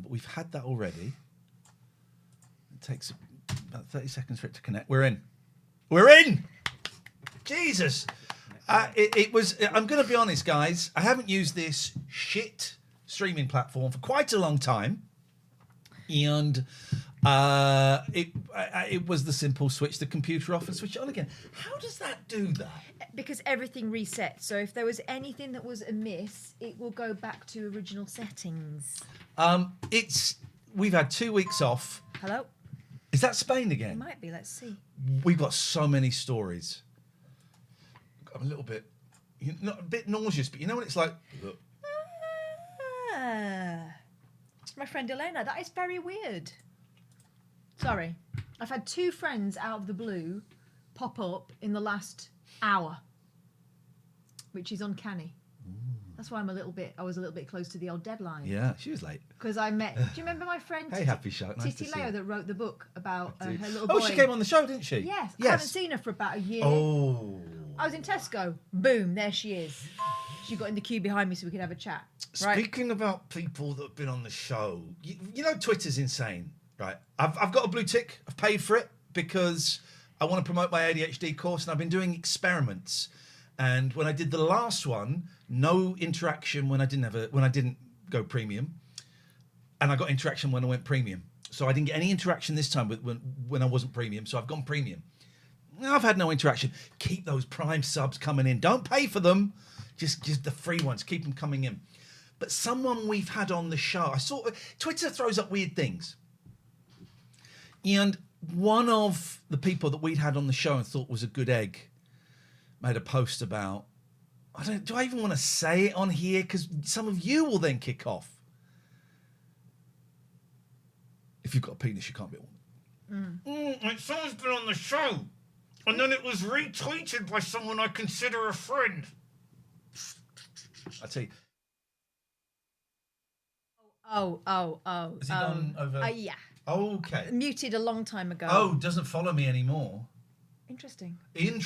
but we've had that already. It takes about 30 seconds for it to connect. We're in. We're in! Jesus. It was, I'm going to be honest, guys. I haven't used this shit streaming platform for quite a long time. And it was the simple switch the computer off and switch it on again. How does that do that? Because everything resets. So if there was anything that was amiss, it will go back to original settings. We've had 2 weeks off. Hello? Is that Spain again? It might be. Let's see. We've got so many stories. I'm a little bit, not a bit nauseous, but you know what it's like? Look. It's my friend Elena. That is very weird. Sorry. I've had 2 friends out of the blue pop up in the last hour, which is uncanny. That's why I was a little bit close to the old deadline. Yeah, she was late. Because I met, do you remember my friend Hey, Happy Shark, nice Titi to see Leo you. that wrote the book about her little boy? Oh, she came on the show, didn't she? Yes. I haven't seen her for about a year. Oh. I was in Tesco. Boom, there she is. She got in the queue behind me so we could have a chat. Right? Speaking about people that have been on the show, you know Twitter's insane, right? I've got a blue tick. I've paid for it because I want to promote my ADHD course, and I've been doing experiments. And when I did the last one, no interaction when I didn't go premium, and I got interaction when I went premium. So I didn't get any interaction this time when I wasn't premium. So I've gone premium. I've had no interaction. Keep those Prime subs coming in. Don't pay for them. Just the free ones. Keep them coming in. But someone we've had on the show, Twitter throws up weird things. And one of the people that we'd had on the show and thought was a good egg made a post about, do I even want to say it on here? Because some of you will then kick off. If you've got a penis, you can't be one. Someone's been on the show, and then it was retweeted by someone I consider a friend. I tell you. Oh. Has he gone over? Yeah. Okay. Muted a long time ago. Oh, doesn't follow me anymore. Interesting. Ian,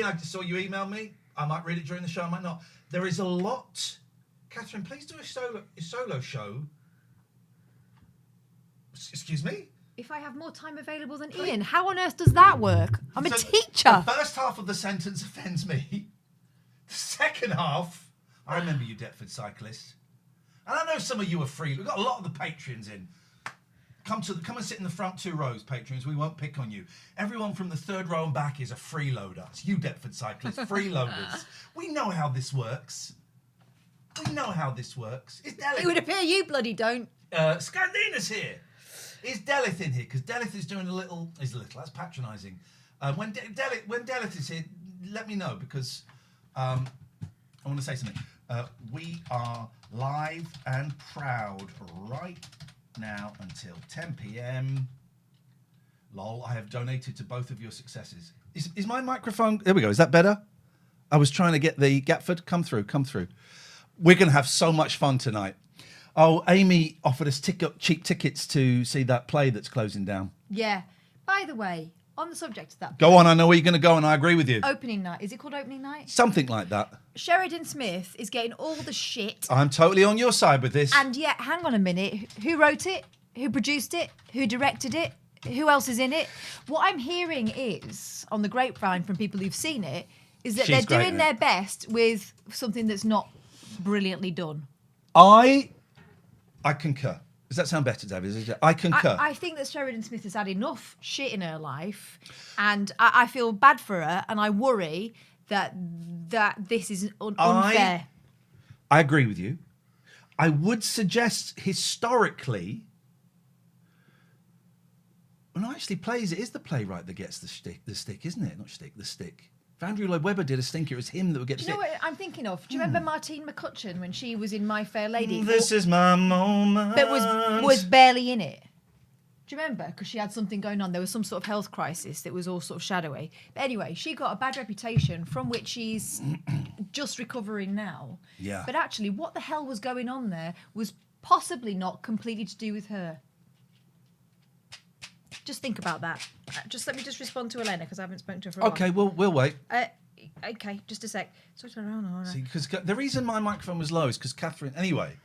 I just saw you email me. I might read it during the show, I might not. There is a lot. Catherine, please do a solo show. Excuse me? If I have more time available than Ian, how on earth does that work? I'm a teacher. The first half of the sentence offends me. The second half, I remember you, Deptford cyclist. And I know some of you are free. We've got a lot of the patrons in. Come and sit in the front 2 rows, patrons. We won't pick on you. Everyone from the 3rd row and back is a freeloader. It's you, Deptford cyclists, freeloaders. We know how this works. Is Delith? It would appear you bloody don't. Scandina's here. Is Delith in here? Because Delith is doing a little. That's patronising. When Delith is here, let me know because I want to say something. We are live and proud right now until 10 p.m. Lol, I have donated to both of your successes. Is my microphone... There we go. Is that better? I was trying to get the Gatford. Come through. We're going to have so much fun tonight. Oh, Amy offered us cheap tickets to see that play that's closing down. Yeah. By the way, on the subject of that... Go on, I know where you're going to go and I agree with you. Opening night. Is it called opening night? Something like that. Sheridan Smith is getting all the shit. I'm totally on your side with this. And yet, hang on a minute. Who wrote it? Who produced it? Who directed it? Who else is in it? What I'm hearing is, on the grapevine from people who've seen it, is that they're doing their best with something that's not brilliantly done. I concur. Does that sound better, David? I concur. I think that Sheridan Smith has had enough shit in her life, and I feel bad for her, and I worry that this is unfair. I agree with you. I would suggest historically, when I actually plays, it is the playwright that gets the stick, isn't it? Not stick, the stick. If Andrew Lloyd Webber did a stinker, it was him that would get the stick. Do you know what I'm thinking of? Do you remember Martine McCutcheon when she was in My Fair Lady? This is my moment. But was barely in it. Do you remember? Because she had something going on. There was some sort of health crisis that was all sort of shadowy. But anyway, she got a bad reputation from which she's just recovering now. Yeah. But actually, what the hell was going on there was possibly not completely to do with her. Just think about that. Let me respond to Elena because I haven't spoken to her for a while. Okay, we'll wait. Okay, just a sec. See, because the reason my microphone was low is because Catherine... Anyway.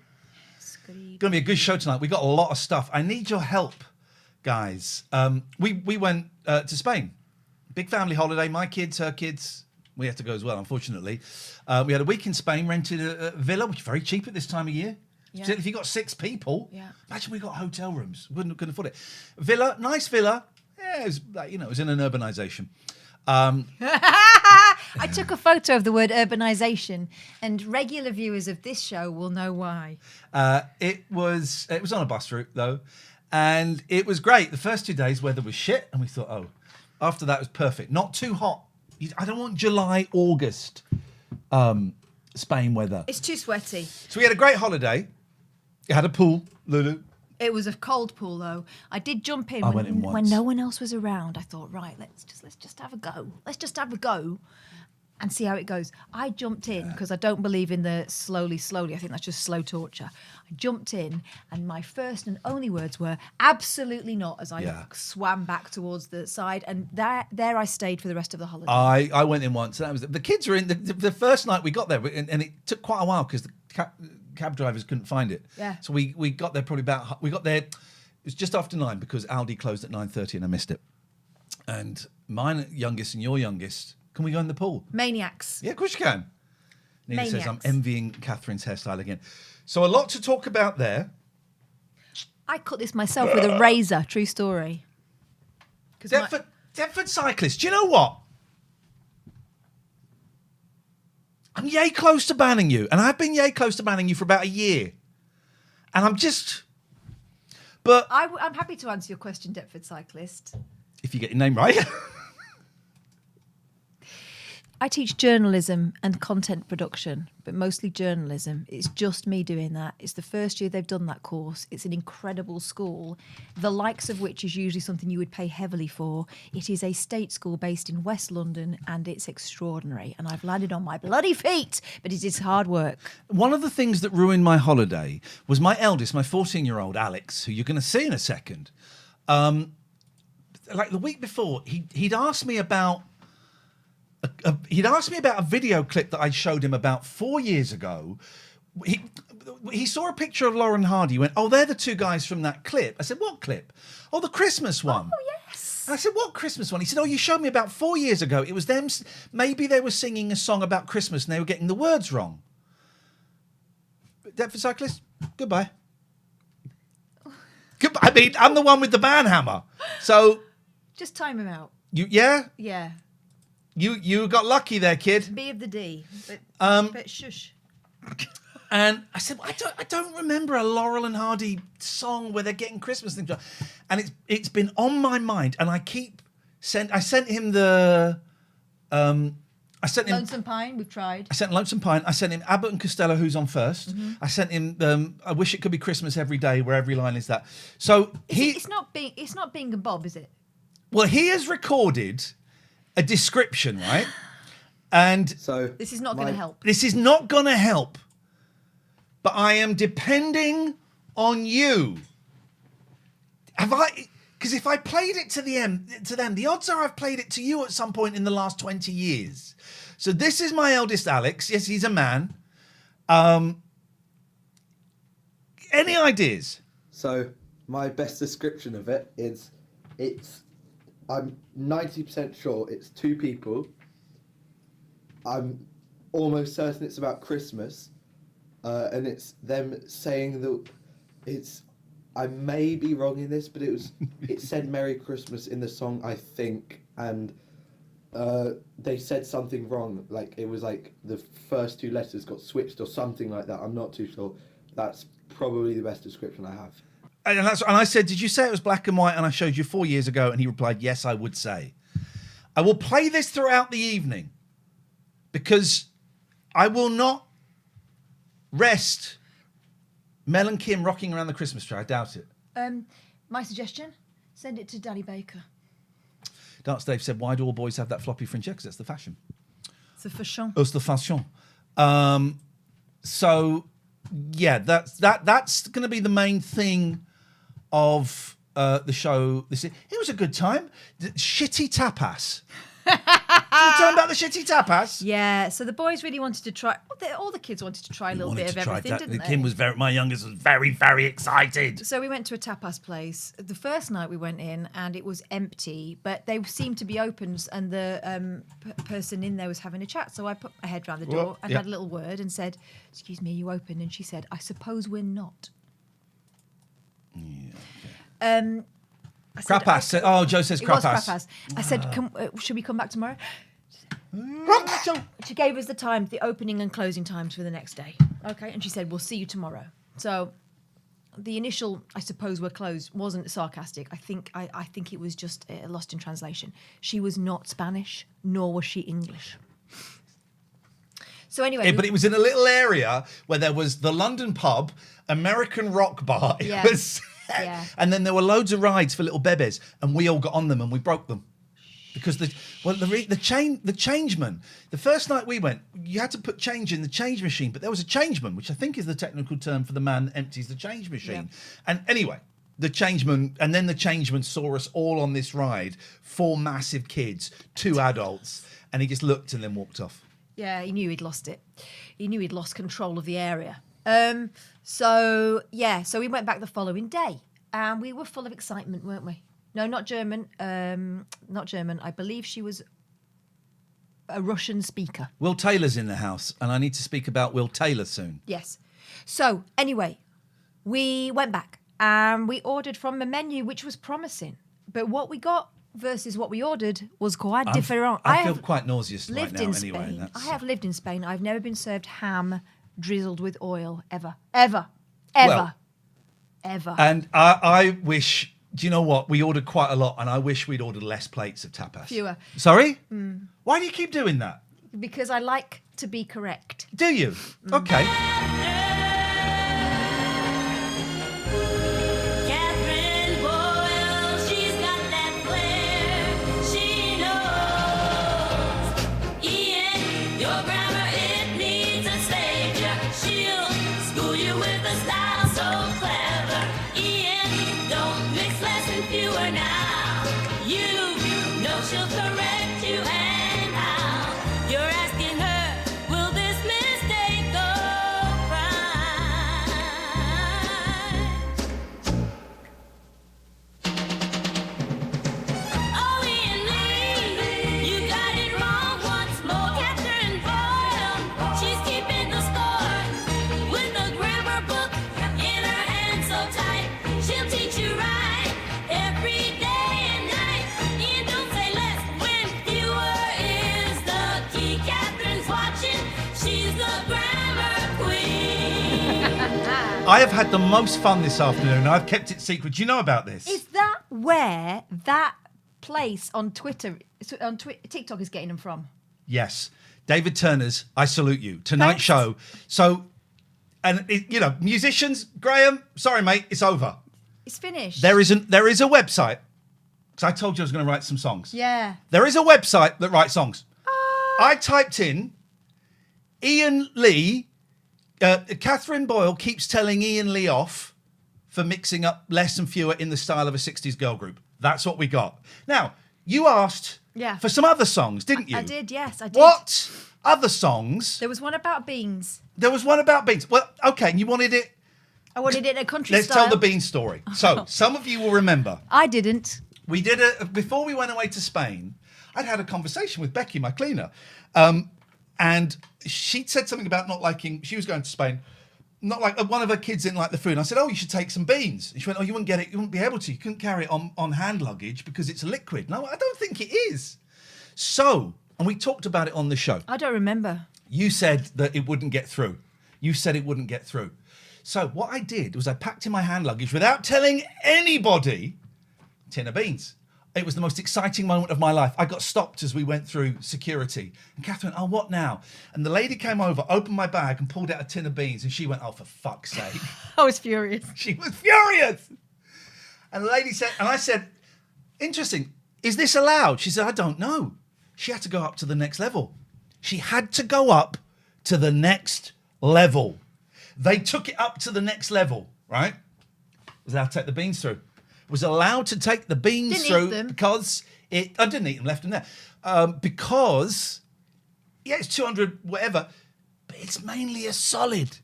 Going to be a good show tonight. We got a lot of stuff. I need your help, guys. We went to Spain. Big family holiday. My kids, her kids. We had to go as well, unfortunately. We had a week in Spain, rented a villa, which is very cheap at this time of year. Yeah. So if you got 6 people, Yeah. imagine we got hotel rooms. Couldn't afford it. Villa, nice villa. Yeah, it was, it was in an urbanisation. I took a photo of the word urbanisation, and regular viewers of this show will know why. It was on a bus route though, and it was great. The first 2 days weather was shit, and we thought, oh, after that it was perfect. Not too hot. I don't want July, August, Spain weather. It's too sweaty. So we had a great holiday. It had a pool, Lulu. It was a cold pool though. I did jump in, went in once. when no one else was around. I thought, right, let's just have a go. Let's just have a go and see how it goes. I jumped in because I don't believe in the slowly. I think that's just slow torture. I jumped in, and my first and only words were absolutely not as I swam back towards the side, and there I stayed for the rest of the holiday. I went in once. And that was the kids were in the first night we got there, and it took quite a while because the cab drivers couldn't find it. Yeah. So we got there we got there. It was just after 9 because Aldi closed at 9:30 and I missed it. And mine youngest and your youngest, can we go in the pool? Maniacs. Yeah, of course you can. Nina says, I'm Maniacs. envying Catherine's hairstyle again. So a lot to talk about there. I cut this myself with a razor. True story. Deptford cyclist. Do you know what? I'm yay close to banning you, and I've been yay close to banning you for about a year. And I'm just... But... I'm happy to answer your question, Deptford cyclist. If you get your name right. I teach journalism and content production, but mostly journalism. It's just me doing that. It's the first year they've done that course. It's an incredible school, the likes of which is usually something you would pay heavily for. It is a state school based in West London, and it's extraordinary. And I've landed on my bloody feet, but it is hard work. One of the things that ruined my holiday was my eldest, my 14-year-old Alex, who you're going to see in a second. Like the week before, he'd asked me about a video clip that I showed him about 4 years ago. He saw a picture of Lauren Hardy. He went, oh, they're the 2 guys from that clip. I said, what clip? Oh, the Christmas one. Oh, yes. And I said, what Christmas one? He said, oh, you showed me about 4 years ago. It was them. Maybe they were singing a song about Christmas and they were getting the words wrong. Deptford cyclist, goodbye. Goodbye. I mean, I'm the one with the ban hammer. So... Just time him out. Yeah? Yeah. You got lucky there, kid. B of the D. But shush. And I said, I don't remember a Laurel and Hardy song where they're getting Christmas things. And it's been on my mind, and I sent him the Lonesome Pine, we've tried. I sent Lonesome Pine. I sent him Abbott and Costello, who's on first. Mm-hmm. I sent him I Wish It Could Be Christmas Every Day, where every line is that. So it's not Bing and Bob, is it? Well, he has recorded a description, right? And so this is not going to help. This is not going to help. But I am depending on you. Because if I played it to them, the odds are I've played it to you at some point in the last 20 years. So this is my eldest Alex. Yes, he's a man. Any ideas? So my best description of it is I'm 90% sure it's 2 people. I'm almost certain it's about Christmas. And it's them saying that I may be wrong in this, but it said Merry Christmas in the song, I think, and they said something wrong. Like it was like the first 2 letters got switched or something like that. I'm not too sure. That's probably the best description I have. And I said, did you say it was black and white? And I showed you 4 years ago, and he replied, yes, I would say. I will play this throughout the evening because I will not rest Mel and Kim rocking around the Christmas tree. I doubt it. My suggestion, send it to Danny Baker. Darts Dave said, why do all boys have that floppy fringe? Because that's the fashion. It's the fashion. It's the fashion. So, yeah, that's going to be the main thing of the show. It was a good time. Shitty tapas. talking about the shitty tapas? Yeah, so the boys really wanted to try. All the kids wanted to try a little bit of everything, didn't they? Kim was my youngest was very, very excited. So we went to a tapas place. The first night we went in and it was empty, but they seemed to be open and the person in there was having a chat. So I put my head round the door and had a little word and said, "Excuse me, are you open?" And she said, "I suppose we're not." Yeah, okay. Crapas. Oh, Joe says It was crapas. crapas. I said, should we come back tomorrow? So she gave us the opening and closing times for the next day. Okay, and she said, "We'll see you tomorrow." So the initial, "I suppose we're closed," wasn't sarcastic. I think it was just lost in translation. She was not Spanish, nor was she English. So anyway, But it was in a little area where there was the London pub, American rock bar. It Yeah. was, Yeah. and then there were loads of rides for little bebes, and we all got on them and we broke them. Because the changeman, the first night we went, you had to put change in the change machine, but there was a changeman, which I think is the technical term for the man that empties the change machine. Yeah. And anyway, the changeman saw us all on this ride, 4 massive kids, 2 adults, and he just looked and then walked off. Yeah, he knew he'd lost it. He knew he'd lost control of the area. So we went back the following day, and we were full of excitement, weren't we? No, not German. Not German. I believe she was a Russian speaker. Will Taylor's in the house, and I need to speak about Will Taylor soon. Yes. So anyway, we went back and we ordered from a menu which was promising, but what we got versus what we ordered was quite different. I feel quite nauseous right lived now. in Anyway, Spain. I have lived in Spain. I've never been served ham drizzled with oil ever. Well, and I wish. Do you know what? We ordered quite a lot, and I wish we'd ordered less plates of tapas. Fewer. Sorry? Why do you keep doing that? Because I like to be correct. Do you? Okay. I have had the most fun this afternoon. I've kept it secret. Do you know about this? Is that where that place on Twitter, TikTok is getting them from? Yes. David Turner's I Salute You. Tonight's show. So, musicians, Graham, sorry, mate, it's over. It's finished. There is a website. Because I told you I was going to write some songs. Yeah. There is a website that writes songs. I typed in Ian Lee. Catherine Boyle keeps telling Ian Lee off for mixing up less and fewer in the style of a 60s girl group. That's what we got. Now, you asked for some other songs, didn't you? I did, yes, I did. What other songs? There was one about beans. There was one about beans. Well, okay, and you wanted it... I wanted it in a country Let's style. tell the bean story. So, some of you will remember. I didn't. We did before we went away to Spain, I'd had a conversation with Becky, my cleaner. And she'd said something about not liking, she was going to Spain, not like one of her kids didn't like the food. And I said, "Oh, you should take some beans." And she went, "Oh, you wouldn't get it. You wouldn't be able to. You couldn't carry it on hand luggage because it's a liquid." No, I don't think it is. So, and we talked about it on the show. I don't remember. You said that it wouldn't get through. You said it wouldn't get through. So what I did was I packed in my hand luggage without telling anybody a tin of beans. It was the most exciting moment of my life. I got stopped as we went through security. And Catherine, "Oh, what now?" And the lady came over, opened my bag and pulled out a tin of beans. And she went, "Oh, for fuck's sake." I was furious. She was furious. And the lady said, and I said, "Interesting, is this allowed?" She said, "I don't know." She had to go up to the next level. She had to go up to the next level. They took it up to the next level, right? Was allowed to take the beans through. Was allowed to take the beans Didn't through eat them. because I didn't eat them, left them there. Because, yeah, it's 200 whatever, but it's mainly a solid.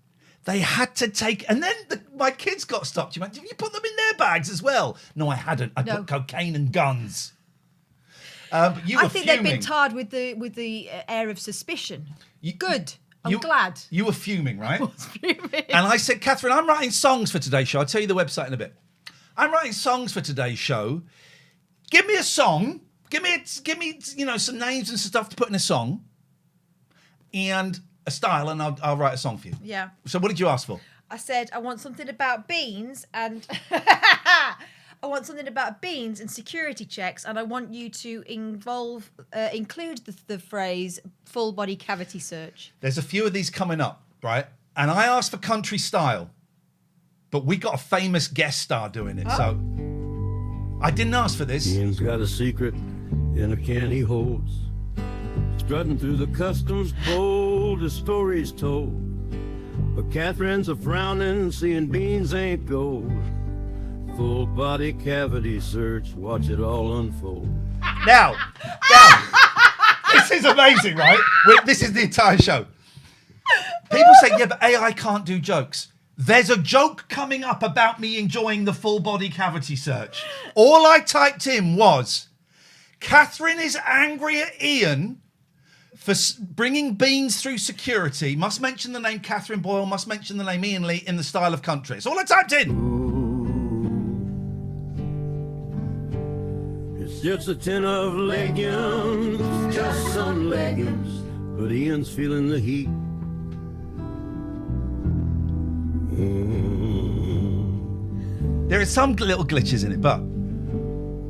They had to take, and then my kids got stopped. You went, did you put them in their bags as well? No, I hadn't. I put cocaine and guns. But you were I think fuming. they've been tarred with the air of suspicion. Good. I'm glad. You were fuming, right? I was fuming. And I said, Catherine, I'm writing songs for today's show. I'll tell you the website in a bit. I'm writing songs for today's show. Give me a song. Give me some names and stuff to put in a song, and a style, and I'll write a song for you. Yeah. So what did you ask for? I said I want something about beans and security checks, and I want you to include the phrase full body cavity search. There's a few of these coming up, right? And I asked for country style, but we got a famous guest star doing it, so I didn't ask for this. Ian's got a secret in a can he holds, strutting through the customs bold, his story's told. But Catherine's a frowning, seeing beans ain't gold. Full body cavity search, watch it all unfold. Now, this is amazing, right? This is the entire show. People say, yeah, but AI can't do jokes. There's a joke coming up about me enjoying the full body cavity search. All I typed in was, Catherine is angry at Ian for bringing beans through security, must mention the name Catherine Boyle, must mention the name Ian Lee in the style of country. It's all I typed in. It's just a tin of legumes, just some legumes, but Ian's feeling the heat. There are some little glitches in it, but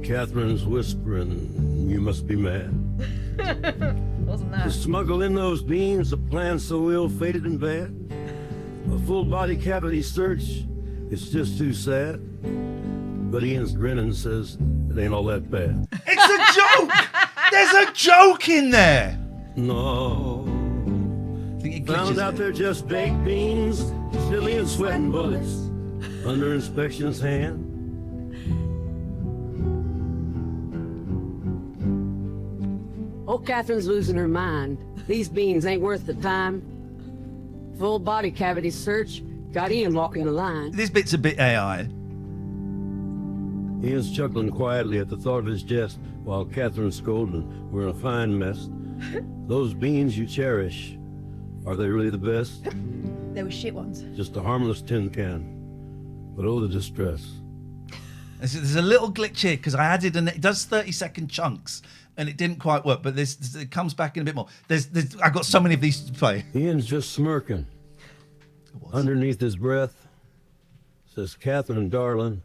Catherine's whispering, you must be mad. Wasn't To that? smuggle in those beans, a plan so ill-fated and bad. A full-body cavity search, it's just too sad. But Ian's grinning says, it ain't all that bad. it's a joke. There's a joke in there. No. I think it Found glitches out in it. they're just baked beans, silly and sweating bullets, under inspection's hand. Oh, Catherine's losing her mind. These beans ain't worth the time. Full body cavity search. Got Ian walking the line. This bit's a bit AI. Ian's chuckling quietly at the thought of his jest, while Catherine's scolding, we're in a fine mess. Those beans you cherish, are they really the best? There were shit ones. Just a harmless tin can. But oh, the distress. There's a little glitch here because I added, and it does 30-second chunks, and it didn't quite work. But it comes back in a bit more. I got so many of these to play. Ian's just smirking. Underneath his breath, says, Catherine, darling,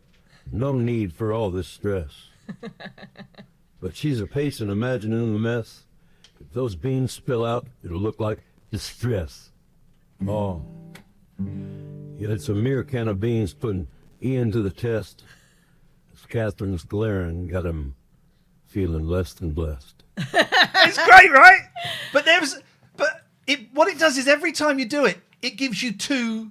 no need for all this stress. But she's a patient imagining the mess. If those beans spill out, it'll look like distress. Oh. Yet it's a mere can of beans putting Ian to the test. As Catherine's glaring got him feeling less than blessed. It's great, right? But what it does is every time you do it, it gives you two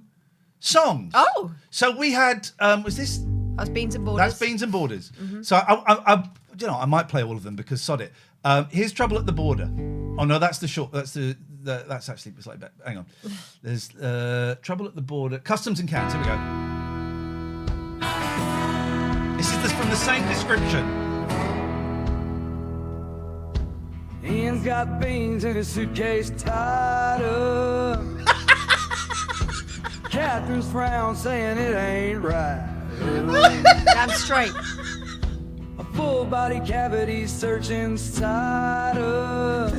songs. Oh. So we had was this? That's Beans and Borders. That's Beans and Borders. Mm-hmm. So I might play all of them because sod it. Here's Trouble at the Border. Oh no, that's the short. That's actually slightly better. Hang on. There's Trouble at the Border. Customs and Counts. Here we go. This is from the same description. Ian's got beans in his suitcase tied up. Catherine's frown saying it ain't right. Damn straight. A full body cavity searching's tied up.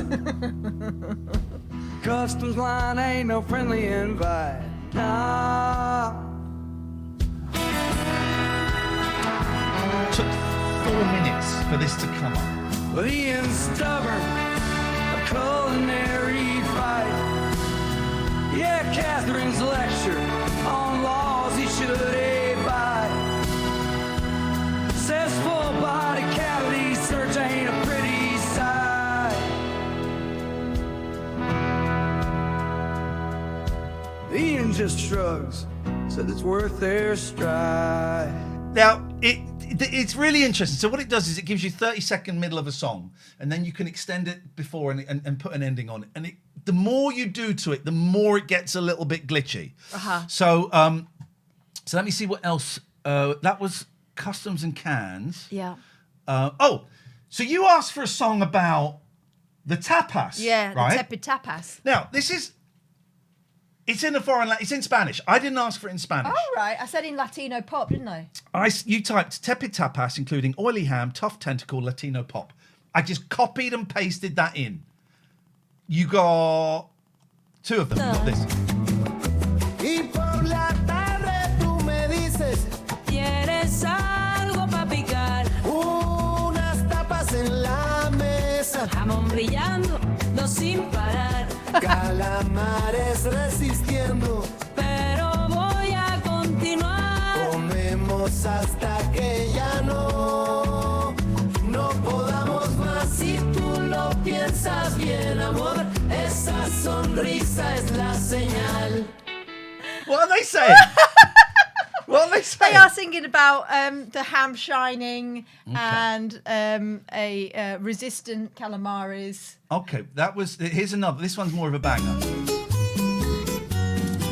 Customs line ain't no friendly invite. Nah. Took 4 minutes for this to come up. But Ian's stubborn, a culinary fight. Yeah, Catherine's lecture on laws he should abide. Says full body cavity search ain't a pretty sight. Ian just shrugs, says it's worth their stride. Now, it's really interesting. So what it does is it gives you 30-second middle of a song, and then you can extend it before and put an ending on it. And the more you do to it, the more it gets a little bit glitchy. So let me see what else. That was Customs and Cans. Yeah. So you asked for a song about the tapas. Yeah, right? the tepid tapas. Now, it's in a foreign language. It's in Spanish. I didn't ask for it in Spanish. Oh, right. I said in Latino pop, didn't I? You typed tepid tapas, including oily ham, tough tentacle, Latino pop. I just copied and pasted that in. You got 2 of them. You got this. Y por la tarde tú me dices, ¿Quieres algo pa' picar? unas tapas en la mesa, Jamón brillando, no sin parar. calamares resistiendo, Pero voy a continuar. comemos hasta que ya no podamos más. Si tú lo piensas bien, amor, esa sonrisa es la señal. What are they saying? What are they saying? They are singing about the ham shining and a resistant calamares. Okay, here's another. This one's more of a banger.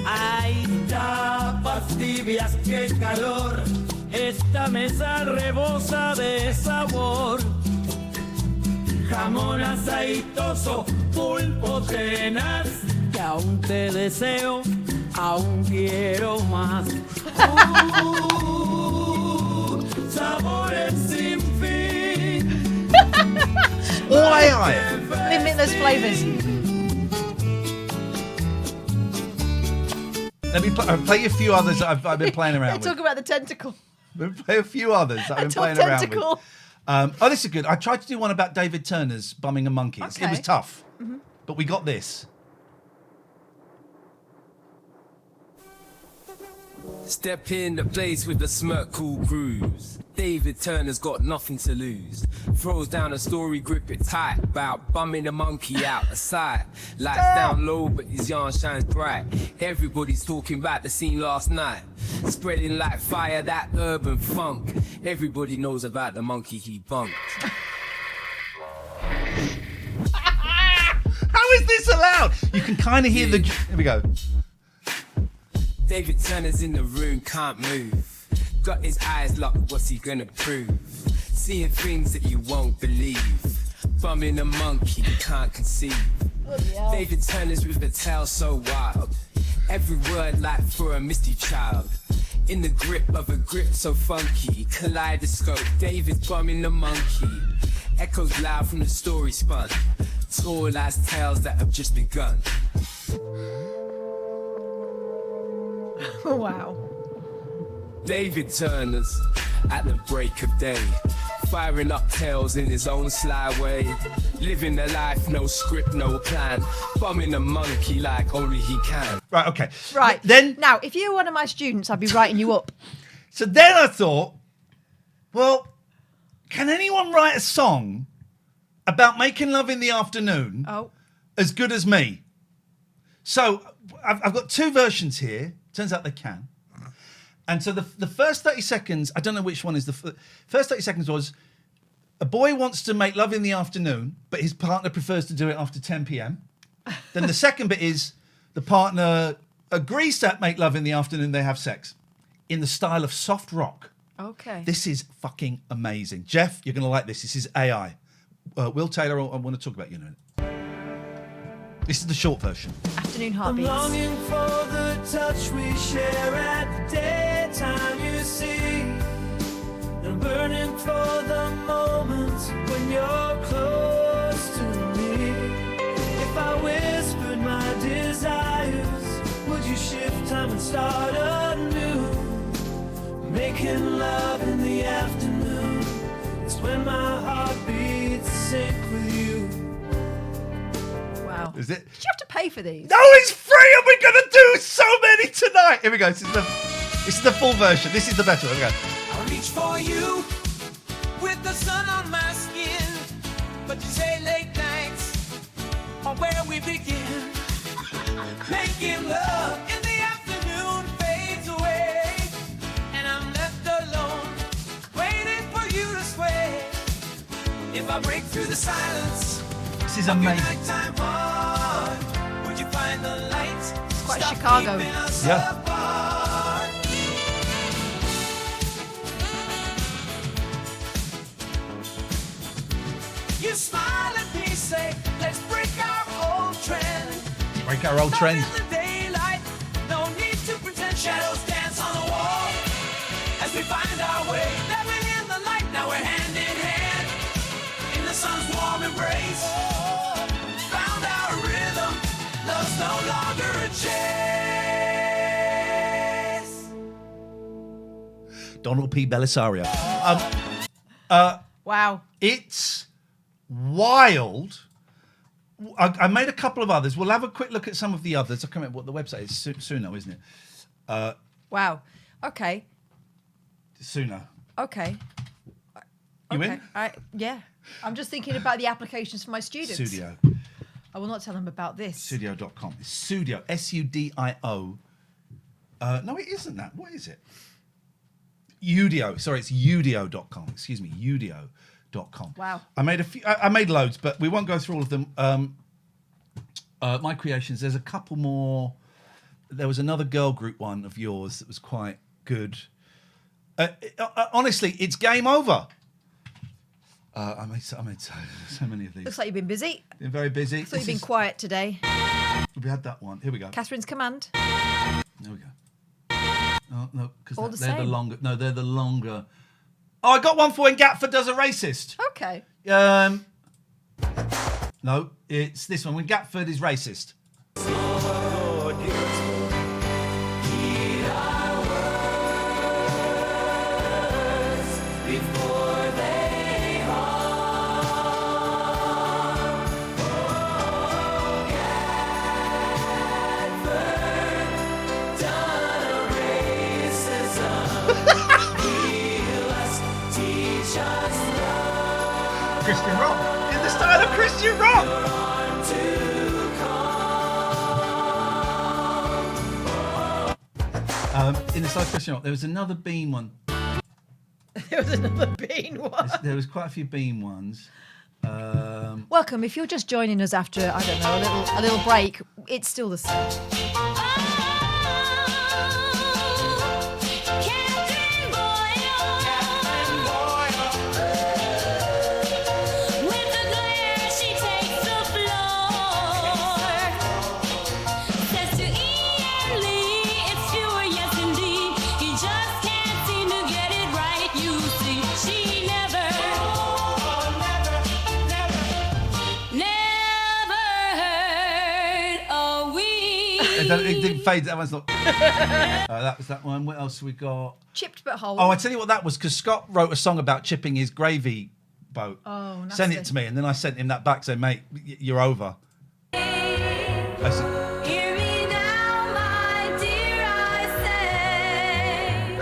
Ay, tapas tibias, qué calor. Esta mesa rebosa de sabor. Jamón aceitoso, pulpo tenaz. Que aún te deseo, aún quiero más. Sabores sin fin. Limitless flavours. Let me play a few others that I've been playing around with. Talk about the tentacle. Play a few others that I've been playing around Tentacle. with. This is good. I tried to do one about David Turner's bumming a monkey. It was Okay. tough, but we got this. Step in the place with a smirk, cool grooves. David Turner's got nothing to lose. Throws down a story, grip it tight. About bumming a monkey out the side. Lights down low, but his yarn shines bright. Everybody's talking about the scene last night. Spreading like fire, that urban funk. Everybody knows about the monkey he bunked. How is this allowed? You can kind of hear the... Here we go. David Turner's in the room, can't move. Got his eyes locked, what's he gonna prove? Seeing things that you won't believe. Bumming a monkey you can't conceive. David Turner's with a tale so wild. Every word like for a misty child. In the grip of a grip so funky. Kaleidoscope, David bumming a monkey. Echoes loud from the story spun. Tall as tales that have just begun. Wow. David Turner's at the break of day, firing up tales in his own sly way, living a life, no script, no plan, bumming a monkey like only he can. Right, okay. Right. Then, Now, if you were one of my students, I'd be writing you up. so then I thought, well, can anyone write a song about making love in the afternoon Oh. as good as me? So I've got 2 versions here. Turns out they can. And so the first 30 seconds, I don't know which one is the first 30 seconds was a boy wants to make love in the afternoon, but his partner prefers to do it after 10 p.m. Then the second bit is the partner agrees to make love in the afternoon, they have sex in the style of soft rock. Okay. This is fucking amazing. Jeff, you're going to like this. This is AI. Will Taylor, I want to talk about you in a minute. This is the short version. Afternoon I'm heartbeats. longing for the touch we share at daytime, you see. I'm burning for the moments when you're close to me. If I whispered my desires, would you shift time and start anew? Making love in the afternoon is when my heart beats sync with you. Wow. Is it? Did you have to pay for these? No, it's free and we're going to do so many tonight. Here we go. This is the full version. This is the better one. Here we go. I reach for you with the sun on my skin, but you say late nights are where we begin. Making love in the afternoon fades away, and I'm left alone, waiting If I break through the silence, This is your amazing. nighttime heart, would you find the light? It's quite Chicago. Yeah. You smile at me, say, let's break our old trend. Break our old Not trend. in the daylight, no need to pretend. Shadows dance on the wall as we find our way. Living in the light, now we're hand in hand in the sun's warm embrace. Found our rhythm, love's no longer a chase. Donald P. Belisario. Wow. It's wild. I made a couple of others. We'll have a quick look at some of the others. I can't remember what the website is. Suno, isn't it? Wow. Okay. Suno. Okay. You okay. in? Yeah. I'm just thinking about the applications for my students. Studio. I will not tell them about this. Studio.com. It's Studio. Sudio. No, it isn't that. What is it? Udio. Sorry, it's udio.com. Excuse me. Udio.com. Wow. I made a few. I made loads, but we won't go through all of them. My creations. There's a couple more. There was another girl group one of yours that was quite good. Honestly, it's game over. I made so many of these. Looks like you've been busy. Been very busy. Thought you've been quiet today. We had that one. Here we go. Catherine's command. There we go. Oh, no, All because the they're the same. longer. No, they're the longer. Oh, I got one for when Gatford does a racist. Okay. No, it's this one when Gatford is racist. Christian rock in the style of Christian rock. In the style of Christian rock, there was another Bean one. There was another Bean one. There was quite a few Bean ones. Welcome. If you're just joining us after, I don't know, a little break, it's still the same. It didn't fade. That one's not. That was that one. What else we got? Chipped but whole. Oh, I tell you what that was, because Scott wrote a song about chipping his gravy boat. Oh, nasty. Send it to me, and then I sent him that back saying, mate, you're over. I said, Hear me now, my dear, I say.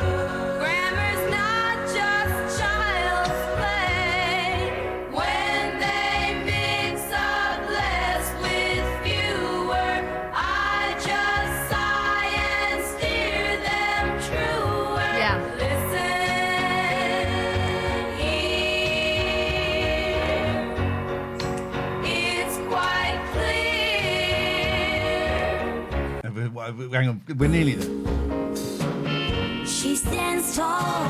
Grammar's not just child's play. When they mix up less with fewer, I just sigh and steer them truer. Yeah. Listen here. It's quite clear. hang on, we're nearly there. She stands tall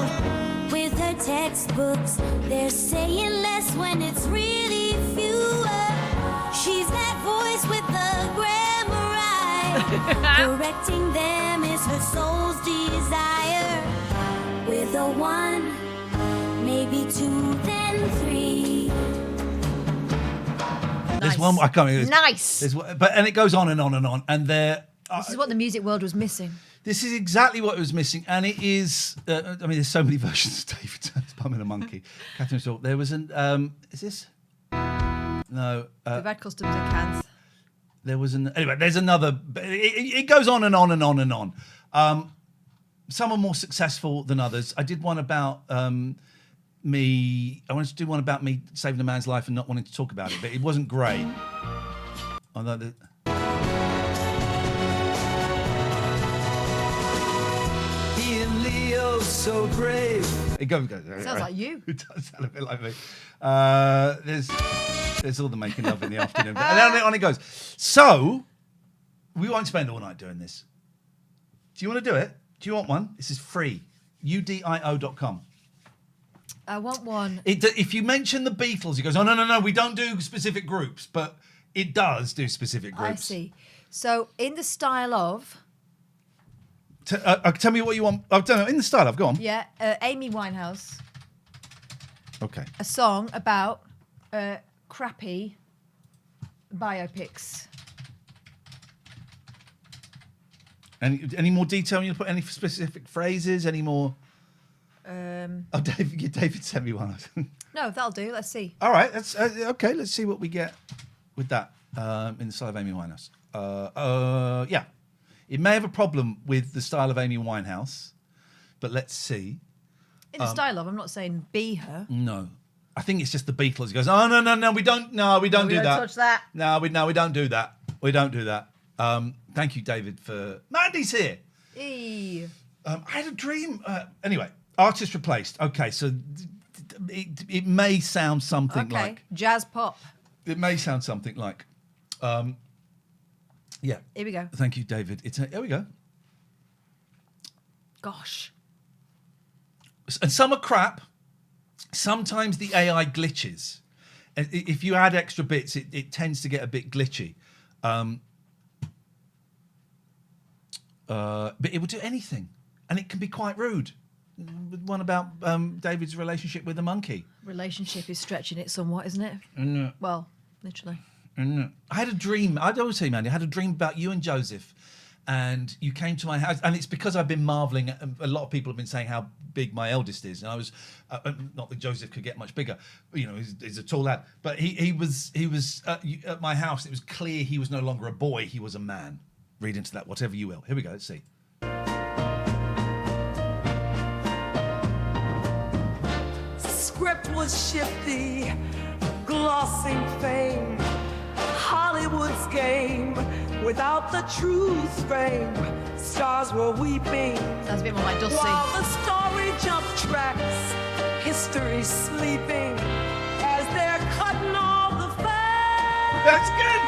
with her textbooks. They're saying less when it's really fewer. She's that voice with the grammar eye. Correcting them is her soul's desire. With a one, maybe two, then three. There's one, I can't remember. Nice. And it goes on and on and on. And there, This is what the music world was missing. this is exactly what it was missing. And it is, I mean, there's so many versions of David Turner's Bum and a Monkey. Catherine Stewart. There was an, is this? No. We've had customs and cans. There was an, anyway, there's another, it goes on and on and on and on. Some are more successful than others. I did one about I wanted to do one about me saving a man's life and not wanting to talk about it, but it wasn't great. Although He and Leo so brave. It goes. Sounds like you. It does sound a bit like me. There's all the making love in the afternoon. And on it goes. So, we won't spend all night doing this. Do you want to do it? Do you want one? This is free. udio.com. I want one. If you mention the Beatles, it goes, oh, no, we don't do specific groups, but it does do specific groups. I see. So, in the style of... Tell me what you want. I've done it in the style of. Go on. Yeah, Amy Winehouse. Okay. A song about crappy biopics. Any more detail? You put any specific phrases? Any more? Oh, David sent me one. No, that'll do. Let's see. All right. That's okay. Let's see what we get with that in the style of Amy Winehouse. Yeah. It may have a problem with the style of Amy Winehouse, but let's see. In the style of, I'm not saying be her. No, I think it's just the Beatles. He goes, oh no, we don't do that. We don't touch that. No, we don't do that. We don't do that. Thank you, David, for Mandy's here. Eee. I had a dream. Anyway, artist replaced. Okay, so it may sound something like jazz pop. It may sound something like. Yeah. Here we go. Thank you, David. Here we go. Gosh. And some are crap. Sometimes the AI glitches. And if you add extra bits, it tends to get a bit glitchy. But it will do anything. And it can be quite rude. One about David's relationship with the monkey. Relationship is stretching it somewhat, isn't it? No. Well, literally. I had a dream. I'd always say, Mandy, I had a dream about you and Joseph. And you came to my house. And it's because I've been marvelling. A lot of people have been saying how big my eldest is. And I was, not that Joseph could get much bigger. You know, he's a tall lad. But he was at my house. It was clear he was no longer a boy. He was a man. Read into that, whatever you will. Here we go. Let's see. Script was shifty, glossing fame. Hollywood's game without the truth frame. Stars were weeping. Sounds a bit more like Dusty. While the story jumped tracks, history sleeping as they're cutting all the facts. That's good.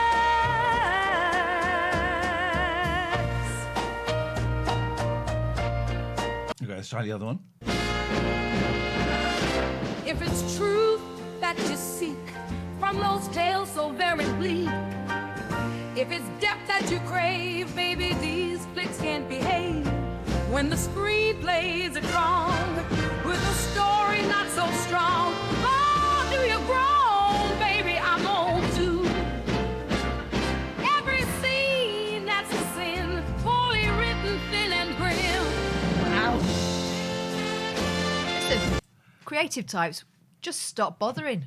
Okay, let's try the other one. If it's truth that you seek from those tales so very bleak, if it's depth that you crave, baby, these flicks can't behave. When the screenplays are drawn with a story not so strong, oh, do you groan, baby, I'm on too. Every scene that's a sin, poorly written, thin and grim. Wow. Listen, creative types, just stop bothering.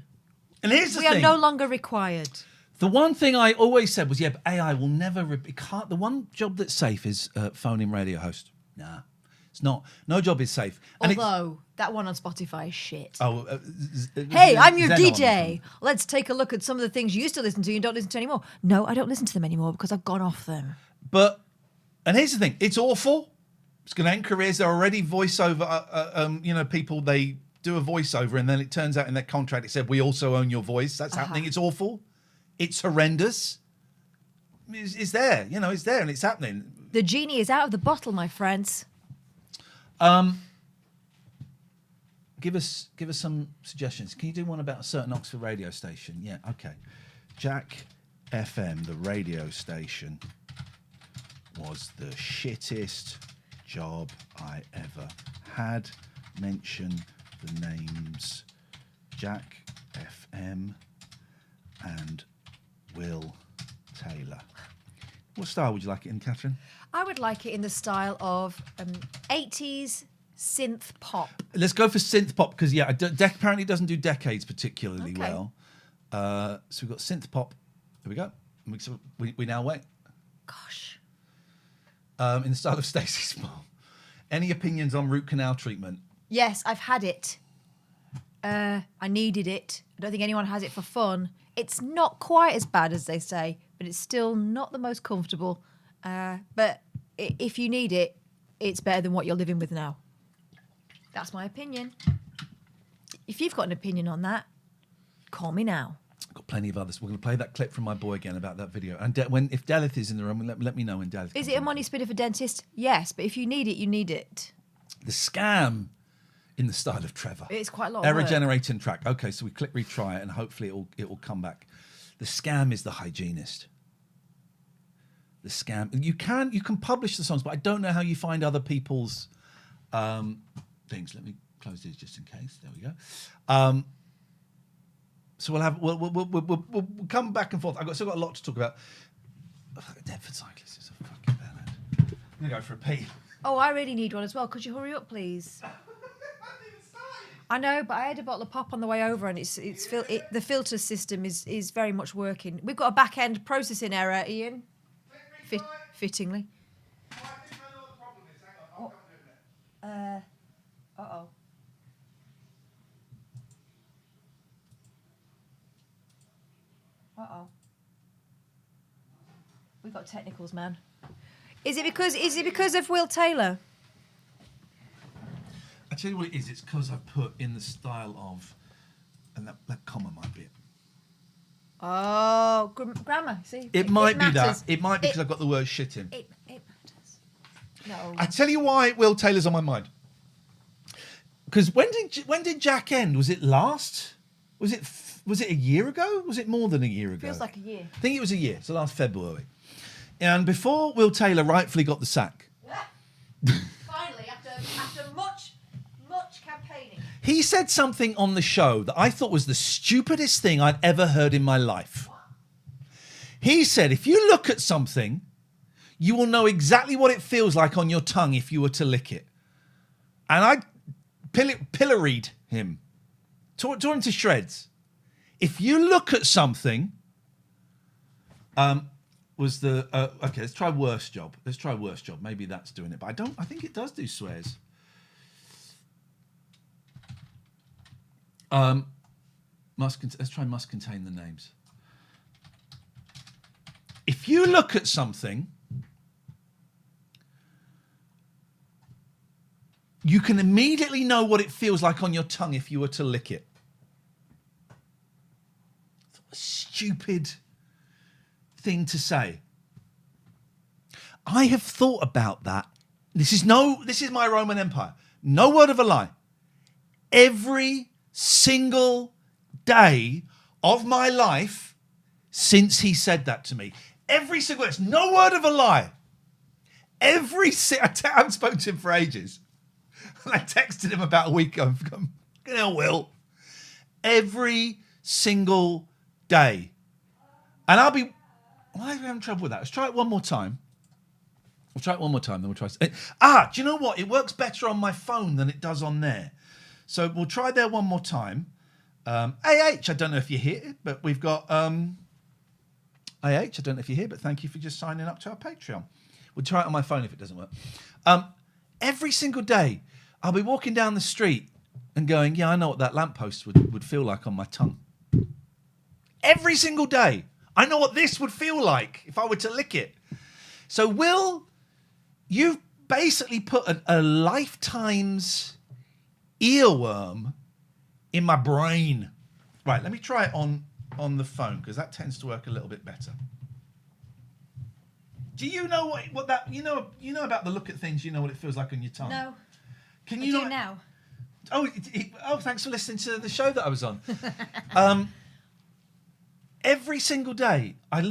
And here's the We thing. are no longer required. The one thing I always said was, yeah, but AI will never... it can't. The one job that's safe is phone-in radio host. Nah, it's not. No job is safe. And Although, that one on Spotify is shit. hey, Hey, I'm your DJ. Let's take a look at some of the things you used to listen to and don't listen to anymore. No, I don't listen to them anymore because I've gone off them. But, and here's the thing, it's awful. It's going to end careers. They're already voiceover, people, they do a voiceover and then it turns out in their contract it said, we also own your voice. That's happening. It's awful. It's horrendous. It's there, it's there and it's happening. The genie is out of the bottle, my friends. Give us some suggestions. Can you do one about a certain Oxford radio station? Yeah, okay. Jack FM, the radio station, was the shittest job I ever had. Mention the names Jack FM and Will Taylor. What style would you like it in, Catherine? I would like it in the style of 80s synth pop. Let's go for synth pop because, yeah, apparently it doesn't do decades particularly well. So we've got synth pop. Here we go. We now wait. Gosh. In the style of Stacey Small. Any opinions on root canal treatment? Yes, I've had it. I needed it. I don't think anyone has it for fun. It's not quite as bad as they say, but it's still not the most comfortable. But if you need it, it's better than what you're living with now. That's my opinion. If you've got an opinion on that, call me now. I've got plenty of others. We're going to play that clip from my boy again about that video. And if Delith is in the room, let me know when Delith Is comes it a in. money spinner for dentist? Yes, but if you need it, you need it. The scam in the style of Trevor. It's quite a lot of Error work. generating track. Okay, so we click retry it and hopefully it will come back. The scam is the hygienist. The scam. You can publish the songs, but I don't know how you find other people's things. Let me close these just in case. There we go. So we'll come back and forth. I've still got a lot to talk about. Deptford cyclist is a fucking bellend. I'm gonna go for a pee. Oh, I really need one as well. Could you hurry up, please? I know, but I had a bottle of pop on the way over, and the filter system is very much working. We've got a back end processing error, Ian. Fittingly. I think I know what the problem is. Hang on, I'll come in a minute. Uh-oh. Uh-oh. We've got technicals, man. Is it because of Will Taylor? I tell you what it is. It's because I've put in the style of, and that comma might be it. Oh, grammar. See, It might be matters. that. It might be because I've got the word shit in. It matters. No. I tell you why Will Taylor's on my mind. Because when did Jack end? Was it last? Was it a year ago? Was it more than a year ago? Feels like a year. I think it was a year. So last February. And before Will Taylor rightfully got the sack, Finally, after much campaigning. he said something on the show that I thought was the stupidest thing I'd ever heard in my life. He said, if you look at something, you will know exactly what it feels like on your tongue if you were to lick it. And I pilloried him, tore him to shreds. If you look at something, okay, let's try worst job. Maybe that's doing it, but I think it does do swears. Let's try must contain the names. If you look at something, you can immediately know what it feels like on your tongue if you were to lick it. Stupid thing to say. I have thought about that. This is my Roman Empire. No word of a lie. Every single day of my life since he said that to me. Every single, it's no word of a lie. I haven't spoken to him for ages. And I texted him about a week ago. Will. Every single day. And I'll be, why are we having trouble with that? Let's try it one more time. We'll try it one more time, then we'll try. Do you know what? It works better on my phone than it does on there. So we'll try there one more time. I don't know if you're here, but we've got I don't know if you're here, but thank you for just signing up to our Patreon. We'll try it on my phone if it doesn't work. Every single day, I'll be walking down the street and going, yeah, I know what that lamppost would feel like on my tongue. Every single day. I know what this would feel like if I were to lick it. So, Will, you've basically put a lifetime's earworm in my brain. Right, let me try it on the phone, because that tends to work a little bit better. Do you know what that you know about the look at things? You know what it feels like on your tongue. No. Can I you do not? now. Oh, thanks for listening to the show that I was on. Every single day, I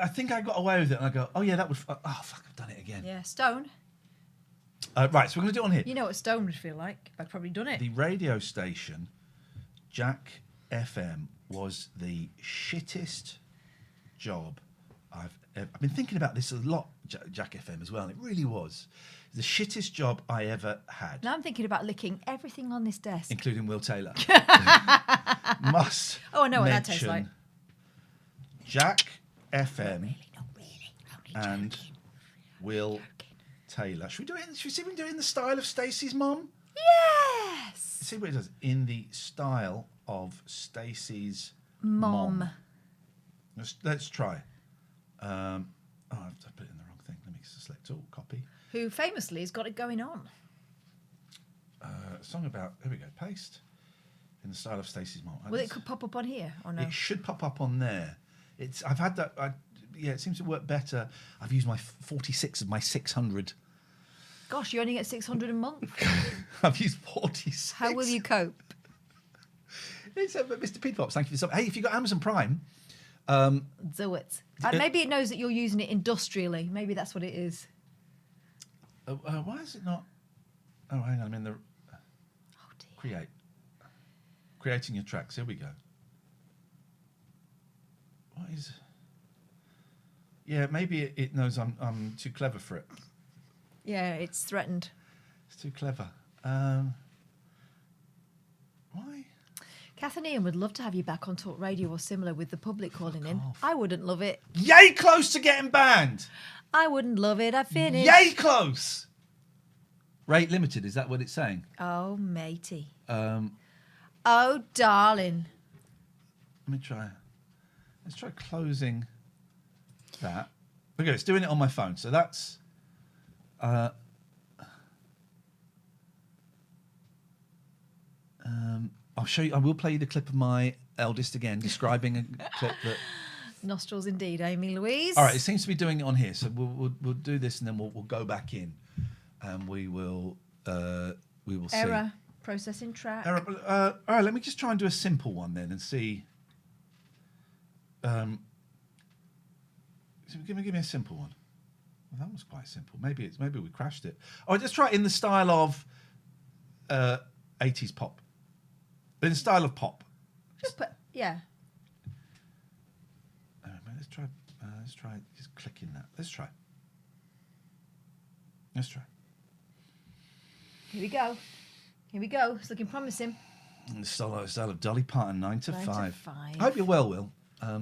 think I got away with it, and I go, oh yeah, that would. Oh fuck, I've done it again. Yeah, Stone. Right, so we're going to do it on here. You know what Stone would feel like? I've probably done it. The radio station, Jack FM, was the shittest job I've been thinking about this a lot, Jack FM as well, and it really was. The shittest job I ever had. Now I'm thinking about licking everything on this desk. Including Will Taylor. Must I know what that tastes like. Jack FM and Will Taylor. Should we see if we can do it in the style of Stacey's mum? Yes! See what it does. In the style of Stacey's Mom. Let's try. I put it in the wrong thing. Let me select all, copy. Who famously has got it going on. song about. Here we go. Paste in the style of Stacey's mom. Well, it could pop up on here or no? It should pop up on there. I've had that. Yeah, it seems to work better. I've used my 46 of my 600. Gosh, you only get 600 a month. I've used 46. How will you cope? It's, Mr. Peatpops, thank you for something. Hey, if you've got Amazon Prime, Do it. Maybe it knows that you're using it industrially. Maybe that's what it is. why is it not? Oh, hang on. I'm in the creating your tracks. Here we go. What is? Yeah, maybe it knows I'm too clever for it. Yeah, it's threatened. It's too clever. Why? Kath and Ian would love to have you back on Talk Radio or similar with the public calling in. I wouldn't love it. Yay close to getting banned. I wouldn't love it. I finished. Yay close. Rate limited. Is that what it's saying? Oh, matey. Oh, darling. Let me try. Let's try closing that. Okay, it's doing it on my phone. So that's. I'll show you. I will play you the clip of my eldest again, describing a clip that. Nostrils indeed, Amy Louise. All right, it seems to be doing it on here. So we'll do this and then we'll go back in, and we will see. Error. Processing track. Error. All right, let me just try and do a simple one then and see. So give me a simple one. Well, that was quite simple. Maybe we crashed it. Oh, let's try it in the style of 80s pop. In the style of pop. Just put, yeah. Let's try just clicking that. Let's try. Here we go. It's looking promising. In the style of Dolly Parton, 9 to 5. 9 to 5. I hope you're well, Will. I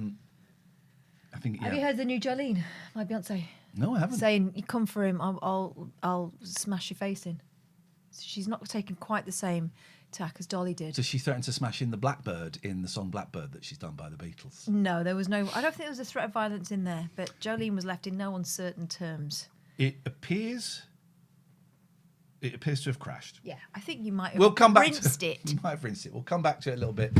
think. Yeah. Have you heard the new Jolene, my Beyonce? No, I haven't. Saying, "You come for him, I'll smash your face in." So she's not taken quite the same tack as Dolly did. So she threatened to smash in the Blackbird in the song Blackbird that she's done by the Beatles. No, there was no. I don't think there was a threat of violence in there, but Jolene was left in no uncertain terms. It appears to have crashed. Yeah, I think you might have We'll come back rinsed it. You might have rinsed it. We'll come back to it a little bit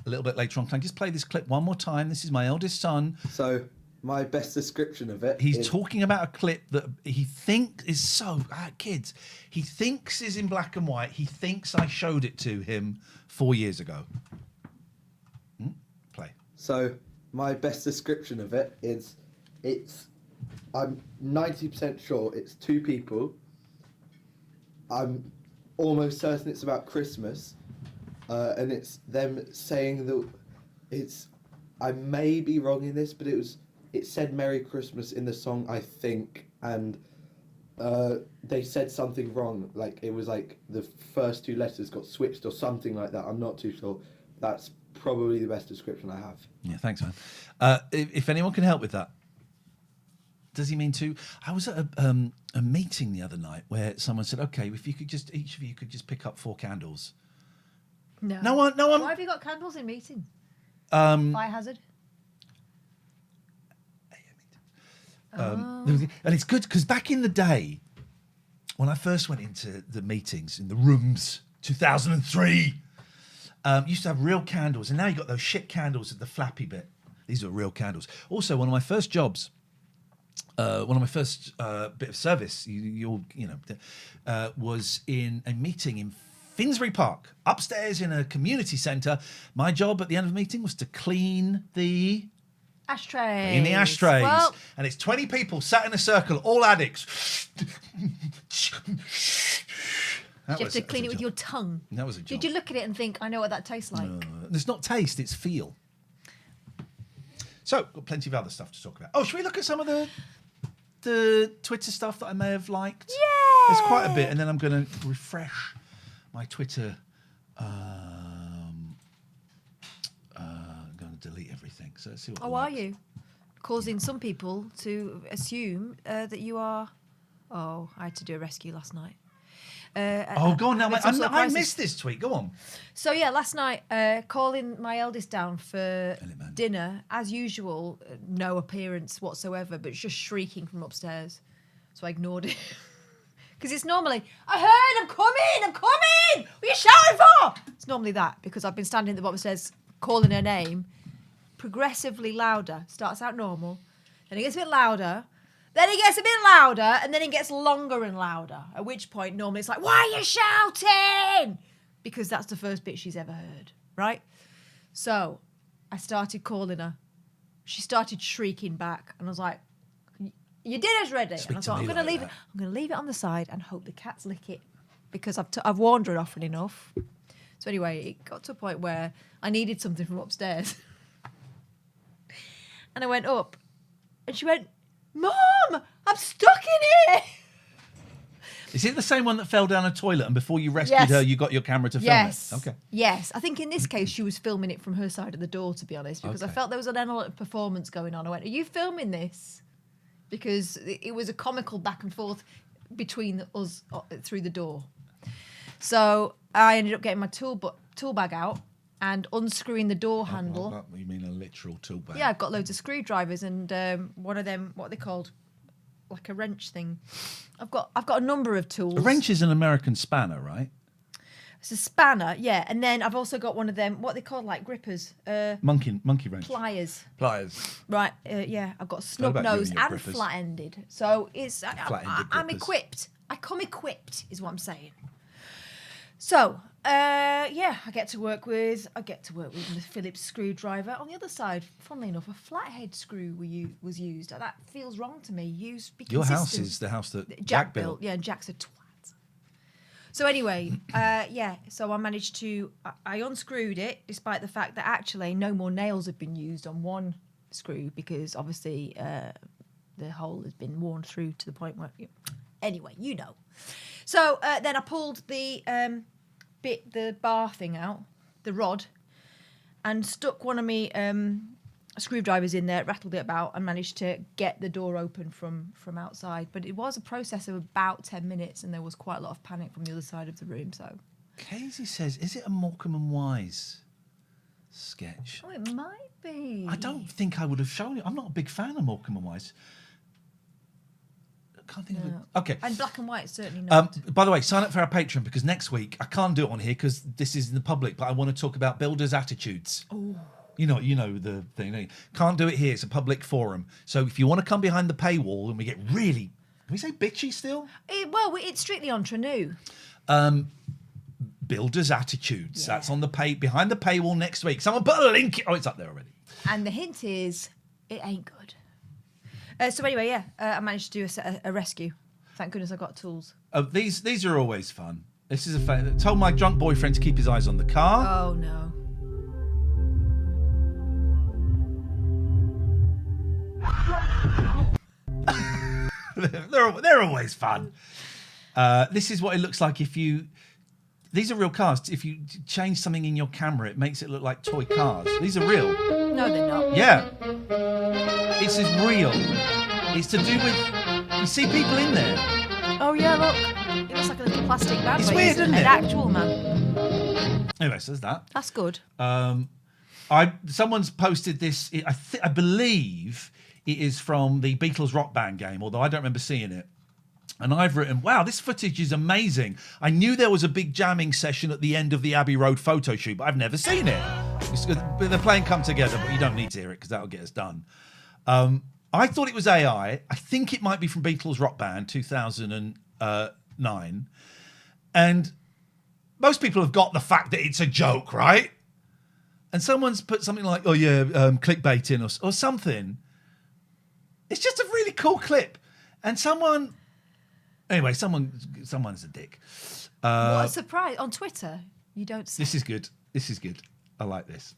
later on. Can I just play this clip one more time? This is my eldest son. So my best description of it. He's talking about a clip that he thinks is kids. He thinks is in black and white. He thinks I showed it to him 4 years ago. Play. So my best description of it is, I'm 90% sure it's two people. I'm almost certain it's about Christmas, and it's them saying that I may be wrong in this, but it said Merry Christmas in the song, I think, and they said something wrong. Like, it was like the first two letters got switched or something like that. I'm not too sure. That's probably the best description I have. Yeah, thanks, man. If anyone can help with that. Does he mean to? I was at a meeting the other night where someone said, okay, if you could just, each of you could just pick up 4 candles. No. Why have you got candles in meeting? Um, Fire hazard? And it's good because back in the day, when I first went into the meetings in the rooms, 2003, used to have real candles, and now you got those shit candles at the flappy bit. These are real candles. Also, one of my first jobs, bit of service, was in a meeting in Finsbury Park, upstairs in a community centre. My job at the end of the meeting was to clean the ashtrays. Well, and it's 20 people sat in a circle, all addicts. You have to clean it with your tongue. That was a job. Did you look at it and think, I know what that tastes like? It's not taste, it's feel. So, got plenty of other stuff to talk about. Oh, should we look at some of the Twitter stuff that I may have liked? Yeah! There's quite a bit, and then I'm going to refresh my Twitter. I'm going to delete everything. So let's see what. Are you? Causing some people to assume that you are. Oh, I had to do a rescue last night. Go on now. I missed this tweet. Go on. So yeah, last night, calling my eldest down for dinner, as usual, no appearance whatsoever, but just shrieking from upstairs. So I ignored it Because it's normally, I heard, I'm coming. What are you shouting for? It's normally that, because I've been standing at the bottom of the stairs calling her name, progressively louder. Starts out normal, then it gets a bit louder, then it gets a bit louder, and then it gets longer and louder. At which point, normally it's like, why are you shouting? Because that's the first bit she's ever heard, right? So I started calling her. She started shrieking back, and I was like, your dinner's ready. And I thought, I'm going to leave it on the side and hope the cats lick it, because I've warned her often enough. So anyway, it got to a point where I needed something from upstairs. And I went up, and she went, Mom, I'm stuck in here. Is it the same one that fell down a toilet, and before you rescued her, you got your camera to film it? Okay. Yes. I think in this case, she was filming it from her side of the door, to be honest, because I felt there was an element of performance going on. I went, are you filming this? Because it was a comical back and forth between us through the door. So I ended up getting my tool bag out and unscrewing the door handle. You mean a literal tool bag? Yeah, I've got loads of screwdrivers and one of them, what are they called? Like a wrench thing. I've got a number of tools. A wrench is an American spanner, right? It's a spanner, yeah. And then I've also got one of them, what are they called, like grippers? Monkey wrench. Pliers. Right, yeah. I've got snub nose and grippers? Flat-ended. So it's I'm grippers. equipped. I come equipped, is what I'm saying. So, I get to work with the Phillips screwdriver. On the other side, funnily enough, a flathead screw was used. That feels wrong to me. Be your consistent. house is the house that Jack built. Yeah, and Jack's a twat. So anyway, so I managed to, I unscrewed it, despite the fact that actually no more nails have been used on one screw, because obviously the hole has been worn through to the point where, anyway, you know. So then I pulled the bar thing out, the rod, and stuck one of me screwdrivers in there, rattled it about, and managed to get the door open from outside. But it was a process of about 10 minutes, and there was quite a lot of panic from the other side of the room. So Casey says, is it a Morecambe and Wise sketch? it might be. I don't think I would have shown it. I'm not a big fan of Morecambe and Wise. Can't think of it. Okay. And black and white, certainly not. By the way, sign up for our Patreon, because next week I can't do it on here because this is in the public, but I want to talk about builders' attitudes. Oh. You know the thing. Don't you? Can't do it here. It's a public forum. So if you want to come behind the paywall and we get really, can we say bitchy still? It's strictly entre nous. Builders' attitudes. Yeah. That's on the behind the paywall next week. Someone put a link. Oh, it's up there already. And the hint is, it ain't good. So anyway, I managed to do a rescue. Thank goodness I got tools. These are always fun. This is a fact. I told my drunk boyfriend to keep his eyes on the car. Oh no. They're always fun. This is what it looks like if you. These are real cars. If you change something in your camera, it makes it look like toy cars. These are real. No, they're not. Yeah. This is real. It's to do with. You see people in there. Oh yeah, look. It looks like a little plastic bag. It's weird, isn't it? An actual man. Anyway, so there's that. That's good. Someone's posted this. I believe it is from the Beatles rock band game, although I don't remember seeing it. And I've written, wow, this footage is amazing. I knew there was a big jamming session at the end of the Abbey Road photo shoot, but I've never seen it. They're playing Come Together, but you don't need to hear it because that'll get us done. I thought it was AI. I think it might be from Beatles Rock Band 2009. And most people have got the fact that it's a joke, right? And someone's put something like, oh yeah, clickbaiting or something. It's just a really cool clip. And someone's a dick. What a surprise. On Twitter, you don't say. This is good. I like this.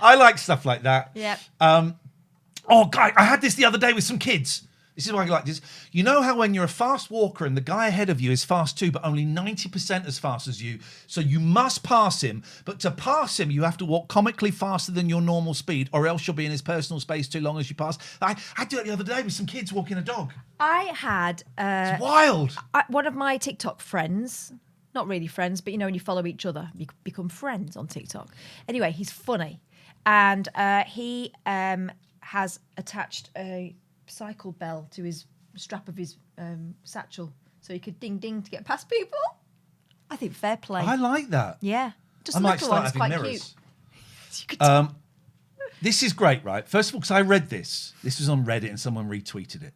I like stuff like that. Yeah. Oh, guy, I had this the other day with some kids. This is why I like this. You know how when you're a fast walker and the guy ahead of you is fast too, but only 90% as fast as you, so you must pass him. But to pass him, you have to walk comically faster than your normal speed, or else you'll be in his personal space too long as you pass. I did it the other day with some kids walking a dog. I had It's wild. one of my TikTok friends, not really friends, but you know when you follow each other, you become friends on TikTok. Anyway, he's funny, and he has attached a cycle bell to his strap of his satchel, so he could ding ding to get past people. I think fair play. I like that. Yeah, just I a might little start one. It's having quite mirrors. cute. This is great, right? First of all, because I read this. This was on Reddit and someone retweeted it.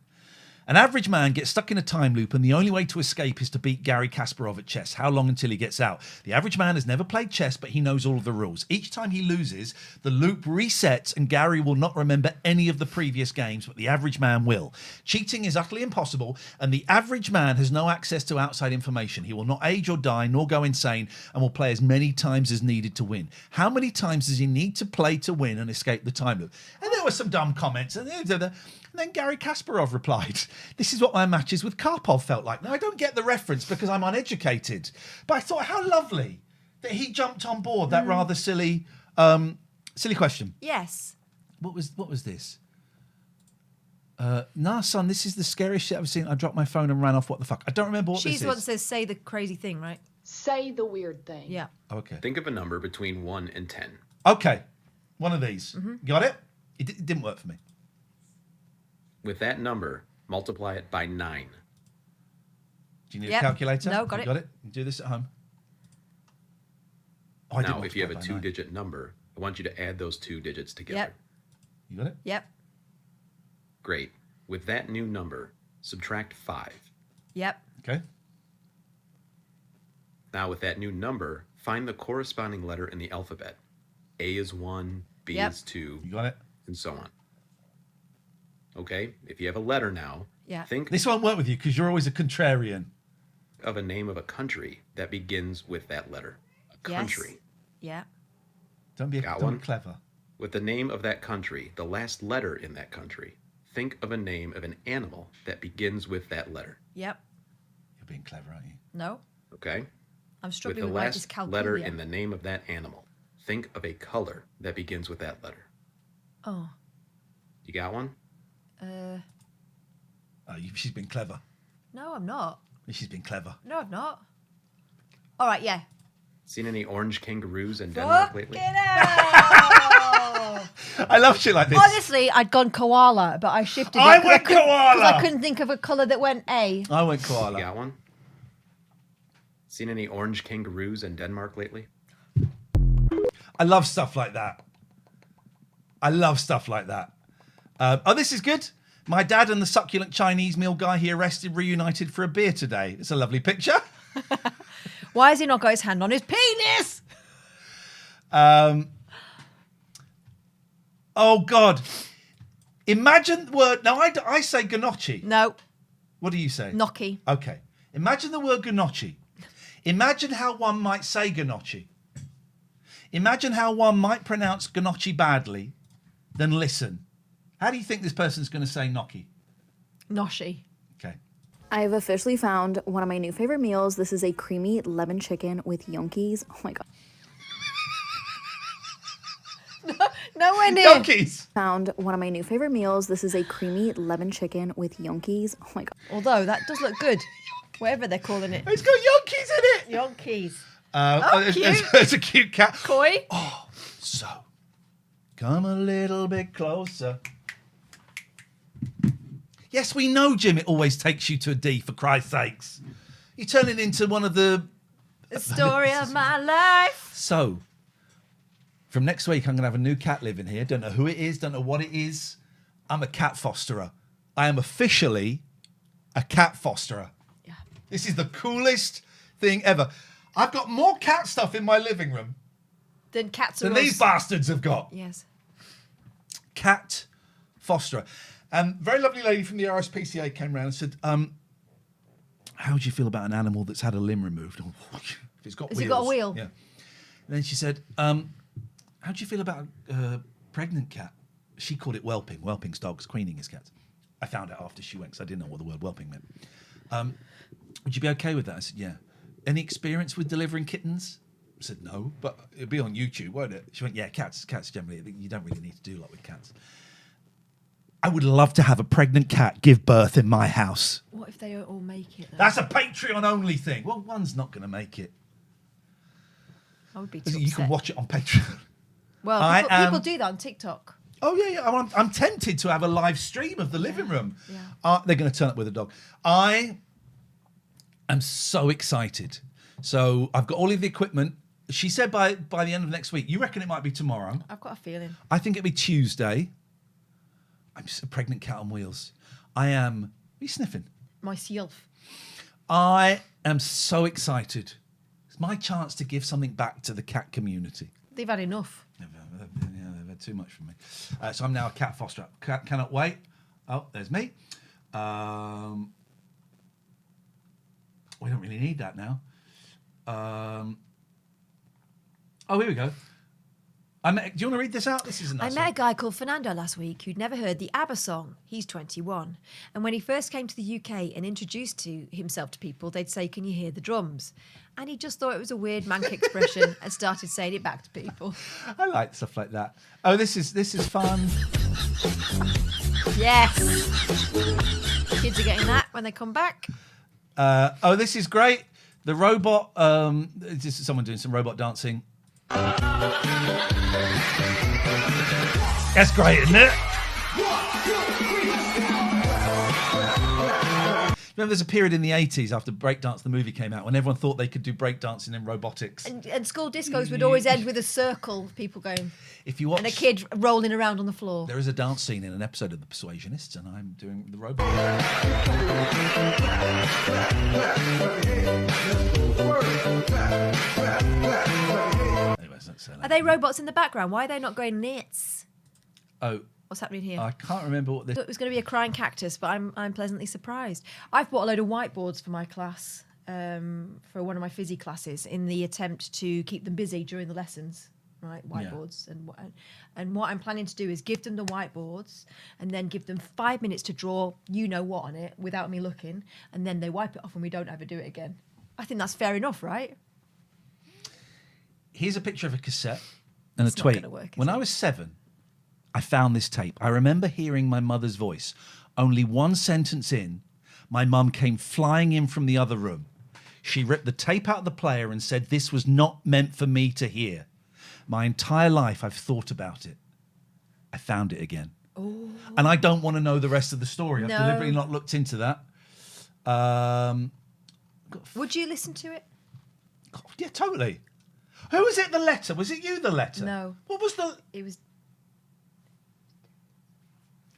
An average man gets stuck in a time loop and the only way to escape is to beat Gary Kasparov at chess. How long until he gets out? The average man has never played chess, but he knows all of the rules. Each time he loses, the loop resets and Gary will not remember any of the previous games, but the average man will. Cheating is utterly impossible, and the average man has no access to outside information. He will not age or die, nor go insane, and will play as many times as needed to win. How many times does he need to play to win and escape the time loop? And there were some dumb comments, and then Gary Kasparov replied, "This is what my matches with Karpov felt like." Now, I don't get the reference because I'm uneducated, but I thought how lovely that he jumped on board that rather silly question. Yes. What was this? Nah, son, this is the scariest shit I've ever seen. I dropped my phone and ran off. What the fuck? I don't remember what She's this the one that is. says, say the crazy thing, right? Say the weird thing. Yeah. Okay. Think of a number between 1 and 10. Okay. One of these. Got it? It didn't work for me. With that number, multiply it by 9. Do you need a calculator? No, got You it. got it? You do this at home. Oh, I didn't Now, if you have a multiply by 2-digit number, I want you to add those 2 digits together. Yep. You got it? Yep. Great. With that new number, subtract 5. Yep. Okay. Now, with that new number, find the corresponding letter in the alphabet. A is 1, B Yep. is 2, You got it? and so on. Okay, if you have a letter now, Yeah. think This won't work with you because you're always a contrarian. of a name of a country that begins with that letter. A Yes. country. Yeah. Don't be Got don't one? be clever. With the name of that country, the last letter in that country, think of a name of an animal that begins with that letter. Yep. You're being clever, aren't you? No. Okay? I'm With struggling the with why it is last letter Calculia. in the name of that animal, think of a color that begins with that letter. Oh. You got one? She's been clever. No, I'm not. She's been clever. No, I'm not. All right, yeah. Seen any orange kangaroos in Denmark lately? Fucking hell! I love shit like this. Honestly, I'd gone koala, but I shifted. I it 'cause went couldn't- 'cause koala! I couldn't think of a colour that went A. I went You koala. got one? Seen any orange kangaroos in Denmark lately? I love stuff like that. I love stuff like that. Oh, this is good. My dad and the succulent Chinese meal guy he arrested reunited for a beer today. It's a lovely picture. Why has he not got his hand on his penis? Oh, God. Imagine the word... Now, I say gnocchi. No, What do you say? gnocchi. Okay. Imagine the word gnocchi. Imagine how one might say gnocchi. Imagine how one might pronounce gnocchi badly. Then listen. How do you think this person's going to say gnocchi? Noshi. Okay. I've officially found one of my new favorite meals. This is a creamy lemon chicken with yonkies. Oh my god. Nowhere near. Donkeys! Found one of my new favorite meals. This is a creamy lemon chicken with yonkies. Oh my god. Although that does look good. Whatever they're calling it. It's got yonkies in it! Yonkies. It's, cute. it's a cute cat. Koi. So, come a little bit closer. Yes, we know, Jim, it always takes you to a D, for Christ's sakes. You turn it into one of the... The story of my life. So, from next week, I'm going to have a new cat living here. Don't know who it is, don't know what it is. I'm a cat fosterer. I am officially a cat fosterer. Yeah. This is the coolest thing ever. I've got more cat stuff in my living room Then cats than are these bastards have got. Yes. Cat fosterer. Very lovely lady from the RSPCA came around and said, how do you feel about an animal that's had a limb removed? If it's got Has wheels. it got a wheel? Yeah. And then she said, how do you feel about a pregnant cat? She called it whelping. Whelping's dogs, queening is cats. I found out after she went because I didn't know what the word whelping meant. Would you be okay with that? I said, yeah. Any experience with delivering kittens? I said, no, but it'll be on YouTube, won't it? She went, yeah, cats generally, you don't really need to do a lot with cats. I would love to have a pregnant cat give birth in my house. What if they don't all make it, though? That's a Patreon only thing. Well, one's not going to make it. I would be too You upset. can watch it on Patreon. Well, people do that on TikTok. Oh, yeah. I'm tempted to have a live stream of the living room. Yeah. They're going to turn up with a dog. I am so excited. So I've got all of the equipment. She said by the end of next week. You reckon it might be tomorrow? I've got a feeling. I think it'll be Tuesday. I'm just a pregnant cat on wheels. I am... Are you sniffing? Myself. I am so excited. It's my chance to give something back to the cat community. They've had enough. They've had too much from me. So I'm now a cat fosterer. Cannot wait. Oh, there's me. We don't really need that now. Oh, here we go. Do you want to read this out? This is a nice I met a guy called Fernando last week who'd never heard the ABBA song. He's 21. And when he first came to the UK and introduced himself to people, they'd say, "Can you hear the drums?" And he just thought it was a weird mank expression and started saying it back to people. I like stuff like that. Oh, this is fun. Yes. Kids are getting that when they come back. Oh, this is great. The robot, this is someone doing some robot dancing. That's great, isn't it? Remember, there's a period in the 80s after Breakdance, the movie came out, when everyone thought they could do breakdancing in robotics. And school discos would always end with a circle of people going. If you watch, and a kid rolling around on the floor. There is a dance scene in an episode of The Persuasionists, and I'm doing the robot. Anyways, are they robots in the background? Why are they not going knits? Oh. What's happening here? I can't remember what this... It was going to be a crying cactus, but I'm pleasantly surprised. I've bought a load of whiteboards for my class, for one of my physio classes, in the attempt to keep them busy during the lessons. Right, whiteboards. Yeah. And what I'm planning to do is give them the whiteboards and then give them 5 minutes to draw you-know-what on it without me looking, and then they wipe it off and we don't ever do it again. I think that's fair enough, right? Here's a picture of a cassette and it's a tweet. When I was 7, I found this tape. I remember hearing my mother's voice. Only one sentence in, my mum came flying in from the other room. She ripped the tape out of the player and said, "This was not meant for me to hear. My entire life I've thought about it. I found it again." Oh. And I don't want to know the rest of the story. I've No. deliberately not looked into that. Would you listen to it? Yeah, totally. Who was it, the letter? Was it you, the letter? No. What was the... It was...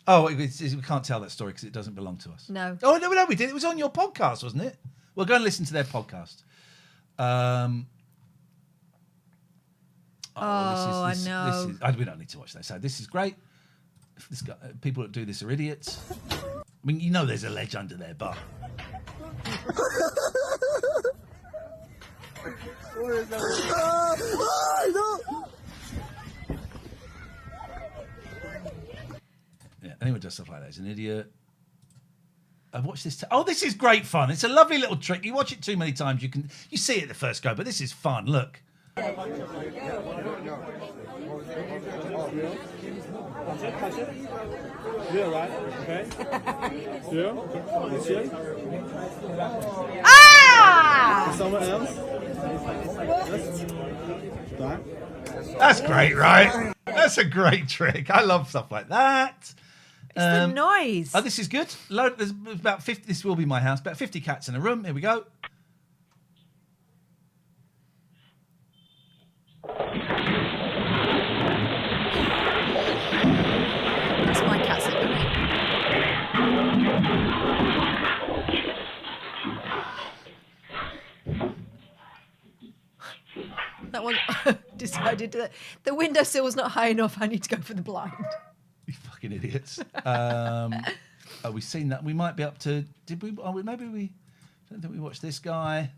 Oh, we can't tell that story because it doesn't belong to us. No. Oh, no, we did. It was on your podcast, wasn't it? We'll go and listen to their podcast. I know. We don't need to watch that. So this is great. People that do this are idiots. I mean, you know there's a ledge under their bar. Yeah, anyone does stuff like that is an idiot. I've watched this. Oh, this is great fun. It's a lovely little trick. You watch it too many times, you see it the first go, but this is fun. Look. Ah! Someone else? That's great, right? That's a great trick. I love stuff like that. It's the noise. Oh, this is good. There's about 50. This will be my house. About 50 cats in a room. Here we go. That's my cat sitting with me. That one decided that the windowsill was not high enough. I need to go for the blind. You fucking idiots. We've seen that. We might be up to... Did we... Oh, maybe we... I don't think we watched this guy.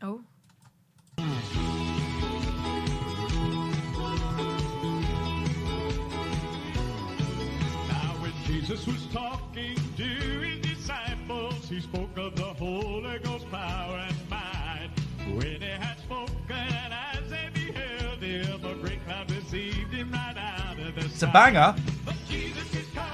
Oh. was talking to his disciples. He spoke of the Holy Ghost power and might. When he had spoken, and as they beheld him, a great cloud received him right out of the It's a banger. But Jesus is coming,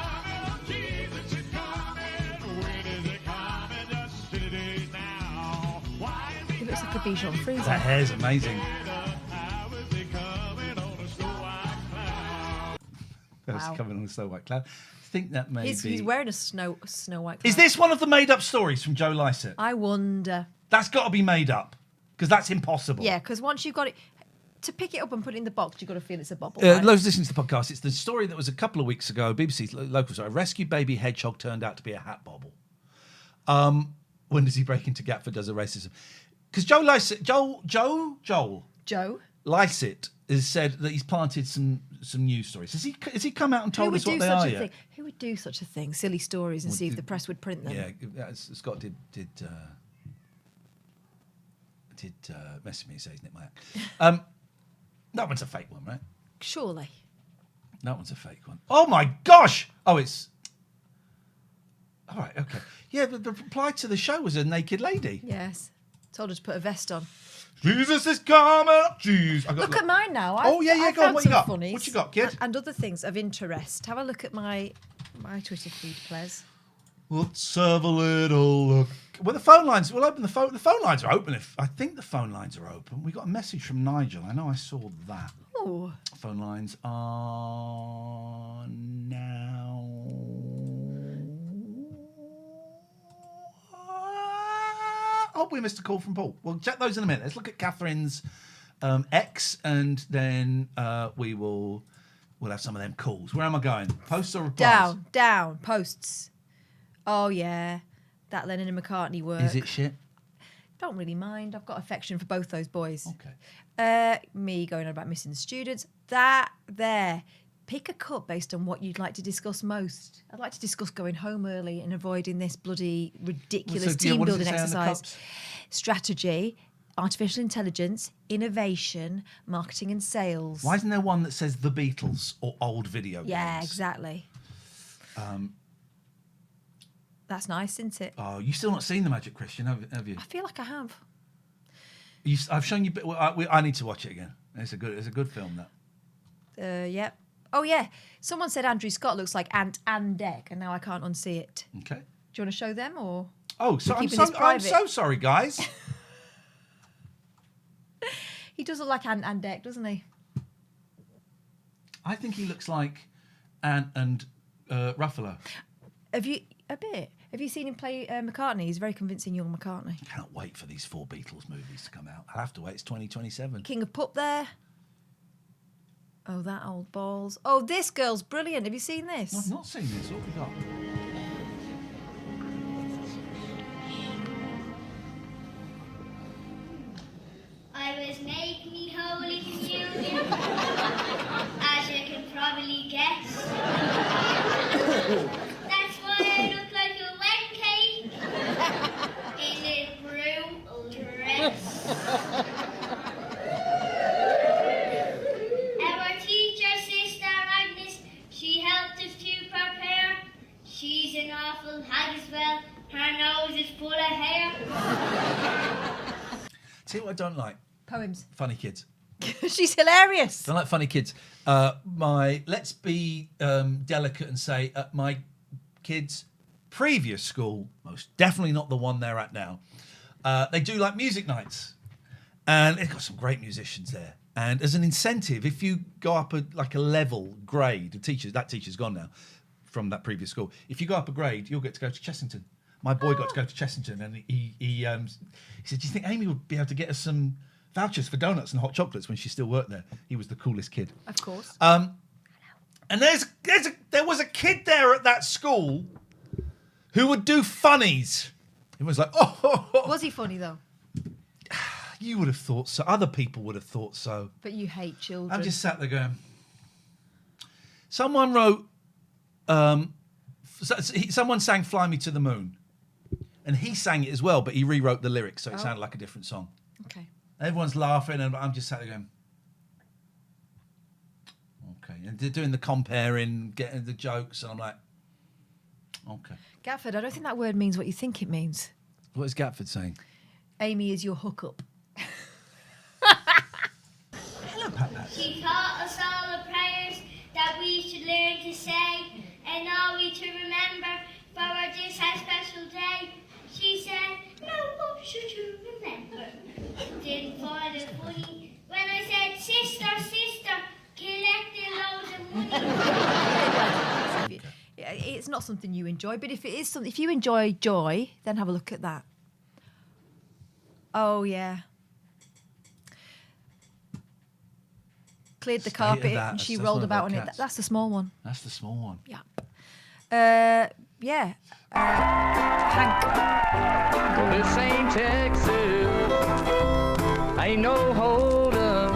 oh, Jesus is coming. When is he coming? Just today now. Why is He looks like a Bichon Frise. That hair's amazing. how is he coming on a snow white cloud? That's Wow. coming on the Snow White Cloud. I think that may He's be. wearing a snow white. Is cloud. this one of the made-up stories from Joe Lycett? I wonder. That's got to be made up because that's impossible. Yeah, because once you've got it, to pick it up and put it in the box, you've got to feel it's a bubble. Those right? listening to the podcast, it's the story that was a couple of weeks ago. BBC's local story. A rescued baby hedgehog turned out to be a hat bobble. When does he break into Gatford? Does a racism? Because Joel Lycett has said that he's planted some news stories. Has he come out and told us what they are yet? Who would do such a thing? Silly stories and see if the press would print them. Yeah, Scott did message me and say he's nicked my hat. That one's a fake one, right? Surely. That one's a fake one. Oh my gosh! Oh, it's all right. Okay, yeah. The reply to the show was a naked lady. Yes. Told her to put a vest on. Jesus is coming. Jeez, Look at mine now. Oh, yeah, I've go on, found what you some got? funnies What you got, kid? And other things of interest. Have a look at my Twitter feed, please. Let's have a little look. Well, the phone lines. We'll open the phone. The phone lines are open. I think the phone lines are open. We got a message from Nigel. I know I saw that. Oh. Phone lines are now. Oh, we missed a call from Paul. We'll check those in a minute. Let's look at Catherine's X, and then we'll have some of them calls. Where am I going? Posts or replies? Down. Posts. Oh, yeah. That Lennon and McCartney work. Is it shit? Don't really mind. I've got affection for both those boys. Okay. Me going on about missing the students. That there. Pick a cut based on what you'd like to discuss most. I'd like to discuss going home early and avoiding this bloody ridiculous team building exercise. Strategy, artificial intelligence, innovation, marketing and sales. Why isn't there one that says the Beatles or old video games? Yeah, exactly. That's nice, isn't it? Oh, you've still not seen The Magic Christian, have you? I feel like I have. I've shown you. I need to watch it again. It's a good film. That. Yep. Oh yeah. Someone said Andrew Scott looks like Ant and Dec, and now I can't unsee it. Okay. Do you want to show them or? Oh, so I'm keeping so sorry, guys. He does look like Ant and Dec, doesn't he? I think he looks like Ant and Ruffalo. Have you seen him play McCartney? He's very convincing young McCartney. I cannot wait for these 4 Beatles movies to come out. I'll have to wait. It's 2027. King of Pup there. Oh, that old balls. Oh, this girl's brilliant. Have you seen this? I've not seen this. What have we got? I was making Holy Communion, as you can probably guess. That's why I look like a wet cake in a brutal dress. Our teacher, Sister Agnes, she helped us to prepare. She's an awful hag as well. Her nose is full of hair. See what I don't like? Poems. Funny kids. She's hilarious. Don't like funny kids. Let's be delicate and say at my kids' previous school, most definitely not the one they're at now, they do like music nights, and they've got some great musicians there. And as an incentive, if you go up a level grade, that teacher's gone now from that previous school. If you go up a grade, you'll get to go to Chessington. My boy got to go to Chessington, and he said, "Do you think Amy would be able to get us some vouchers for donuts and hot chocolates when she still worked there?" He was the coolest kid. Of course. And there was a kid there at that school who would do funnies. It was like, oh. Was he funny though? You would have thought so. Other people would have thought so. But you hate children. I'm just sat there going. Someone wrote. Someone sang "Fly Me to the Moon," and he sang it as well, but he rewrote the lyrics, so it sounded like a different song. Okay. Everyone's laughing, and I'm just sat there going, okay. And they're doing the comparing, getting the jokes, and I'm like, Okay. Gatford, I don't think that word means what you think it means. What is Gatford saying? Amy is your hookup. Hello, Pat. She taught us all the prayers that we should learn to say, and all we to remember for this our special day. She said, "No, what should you remember?" Didn't find it funny when I said, "Sister, sister, collecting loads of money." It's not something you enjoy, but if it is something, if you enjoy joy, then have a look at that. Oh yeah. Cleared the State of carpet that. and she That's rolled one of about our on it. cats. That's the small one. That's the small one. Yeah. Yeah. Hank. Well, this ain't Texas, ain't no hold up.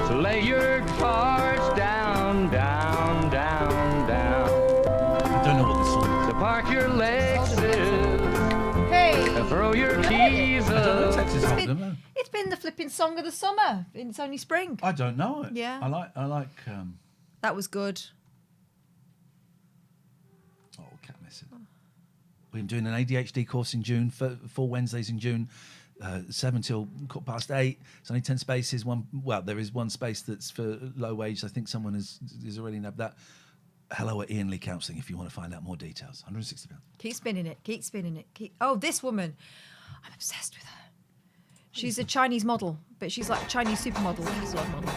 So lay your cards down, down, down, down. I don't know what this song is. So park your Lexus Hey. and throw your keys I don't know up. Texas Hold'em. It's been the flipping song of the summer. It's only spring. I don't know it. Yeah. I like. That was good. Oh, cat messing. We're doing an ADHD course in June, 4 Wednesdays in June, 7 till 8:15. It's only 10 spaces. There is one space that's for low wage. I think someone is already nabbed that. Hello at Ian Lee Counselling if you want to find out more details. £160. Keep spinning it. Keep spinning it. Oh, this woman. I'm obsessed with her. She's a Chinese model, but she's like a Chinese supermodel. She's a model.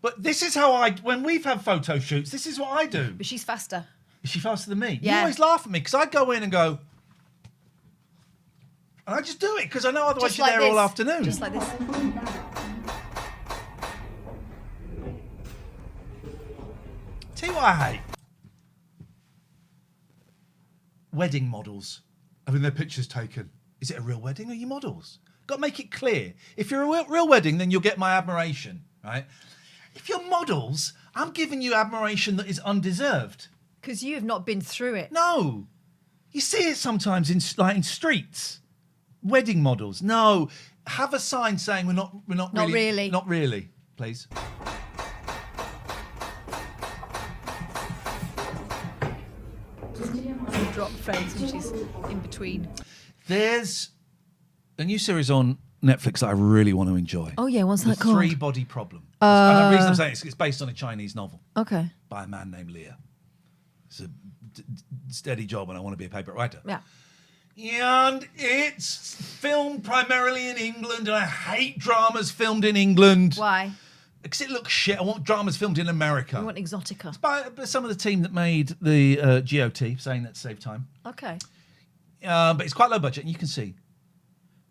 But this is how when we've had photo shoots, this is what I do. But she's faster. Is she faster than me? Yeah. You always laugh at me because I go in and go, and I just do it because I know otherwise Just you're like there all this. afternoon. Just like this. Tell you what I hate. Wedding models. Having their pictures taken. Is it a real wedding or are you models? Got to make it clear. If you're a real wedding, then you'll get my admiration, right? If you're models, I'm giving you admiration that is undeserved. Because you have not been through it. No. You see it sometimes in streets. Wedding models. No. Have a sign saying we're not really. Not really, please. Drop face and she's in between. There's a new series on Netflix that I really want to enjoy. Oh yeah, what's The that called? 3-Body Problem. And the reason I'm saying it's based on a Chinese novel Okay. by a man named Leah. It's a steady job and I want to be a paper writer. Yeah. And it's filmed primarily in England and I hate dramas filmed in England. Why? Because it looks shit. I want dramas filmed in America. You want exotica. By some of the team that made the GOT, saying that to save time. Okay. But it's quite low budget, and you can see.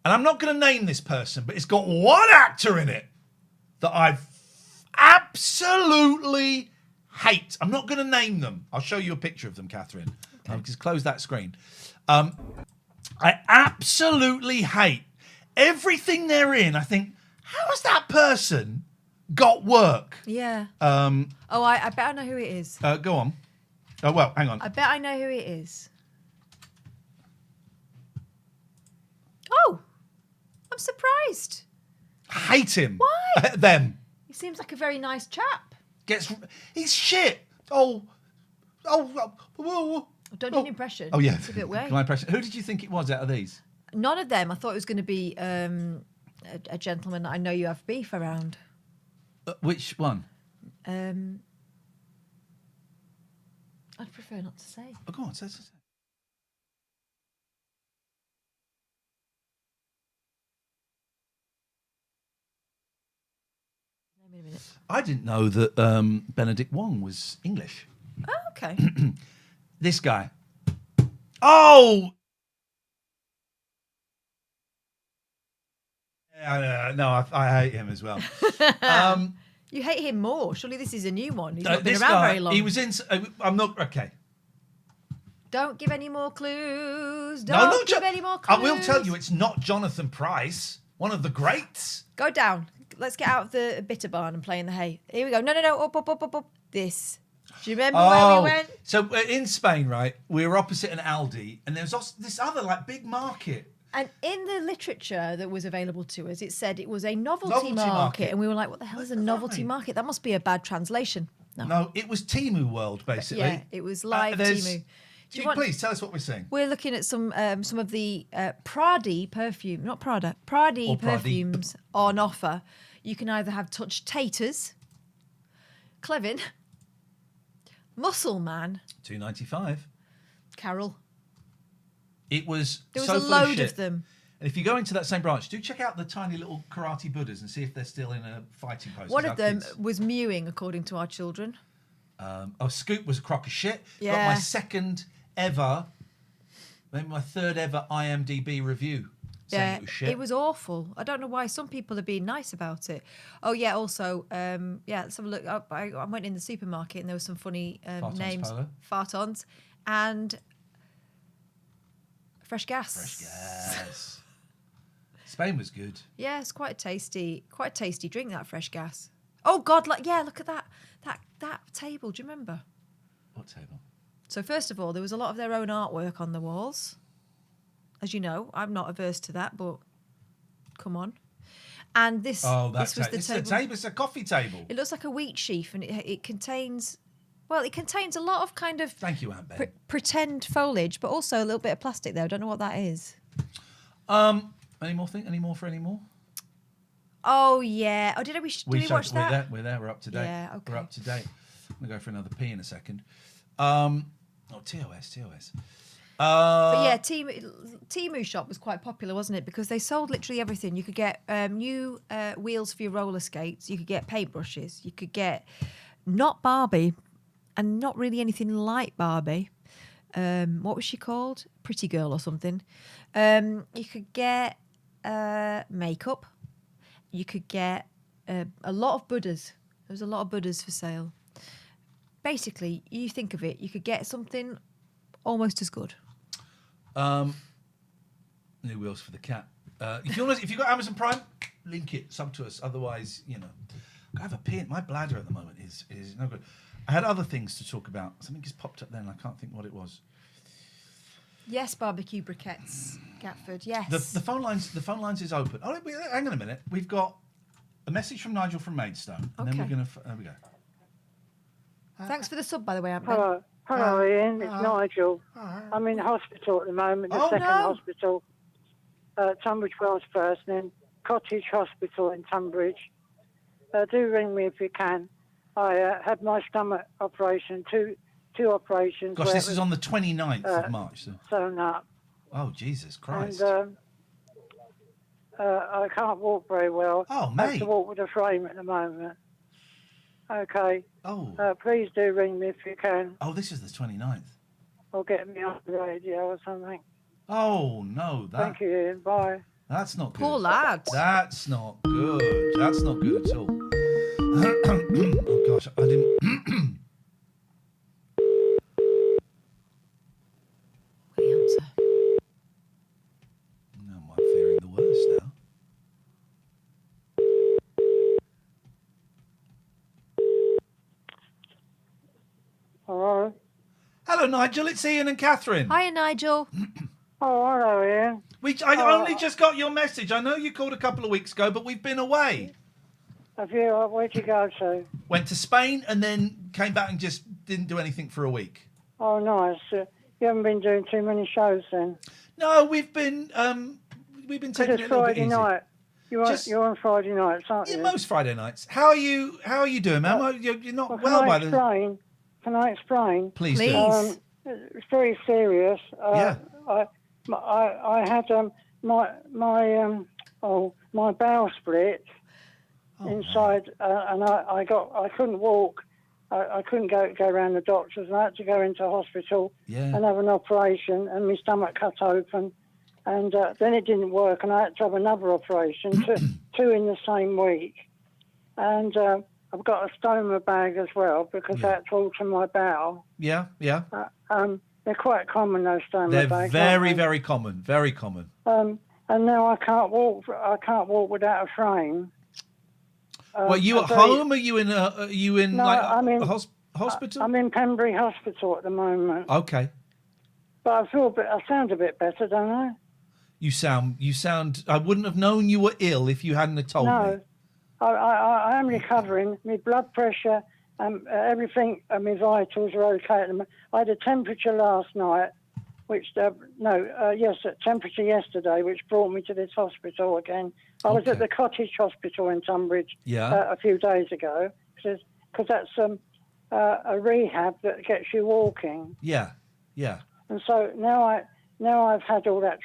And I'm not going to name this person, but it's got one actor in it that I absolutely hate. I'm not going to name them. I'll show you a picture of them, Catherine. Okay. Just close that screen. I absolutely hate everything they're in. I think, how has that person got work? Yeah. I bet I know who it is. Go on. Oh, well, hang on. I bet I know who it is. Oh, I'm surprised. I hate him. Why? Them. He seems like a very nice chap. He's shit. Whoa. Don't do an impression. Oh, yeah. It's a bit weird. My impression. Who did you think it was out of these? None of them. I thought it was going to be a gentleman that I know you have beef around. Which one? I'd prefer not to say. Oh, go on. Say. Wait a minute. I didn't know that Benedict Wong was English. Oh, okay. This guy. Oh! No, I hate him as well. You hate him more. Surely this is a new one. He's not been this around guy, very long. he was in... I'm not... Okay. Don't give any more clues. No, Don't give any more clues. I will tell you, it's not Jonathan Pryce, one of the greats. Go down. Let's get out of the bitter barn and play in the hay. Here we go. No. Up. This. Do you remember where we went? So in Spain, right, we were opposite an Aldi, and there was also this other, big market. And in the literature that was available to us, it said it was a novelty market. And we were like, what the hell is a novelty market? That must be a bad translation. No, it was Temu World, basically. Yeah, it was live Temu. Please tell us what we're seeing. We're looking at some of the Pradi perfume, not Prada, Pradi perfumes on offer. You can either have Touch Taters, Clevin, Muscle Man, $2.95. Carol. It was. There was so a full load of of them. And if you go into that same branch, do check out the tiny little karate Buddhas and see if they're still in a fighting pose. One of them was mewing, according to our children. Scoop was a crock of shit. Yeah. Got my second ever, maybe my third ever IMDb review. Yeah, It was shit. it was awful. I don't know why some people are being nice about it. Oh yeah, also, let's have a look. I went in the supermarket and there were some funny names. Polo. Fartons and Fresh Gas. Fresh Gas. Spain was good. Yeah, it's quite tasty drink, that Fresh Gas. Oh God, look at that table. Do you remember? What table? So first of all, there was a lot of their own artwork on the walls. As you know, I'm not averse to that, but come on. And this was the table. It's a coffee table. It looks like a wheat sheaf, and it contains a lot of kind of Thank you, Aunt Ben. pretend foliage, but also a little bit of plastic there. I don't know what that is. Any more for any more? Oh yeah. Oh, did we watch that? We're there. We're up to date. Yeah, okay. We're up to date. I'm gonna go for another pee in a second. TOS. But yeah, Temu shop was quite popular, wasn't it? Because they sold literally everything. You could get new wheels for your roller skates. You could get paintbrushes. You could get not Barbie, and not really anything like Barbie. What was she called? Pretty Girl or something. You could get makeup. You could get a lot of Buddhas. There was a lot of Buddhas for sale. Basically, you think of it, you could get something almost as good. New wheels for the cat. If you've got Amazon Prime, link it, sub to us. Otherwise, I have a pee. My bladder at the moment is no good. I had other things to talk about. Something just popped up then. I can't think what it was. Yes, barbecue briquettes, Gatford. Yes. The phone lines is open. Oh, hang on a minute. We've got a message from Nigel from Maidstone, and then we're gonna. There we go. Thanks for the sub, by the way, Aunt Ben. Hello, Ian. It's Nigel. I'm in hospital at the moment, the second hospital. Tunbridge Wells first, and then Cottage Hospital in Tunbridge. Do ring me if you can. I had my stomach operation, two operations. Gosh, this is on the 29th of March. Sewn up. Oh, Jesus Christ. And I can't walk very well. Oh, I have mate. to walk with a frame at the moment. Okay. Oh. Please do ring me if you can. Oh, this is the 29th. Or get me on the radio or something. Oh, no. Thank you, Ian. Bye. That's not good. Poor lad. That's not good. That's not good at all. Oh, gosh. I didn't... No, I'm fearing the worst now. Hello? Hello, Nigel. It's Ian and Catherine. Hiya, Nigel. Oh, hello, Ian. I only just got your message. I know you called a couple of weeks ago, but we've been away. Have you? Where'd you go to? Went to Spain and then came back and just didn't do anything for a week. Oh, nice. You haven't been doing too many shows then? No, we've been taking It's it a little bit Friday easy. night. You're on Friday nights, aren't you? Yeah, most Friday nights. How are you doing, man? You're not well by the... Can I explain? Please do. It's very serious. Yeah. I had my bowel split inside, and I couldn't walk. I couldn't go around the doctors, and I had to go into hospital and have an operation, and my stomach cut open, and then it didn't work, and I had to have another operation, two in the same week, and I've got a stoma bag as well because I had to alter my bowel. Yeah. They're quite common, those stoma They're bags. very, very common. Very common. And now I can't walk. I can't walk without a frame. Well, you at home? Are you in a hospital? I'm in Pembury Hospital at the moment. Okay. But I sound a bit better, don't I? You sound. I wouldn't have known you were ill if you hadn't have told me. I am recovering. My blood pressure Everything, my vitals are okay at the moment. I had a temperature last night, temperature yesterday, which brought me to this hospital again. I was at the Cottage Hospital in Tunbridge a few days ago, because that's a rehab that gets you walking. Yeah, yeah. And so now I've had all that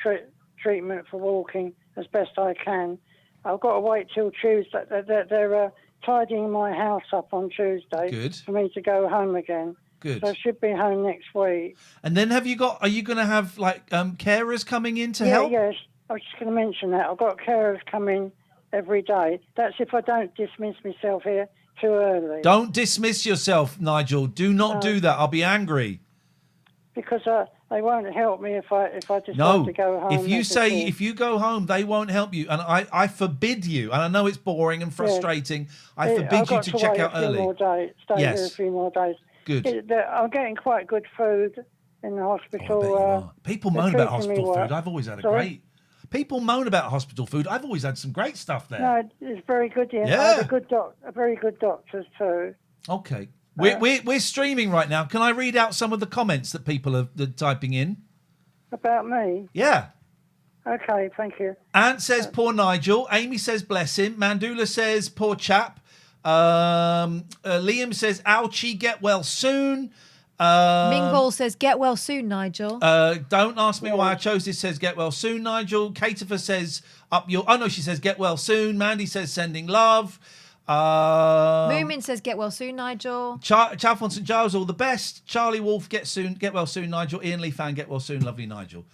treatment for walking as best I can. I've got to wait till Tuesday. They're tidying my house up on Tuesday for me to go home again. Good. So I should be home next week. And then are you going to have carers coming in to help? Yes. I was just going to mention that. I've got carers coming every day. That's if I don't dismiss myself here too early. Don't dismiss yourself, Nigel. Do not do that. I'll be angry. Because they won't help me if I decide to go home. If you go home, they won't help you. And I forbid you, and I know it's boring and frustrating, I forbid you to check out early. Stay here a few more days. Good. I'm getting quite good food in the hospital. People moan about hospital food. I've always had People moan about hospital food. I've always had some great stuff there. No, it's very good. Yeah. I had a very good doctors too. Okay. We're streaming right now. Can I read out some of the comments that people are typing in? About me? Yeah. Okay, thank you. Ant says, poor Nigel. Amy says, bless him. Mandula says, poor chap. Liam says, ouchie, get well soon. Ming Ball says, get well soon, Nigel. Don't ask me why I chose this, says, get well soon, Nigel. Caterfer says, she says, get well soon. Mandy says, sending love. Moomin says, get well soon, Nigel. Chav on St Giles, all the best. Charlie Wolf, get well soon, Nigel. Ian Lee fan, get well soon, lovely Nigel.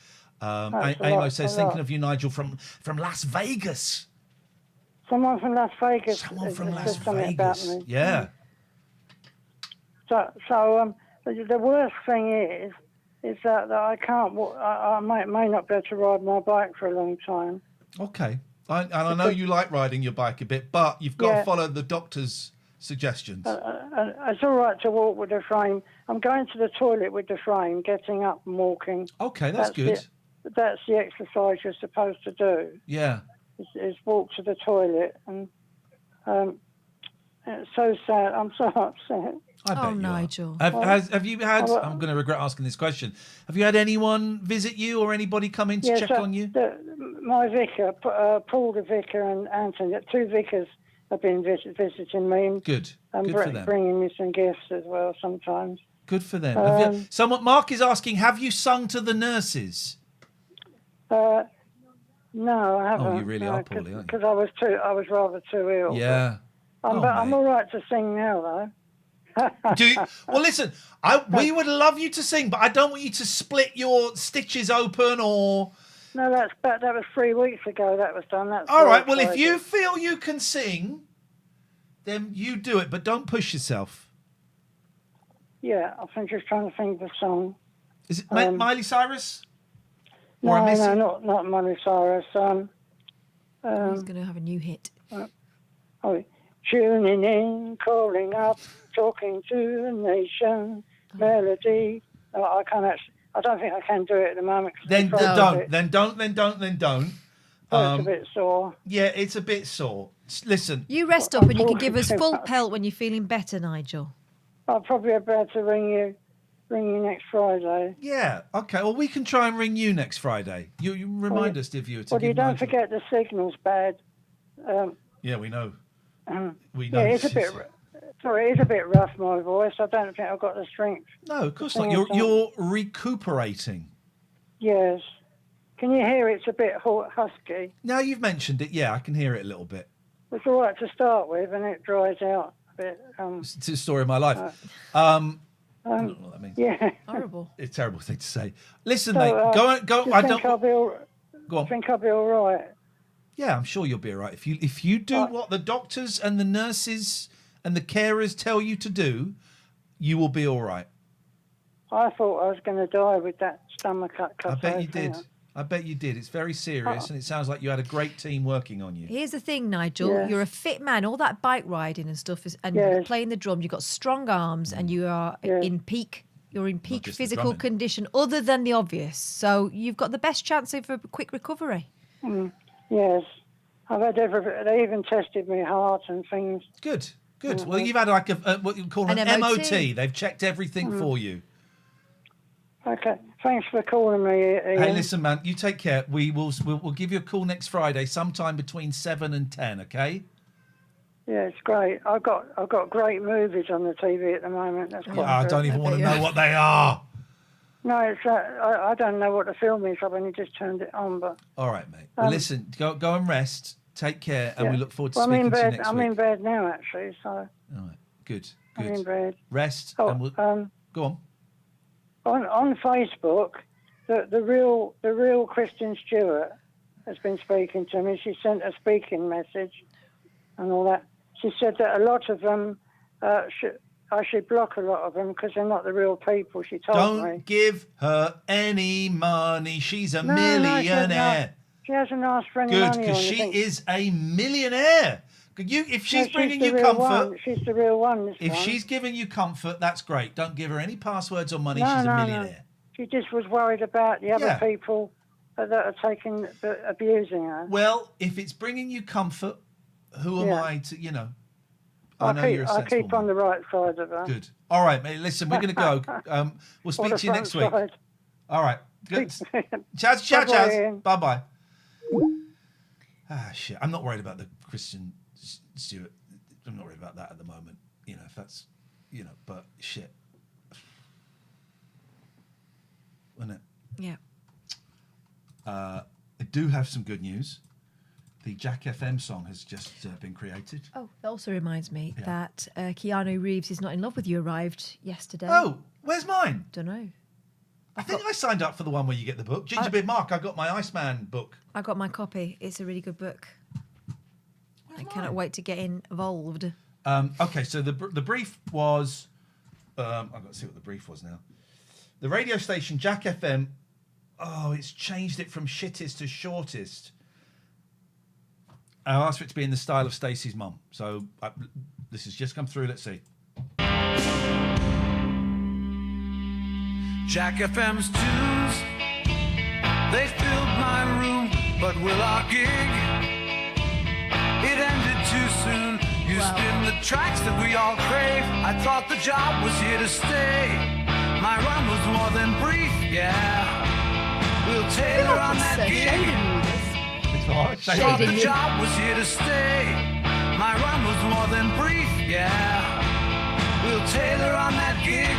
Amo says, thinking of you, Nigel, from Las Vegas. Someone from Las Vegas. Someone from Las Vegas. Yeah. So the worst thing is that I can't. I may not be able to ride my bike for a long time. Okay. I know you like riding your bike a bit, but you've got to follow the doctor's suggestions. It's all right to walk with the frame. I'm going to the toilet with the frame, getting up and walking. Okay, that's good. That's the exercise you're supposed to do. Yeah. Is walk to the toilet, and it's so sad. I'm so upset. I bet you Nigel. Have you had? I'm going to regret asking this question. Have you had anyone visit you or anybody come in to check on you? My vicar, Paul the vicar, and Anthony, two vicars have been visiting me. Good. And Good for them. Bringing me some gifts as well sometimes. Good for them. Mark is asking, have you sung to the nurses? No, I haven't. Oh, you really are poorly, aren't you? Because I was rather too ill. Yeah. I'm all right to sing now, though. Well, listen, we would love you to sing, but I don't want you to split your stitches open or... No, that was 3 weeks ago that was done. That's all right, well, if you feel you can sing, then you do it, but don't push yourself. Yeah, I'm just trying to think of the song. Is it Miley Cyrus? No, not Miley Cyrus. He's going to have a new hit. Tuning in, calling up, talking to the nation, melody. I can't actually. I don't think I can do it at the moment. Then don't. It's a bit sore. Yeah, it's a bit sore. Listen. You rest up and you can give us full pelt when you're feeling better, Nigel. I'll probably be able to ring you next Friday. Yeah, okay. Well, we can try and ring you next Friday. You remind us if you were to give don't forget the signal's bad. Yeah, we know. We know. Yeah, it's a bit. Sorry, it's a bit rough, my voice. I don't think I've got the strength. No, of course not. You're recuperating. Yes. Can you hear it's a bit husky? Now you've mentioned it, yeah, I can hear it a little bit. It's all right to start with, and it dries out a bit. It's the story of my life. I don't know what that means. Yeah. Horrible. It's a terrible thing to say. Listen, mate, go. Go on. I think I'll be all right. Yeah, I'm sure you'll be all right. If you do what the doctors and the nurses and the carers tell you to do, you will be all right. I thought I was going to die with that stomach cut. I bet you did. I bet you did. It's very serious, and it sounds like you had a great team working on you. Here's the thing, Nigel. Yeah. You're a fit man. All that bike riding and stuff, and playing the drum. You've got strong arms, and you are in peak. You're in peak physical condition, other than the obvious. So you've got the best chance of a quick recovery. Yes, I've had they even tested my heart and things. Good. Good. Well, you've had like what you call an MOT. They've checked everything for you. Okay. Thanks for calling me, Ian. Hey, listen, man. You take care. We'll give you a call next Friday, sometime between 7 and 10. Okay. Yeah, it's great. I've got great movies on the TV at the moment. That's quite I good. don't even want to know what they are. No, it's I don't know what the film is. I've only just turned it on, but. All right, mate. Well, listen, go and rest. Take care, and we look forward to well, speaking to you next I'm week. in bed now, actually. So. All right. Good. I'm in bed. Rest, Oh, and we'll go on. On Facebook, the real Kristen Stewart has been speaking to me. She sent a speaking message and all that. She said that a lot of them, I should block a lot of them because they're not the real people. She told me. Don't give her any money. She's a No, millionaire. she hasn't asked for any Good, money or because she anything. is a millionaire. If she's bringing the you real comfort, one. She's the real one. This if time. she's giving you comfort, that's great. Don't give her any passwords or money. No, She's a no, millionaire. no. She just was worried about the other people that are abusing her. Well, if it's bringing you comfort, who am I to, I know you're a I'll sensible keep on the right side of her. Good. All right, mate. Listen, we're going to go. We'll speak to you next week. Side. All right. Good. Chaz. Bye-bye. Bye-bye. Ah, shit. I'm not worried about the Kristen Stewart. I'm not worried about that at the moment. If that's, but shit. Wasn't it? Yeah. I do have some good news. The Jack FM song has just been created. Oh, that also reminds me that Keanu Reeves is not in love with you arrived yesterday. Oh, where's mine? Don't know. I think I signed up for the one where you get the book. Gingerbread Mark, I got my Iceman book. I got my copy. It's a really good book. I cannot wait to get involved. Okay, so the brief was... I've got to see what the brief was now. The radio station, Jack FM... Oh, it's changed it from shittest to shortest. I asked for it to be in the style of Stacey's mum. So this has just come through. Let's see. Jack FM's tunes, they filled my room, but will our gig? It ended too soon. You spin the tracks that we all crave. I thought the job was here to stay. My run was more than brief, yeah. We'll tailor on that gig. I thought the job was here to stay. My run was more than brief, yeah. We'll tailor on that gig.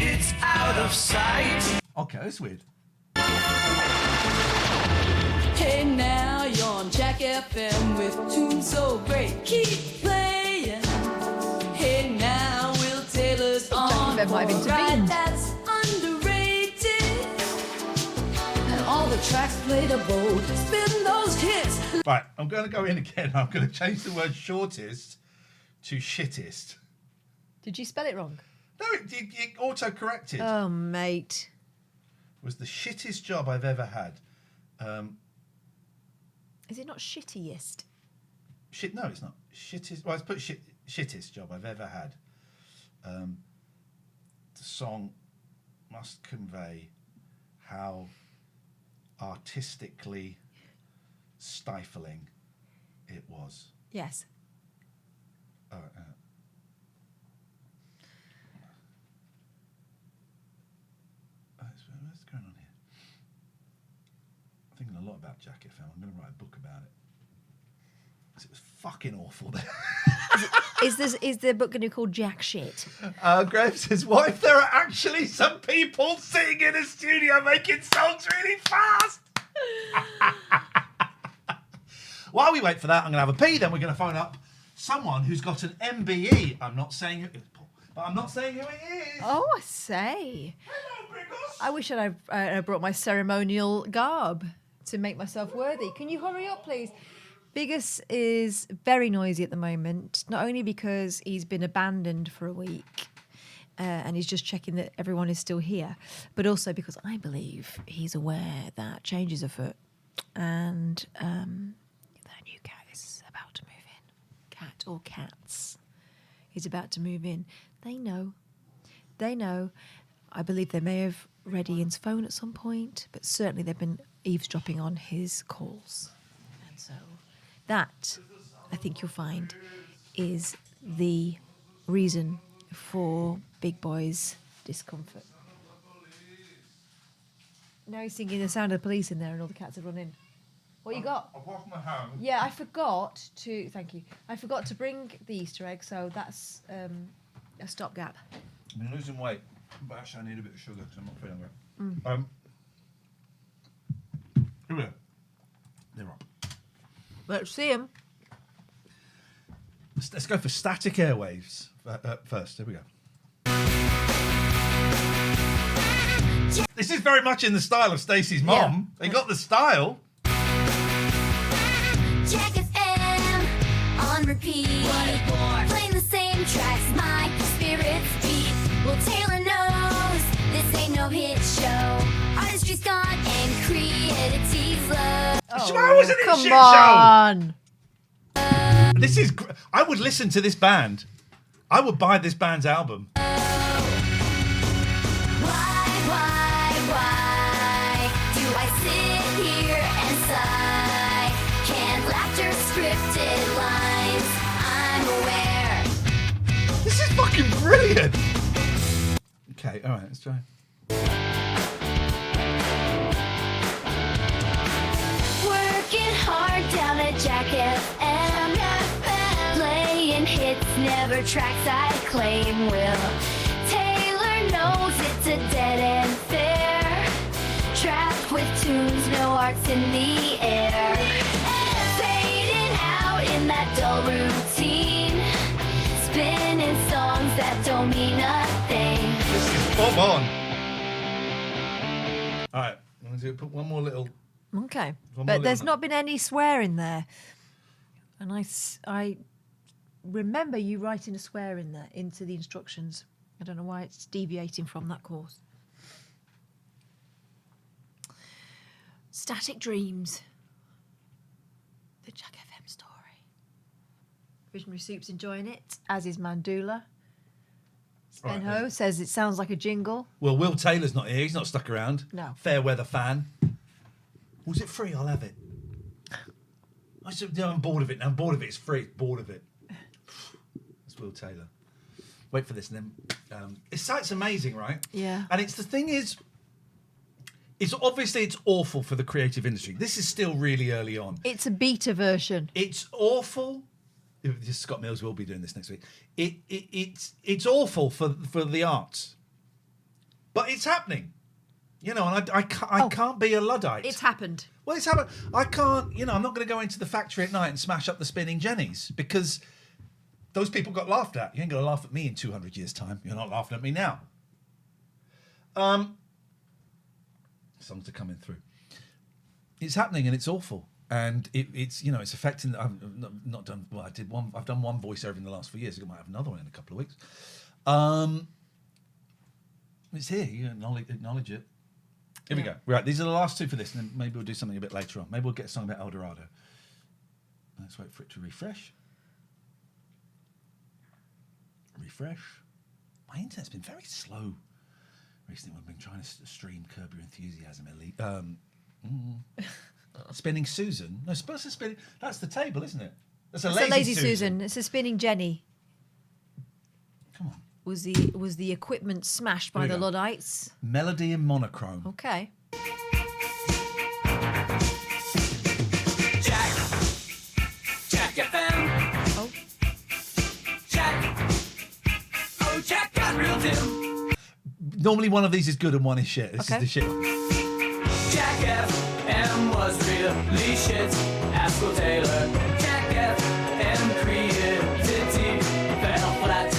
It's out of sight. Okay, that's weird. Hey now, you're on Jack FM with tunes so great. Keep playing. Hey now, Will Taylor's on. Jack FM might have intervened. That's underrated. And all the tracks played about. Spin those hits. Right, I'm going to go in again. I'm going to change the word shortest to shittest. Did you spell it wrong? No, it auto-corrected. Oh, mate. It was the shittest job I've ever had. Is it not shittiest? No, it's not. Shittest. Well, let's put shittest job I've ever had. The song must convey how artistically stifling it was. Yes. All right. What's going on here? I'm thinking a lot about Jack FM. I'm going to write a book about it. Because it was fucking awful there. Is the book going to be called Jack Shit? Graham says, what if there are actually some people sitting in a studio making songs really fast? While we wait for that, I'm going to have a pee. Then we're going to phone up someone who's got an MBE. I'm not saying who it is, but I'm not saying who it is. Oh, I say. I wish I brought my ceremonial garb to make myself worthy. Can you hurry up, please? Biggest is very noisy at the moment, not only because he's been abandoned for a week and he's just checking that everyone is still here, but also because I believe he's aware that change is afoot and the new cat is about to move in. Cat or cats is about to move in. They know. I believe they may have read Ian's phone at some point, but certainly they've been eavesdropping on his calls. And so that I think you'll find, is the reason for Big Boy's discomfort. Now he's singing The Sound of the Police in there and all the cats have run in. What you got? I've washed my hands. Yeah, I forgot to... Thank you. I forgot to bring the Easter egg, so that's a stopgap. I've been losing weight, but actually I need a bit of sugar because I'm not feeling great. Mm. Here we go. They're up. Let's see them. Let's go for static airwaves first. Here we go. This is very much in the style of Stacey's mom. They got the style. Jack FM on repeat. Playing the same tracks, my spirits beat. Well, Taylor knows this ain't no hit show. Artistry's gone and creativity's low. Why wasn't it come shit on. show? This is. I would listen to this band. I would buy this band's album. Why do I sit here and sigh? Canned laughter, scripted lines. I'm aware. This is fucking brilliant. Okay, all right, let's try. Working hard down at Jack FM. Playing hits, never tracks I claim will. Taylor knows it's a dead end fair. Trapped with tunes, no arts in the air. Fading out in that dull routine. Spinning songs that don't mean nothing. This is bob on. All right, I'm going to put one more little... Okay, One more but there's little not been any swearing there. And I remember you writing a swear in there into the instructions. I don't know why it's deviating from that course. Static Dreams. The Jack FM story. Visionary Soup's enjoying it, as is Mandula. Right, Spenho says it sounds like a jingle. Well, Will Taylor's not here. He's not stuck around. No. Fair weather fan. Was it free? I'll have it. I said, no, I'm bored of it now. I'm bored of it. It's free. Bored of it. It's Will Taylor. Wait for this, and then it's amazing, right? Yeah. And it's the thing is, it's obviously it's awful for the creative industry. This is still really early on. It's a beta version. It's awful. Scott Mills will be doing this next week. It's awful for the arts, but it's happening. You know, and I can't be a Luddite. It's happened. Well, it's happened. I can't, you know, I'm not going to go into the factory at night and smash up the spinning jennies because those people got laughed at. You ain't going to laugh at me in 200 years' time. You're not laughing at me now. Songs are coming through. It's happening and it's awful. And it's, you know, it's affecting. I've not done, well, I've done one voiceover in the last 4 years. I might have another one in a couple of weeks. It's here. You acknowledge it. Here we go. Right, these are the last two for this, and then maybe we'll do something a bit later on. Maybe we'll get a song about El Dorado. Let's wait for it to refresh. Refresh. My internet's been very slow recently. I've been trying to stream Curb Your Enthusiasm. Spinning Susan. No, supposed to spin. That's the table, isn't it? That's a lazy Susan. It's a spinning Jenny. Come on. Was the equipment smashed by the Luddites? Melody in monochrome. Okay. Jack FM. Oh. Jack got real dim. Normally one of these is good and one is shit. This is the shit one. Jack FM was really shit. Ask Will Taylor. Jack FM creativity fell flat.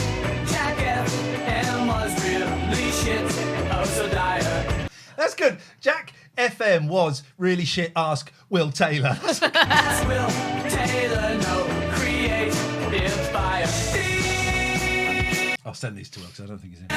Jack FM was really shit. Oh, so dire. That's good. Jack FM was really shit. Ask Will Taylor. Ask Will Taylor. No creative fire. I'll send these to her because I don't think he's in.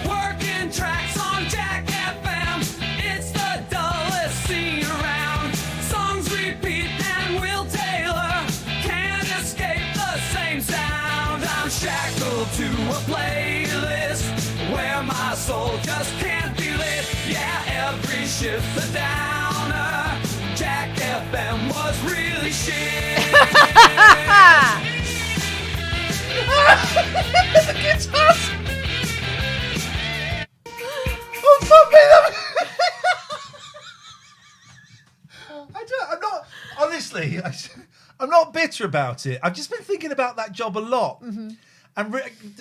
Working tracks on Jack FM. It's the dullest scene around. Songs repeat and Will Taylor can't escape the same sound. I'm shackled to a playlist where my soul just can't be lit. Yeah, every shift's a downer. Jack FM was was really shit. The guitars. Oh, fuck me. I'm not, honestly, I'm not bitter about it. I've just been thinking about that job a lot. And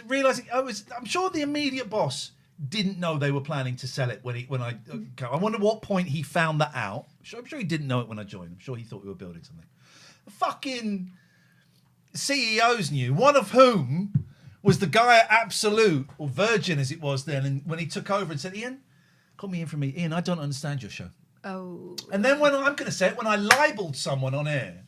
realising, I'm sure the immediate boss didn't know they were planning to sell it I wonder what point he found that out. I'm sure he didn't know it when I joined. I'm sure he thought we were building something. The fucking CEOs knew, one of whom was the guy at Absolute, or Virgin as it was then, and when he took over and said, Ian, call me in from me. Ian, I don't understand your show. Oh. And then when I'm going to say it, when I libelled someone on air,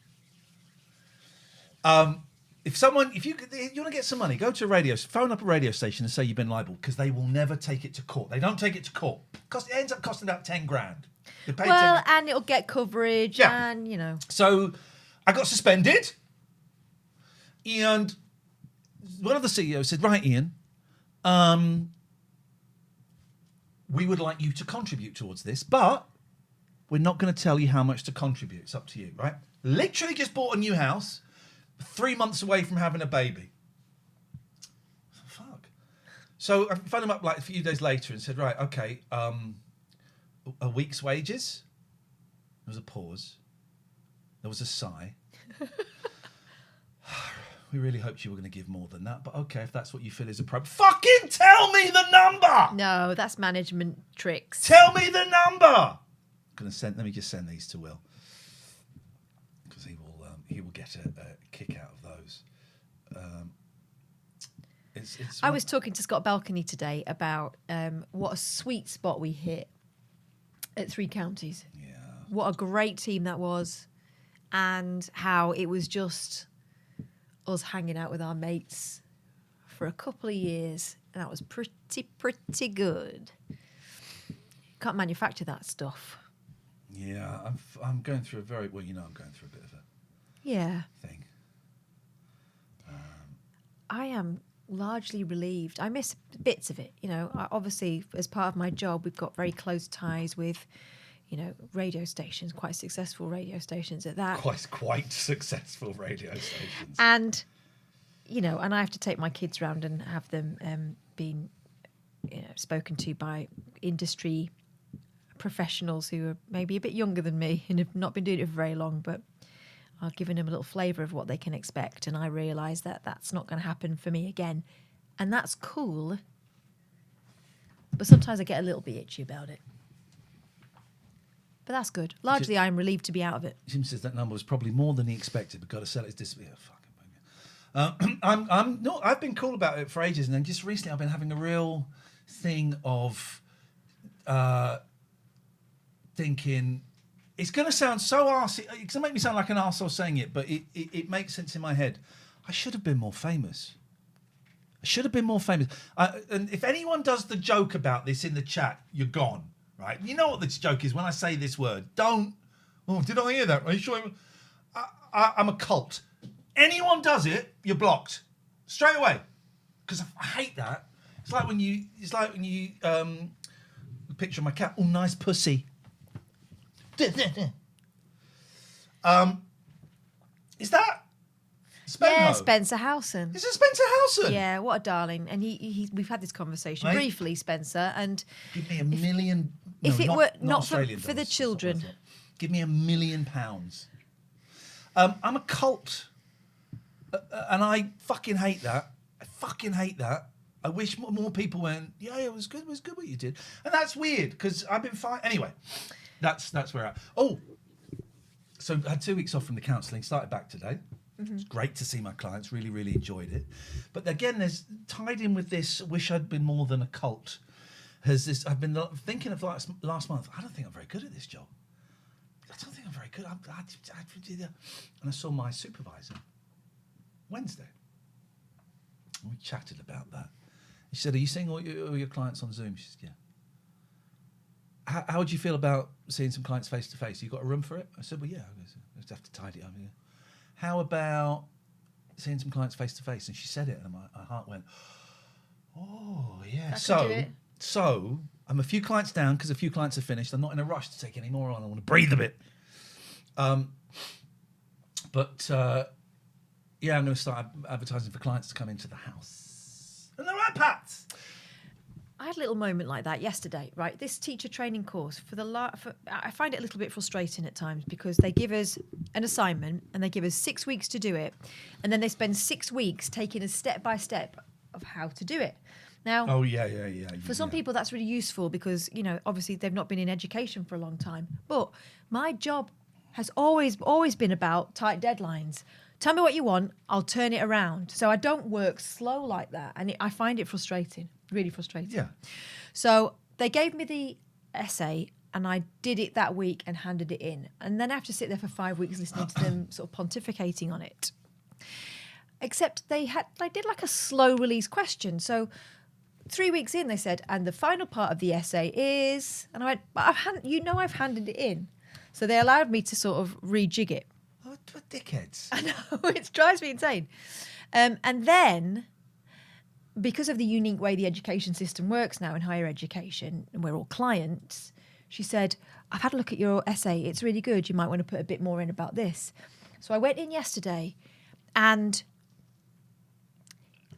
if you want to get some money, go to phone up a radio station and say you've been libelled, because they will never take it to court. They don't take it to court. It ends up costing about 10 grand. Well, and it'll get coverage, and, you know. So I got suspended, and one of the CEOs said, right, Ian, we would like you to contribute towards this, but we're not going to tell you how much to contribute. It's up to you, right? Literally just bought a new house, 3 months away from having a baby. Fuck. So I phoned him up like a few days later and said, right, okay, a week's wages. There was a pause. There was a sigh. We really hoped you were going to give more than that, but okay, if that's what you feel is appropriate. Fucking tell me the number! No, that's management tricks. Tell me the number! Let me just send these to Will, because he will get a kick out of those. I was talking to Scott Balcony today about what a sweet spot we hit at 3 Counties. Yeah. What a great team that was, and how it was just us hanging out with our mates for a couple of years, and that was pretty good. Can't manufacture that stuff. Yeah, I'm going through I'm going through a bit of a thing. I am largely relieved. I miss bits of it, you know. Obviously, as part of my job, we've got very close ties with, you know, radio stations, quite successful radio stations at that. Quite successful radio stations. And, you know, and I have to take my kids round and have them being, you know, spoken to by industry professionals who are maybe a bit younger than me and have not been doing it for very long, but I've given them a little flavour of what they can expect, and I realise that that's not going to happen for me again, and that's cool. But sometimes I get a little bit itchy about it. But that's good. Largely, I'm relieved to be out of it. Jim says that number was probably more than he expected, but got to sell it. I've been cool about it for ages, and then just recently I've been having a real thing of thinking, it's going to sound so arsey, it's going to make me sound like an arsehole saying it, but it makes sense in my head. I should have been more famous. And if anyone does the joke about this in the chat, you're gone, right? You know what this joke is when I say this word. Did I hear that? Are you sure? I'm a cult. Anyone does it, you're blocked straight away, because I hate that. It's like when you picture my cat. Oh, nice pussy. Is that Spenho? Yeah, Spencer Howson. Is it Spencer Howson? Yeah, what a darling. And we've had this conversation briefly, Spencer. And give me a million. If it were not for Australian the dollars, children, give me £1 million. I'm a cult, and I fucking hate that. I wish more people went, yeah, it was good what you did. And that's weird, because I've been fine. Anyway, that's where so I had 2 weeks off from the counselling, started back today. Mm-hmm. It's great to see my clients, really, really enjoyed it. But again, there's tied in with this, wish I'd been more than a cult. I've been thinking of last month, I don't think I'm very good at this job. I don't think I'm very good. And I saw my supervisor Wednesday. And we chatted about that. She said, are you seeing all your clients on Zoom? She said, yeah. How would you feel about seeing some clients face to face? You got a room for it? I said, well, yeah. I just have to tidy it up. Yeah. How about seeing some clients face to face? And she said it, and my heart went, oh, yeah. So I'm a few clients down because a few clients are finished. I'm not in a rush to take any more on. I want to breathe a bit. But yeah, I'm going to start advertising for clients to come into the house. And they're right, Pat. I had a little moment like that yesterday, right? This teacher training course I find it a little bit frustrating at times because they give us an assignment and they give us 6 weeks to do it, and then they spend 6 weeks taking us step by step of how to do it. Now, for some people that's really useful because obviously they've not been in education for a long time. But my job has always been about tight deadlines. Tell me what you want, I'll turn it around. So I don't work slow like that, and I find it frustrating. Really frustrating. Yeah. So they gave me the essay and I did it that week and handed it in. And then I have to sit there for 5 weeks listening to them sort of pontificating on it. Except they did like a slow release question. So 3 weeks in, they said, and the final part of the essay is, and I went, but I've handed it in. So they allowed me to sort of rejig it. Oh, what dickheads. I know, it drives me insane. And then, because of the unique way the education system works now in higher education, and we're all clients, she said, I've had a look at your essay. It's really good. You might want to put a bit more in about this. So I went in yesterday and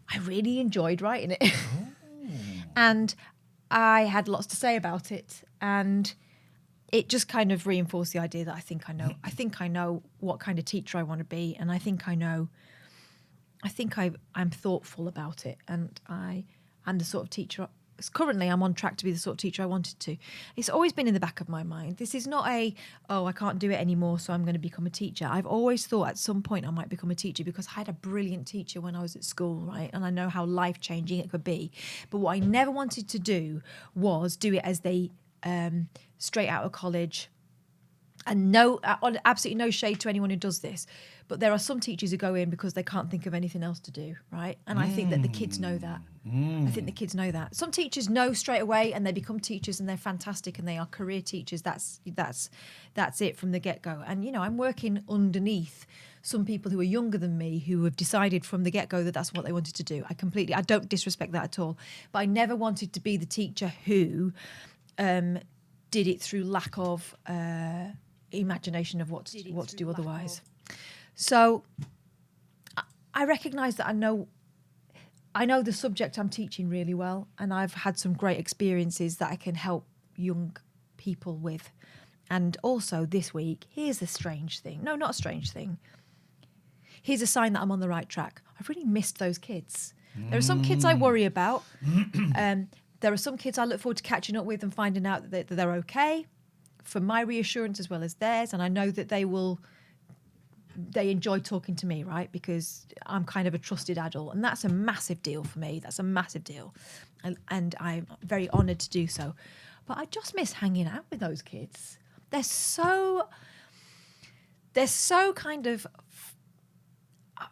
I really enjoyed writing it. And I had lots to say about it. And it just kind of reinforced the idea that I think I know what kind of teacher I want to be. And I think I'm thoughtful about it, and I'm the sort of teacher. Currently, I'm on track to be the sort of teacher I wanted to. It's always been in the back of my mind. This is not I can't do it anymore, so I'm going to become a teacher. I've always thought at some point I might become a teacher because I had a brilliant teacher when I was at school, right? And I know how life-changing it could be. But what I never wanted to do was do it as they straight out of college. And absolutely no shade to anyone who does this, but there are some teachers who go in because they can't think of anything else to do, right? And I think that the kids know that. I think the kids know that. Some teachers know straight away and they become teachers and they're fantastic and they are career teachers. That's it from the get-go. And, I'm working underneath some people who are younger than me who have decided from the get-go that that's what they wanted to do. I don't disrespect that at all. But I never wanted to be the teacher who did it through lack of imagination of what to do otherwise. So I recognise that I know the subject I'm teaching really well, and I've had some great experiences that I can help young people with. And also this week, here's a strange thing. No, not a strange thing. Here's a sign that I'm on the right track. I've really missed those kids. There are some kids I worry about. There are some kids I look forward to catching up with and finding out that they're okay, for my reassurance as well as theirs. And I know that they enjoy talking to me, right? Because I'm kind of a trusted adult. And that's a massive deal for me. That's a massive deal. And I'm very honoured to do so. But I just miss hanging out with those kids. They're so kind of...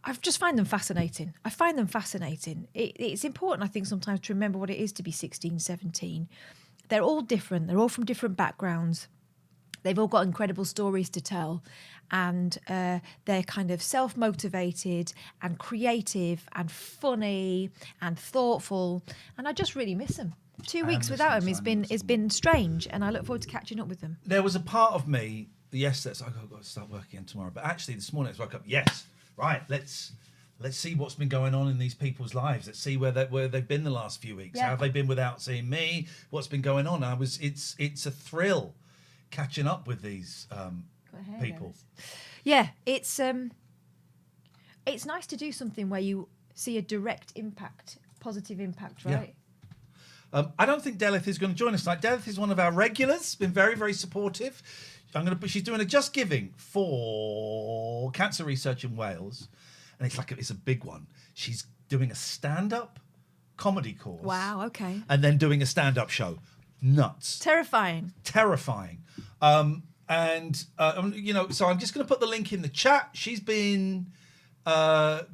I just find them fascinating. It's important, I think, sometimes to remember what it is to be 16, 17. They're all different. They're all from different backgrounds. They've all got incredible stories to tell. And they're kind of self-motivated and creative and funny and thoughtful. And I just really miss them. 2 weeks without them has been strange. And I look forward to catching up with them. There was a part of me yesterday, so I've got to start working again tomorrow. But actually this morning I woke up, yes, right, let's see what's been going on in these people's lives. Let's see where they've been the last few weeks. Yeah. How have they been without seeing me? What's been going on? It's a thrill catching up with these people. Yeah, it's nice to do something where you see a direct impact, positive impact, right? Yeah. I don't think Delith is going to join us tonight. Delith is one of our regulars, been very, very supportive. She's doing a Just Giving for cancer research in Wales, and it's a big one. She's doing a stand-up comedy course. Wow, okay. And then doing a stand-up show. Nuts. Terrifying. So I'm just going to put the link in the chat. She's been, a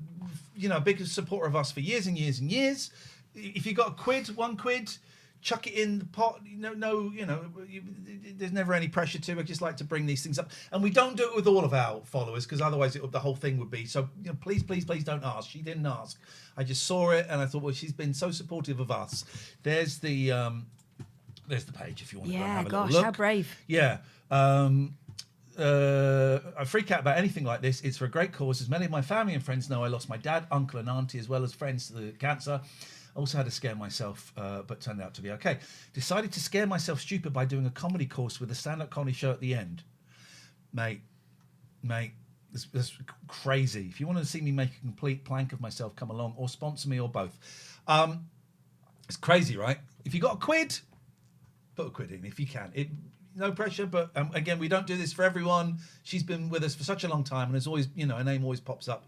big supporter of us for years and years and years. If you got £1 quid, chuck it in the pot. There's never any pressure to. I just like to bring these things up, and we don't do it with all of our followers because otherwise the whole thing would be. So please don't ask. She didn't ask. I just saw it and I thought, well, she's been so supportive of us. There's the page if you want to go and have a little look. How brave. Yeah. I freak out about anything like this. It's for a great cause. As many of my family and friends know, I lost my dad, uncle, and auntie, as well as friends to the cancer. Also had to scare myself, but turned out to be okay. Decided to scare myself stupid by doing a comedy course with a stand-up comedy show at the end. Mate, that's crazy. If you want to see me make a complete plank of myself, come along or sponsor me or both. It's crazy, right? If you got a quid, put a quid in if you can. No pressure, but again, we don't do this for everyone. She's been with us for such a long time, and there's always, her name always pops up.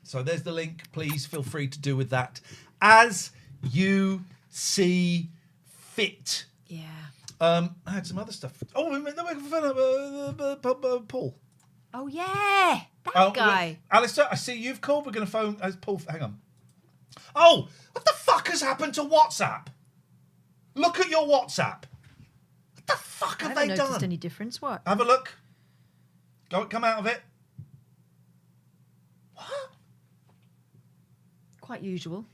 So there's the link. Please feel free to do with that as you see fit. Yeah. I had some other stuff. Oh, Paul. Oh, yeah. That guy. Alistair, I see you've called. We're going to phone Paul. Hang on. Oh, what the fuck has happened to WhatsApp? Look at your WhatsApp. What the fuck have they I haven't done? noticed any difference. What? Have a look. Come out of it. What? Quite usual.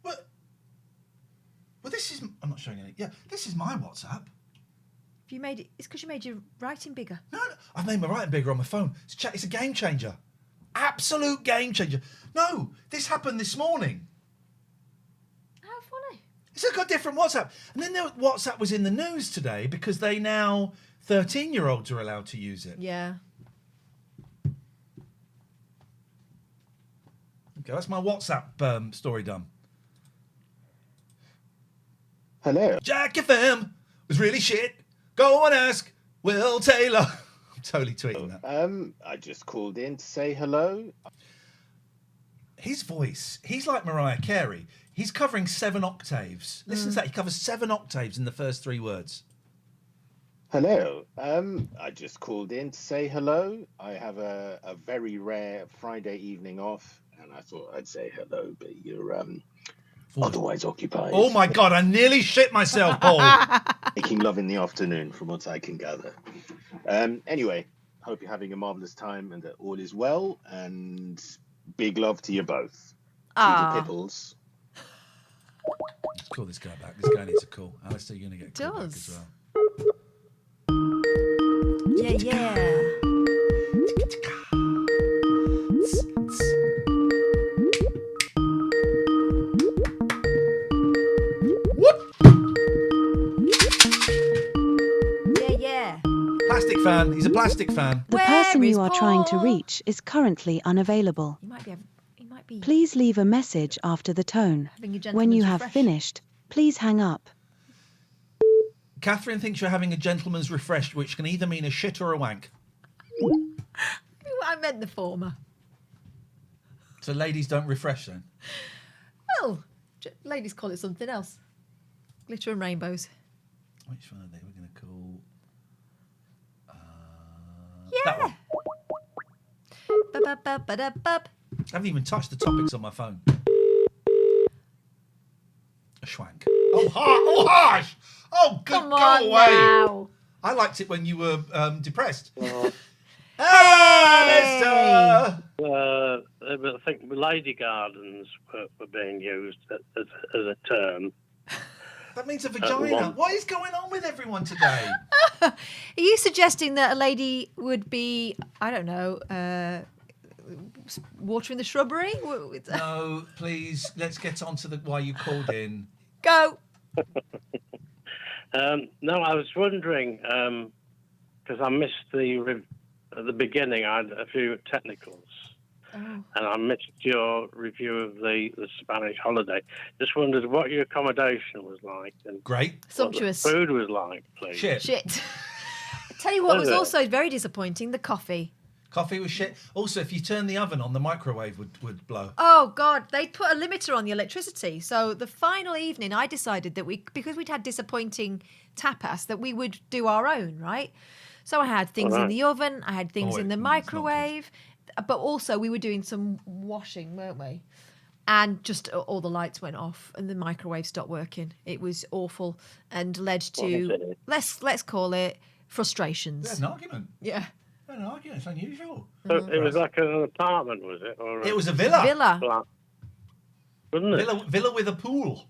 What? Well, this is... I'm not showing any. Yeah, this is my WhatsApp. If you made it... It's because you made your writing bigger. No, I've made my writing bigger on my phone. It's a game changer. Absolute game changer. No, this happened this morning. How funny. It's got different WhatsApp. And then WhatsApp was in the news today because they now... 13-year-olds are allowed to use it. Yeah. Okay, that's my WhatsApp story done. Hello. Jack FM was really shit. Go and ask Will Taylor. I'm totally tweeting that. I just called in to say hello. His voice, he's like Mariah Carey. He's covering 7 octaves. Listen to that. He covers 7 octaves in the first 3 words. Hello. I just called in to say hello. I have a very rare Friday evening off, and I thought I'd say hello, but you're otherwise occupied. Oh my God, I nearly shit myself, Paul. Making love in the afternoon, from what I can gather. Anyway, hope you're having a marvellous time and that all is well, and big love to you both. Ah. Pipples. Let's call this guy back. This guy needs a call. Alistair, you're going to get a call back as well. Yeah. Yeah. Plastic fan. He's a plastic fan. The person you are trying to reach is currently unavailable. He might be Please leave a message after the tone. having a When you gentleman's have refresh. finished, please hang up. Catherine thinks you're having a gentleman's refresh, which can either mean a shit or a wank. I meant the former. So ladies don't refresh then? Well, ladies call it something else. Glitter and rainbows. Which one are they? We're going to call... Yeah. That one. Ba-ba-ba-ba-da-bub. I haven't even touched the topics on my phone. A schwank. Oh, harsh! Oh, good, Come go on away! now. I liked it when you were depressed. I think lady gardens were being used as a term. That means a vagina. What is going on with everyone today? Are you suggesting that a lady would be, I don't know, watering the shrubbery? No, please, let's get on to why you called in. Go. No, I was wondering, because I missed at the beginning, I had a few technicals. And I missed your review of the Spanish holiday. Just wondered what your accommodation was like. And great. Sumptuous. What the food was like, please. Shit. Tell you what was also very disappointing, the coffee. Coffee was shit. Also, if you turn the oven on, the microwave would blow. Oh, God. They'd put a limiter on the electricity. So the final evening, I decided that because we'd had disappointing tapas, that we would do our own, right? So I had things in the oven. I had things in the microwave. But also, we were doing some washing, weren't we? And just all the lights went off and the microwave stopped working. It was awful and led to, let's call it, frustrations. We had an argument. Yeah. We had an argument. It's unusual. So it was like an apartment, was it? Or It was a villa. Villa. Flat. Wasn't it? Villa with a pool.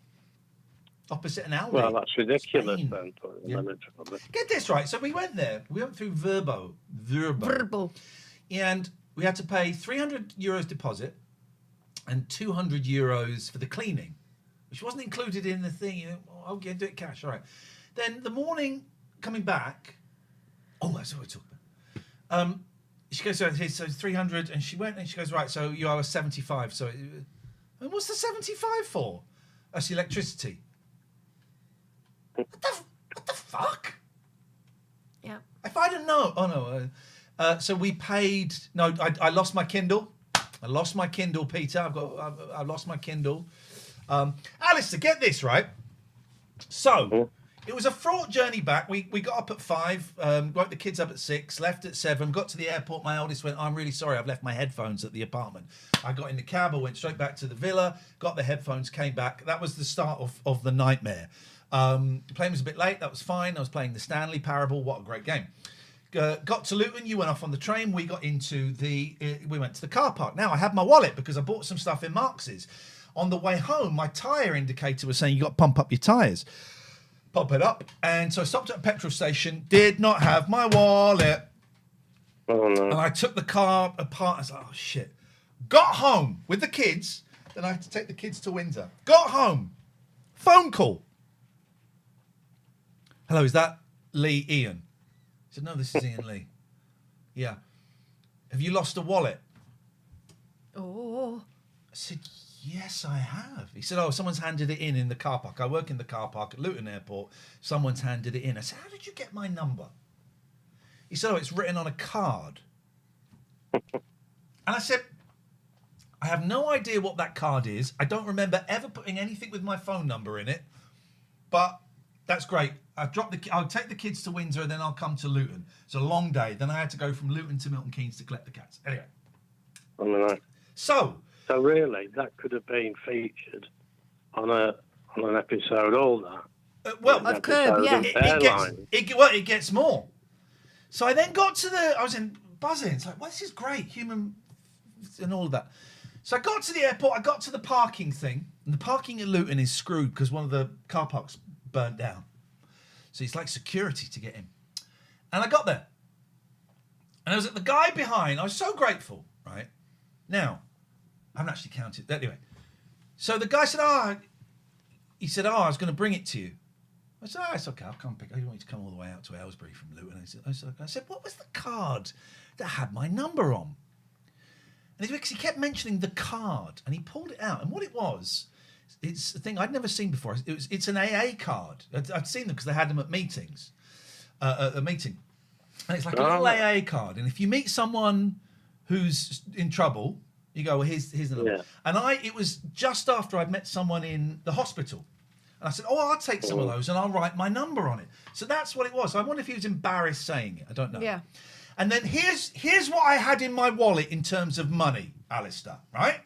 opposite an outlet. Well, that's ridiculous Spain. then. Putting Yeah. lemon on it. Get this right. So we went there. We went through Verbo. And we had to pay €300 deposit and €200 for the cleaning, which wasn't included in the thing. You know, okay, do it cash. All right. Then the morning coming back, that's what we're talking about. She goes, so 300, and she went and she goes, right, so you owe us 75. So, and what's the 75 for? That's the electricity. What the fuck? Yeah. If I didn't know, so we paid. No, I lost my Kindle. I lost my Kindle, Peter. I lost my Kindle. Alistair, get this right. So it was a fraught journey back. We got up at 5, woke the kids up at 6, left at 7, got to the airport. My eldest went, I'm really sorry, I've left my headphones at the apartment. I got in the cab, I went straight back to the villa, got the headphones, came back. That was the start of the nightmare. The plane was a bit late, that was fine. I was playing the Stanley Parable, what a great game. Got to Luton, you went off on the train, we went to the car park. Now I had my wallet because I bought some stuff in Marx's. On the way home, my tyre indicator was saying you got to pump up your tyres. Pump it up. And so I stopped at a petrol station, did not have my wallet. Oh, no. And I took the car apart. I was like, oh, shit. Got home with the kids. Then I had to take the kids to Windsor. Got home. Phone call. Hello, is that Lee Ian? I said, no, this is Ian Lee. Yeah. Have you lost a wallet? Oh. I said, yes, I have. He said, someone's handed it in the car park. I work in the car park at Luton Airport. Someone's handed it in. I said, how did you get my number? He said, it's written on a card. And I said, I have no idea what that card is. I don't remember ever putting anything with my phone number in it. But that's great. I'll take the kids to Windsor and then I'll come to Luton. It's a long day. Then I had to go from Luton to Milton Keynes to collect the cats. Anyway. I know. So really, that could have been featured on an episode, all that. Of Curb, yeah. It gets more. So I then got to I was in buzzing. It's like, well, this is great, human and all of that. So I got to the airport, I got to the parking thing, and the parking in Luton is screwed because one of the car parks burnt down. So it's like security to get in. And I got there. And I was at the guy behind. I was so grateful, right? Now, I haven't actually counted. Anyway, so the guy said, he said, I was going to bring it to you. I said, it's okay, I'll come pick it. I don't want you to come all the way out to Aylesbury from Luton. I said, what was the card that had my number on? And because he kept mentioning the card, and he pulled it out. And what it was, it's a thing I'd never seen before. It's an AA card. I'd seen them because they had them at meetings, at a meeting. And it's like a little AA card. And if you meet someone who's in trouble, you go, well, here's the number. Yeah. And it was just after I'd met someone in the hospital. And I said, I'll take some of those and I'll write my number on it. So that's what it was. I wonder if he was embarrassed saying it. I don't know. Yeah. And then here's what I had in my wallet in terms of money, Alistair, right?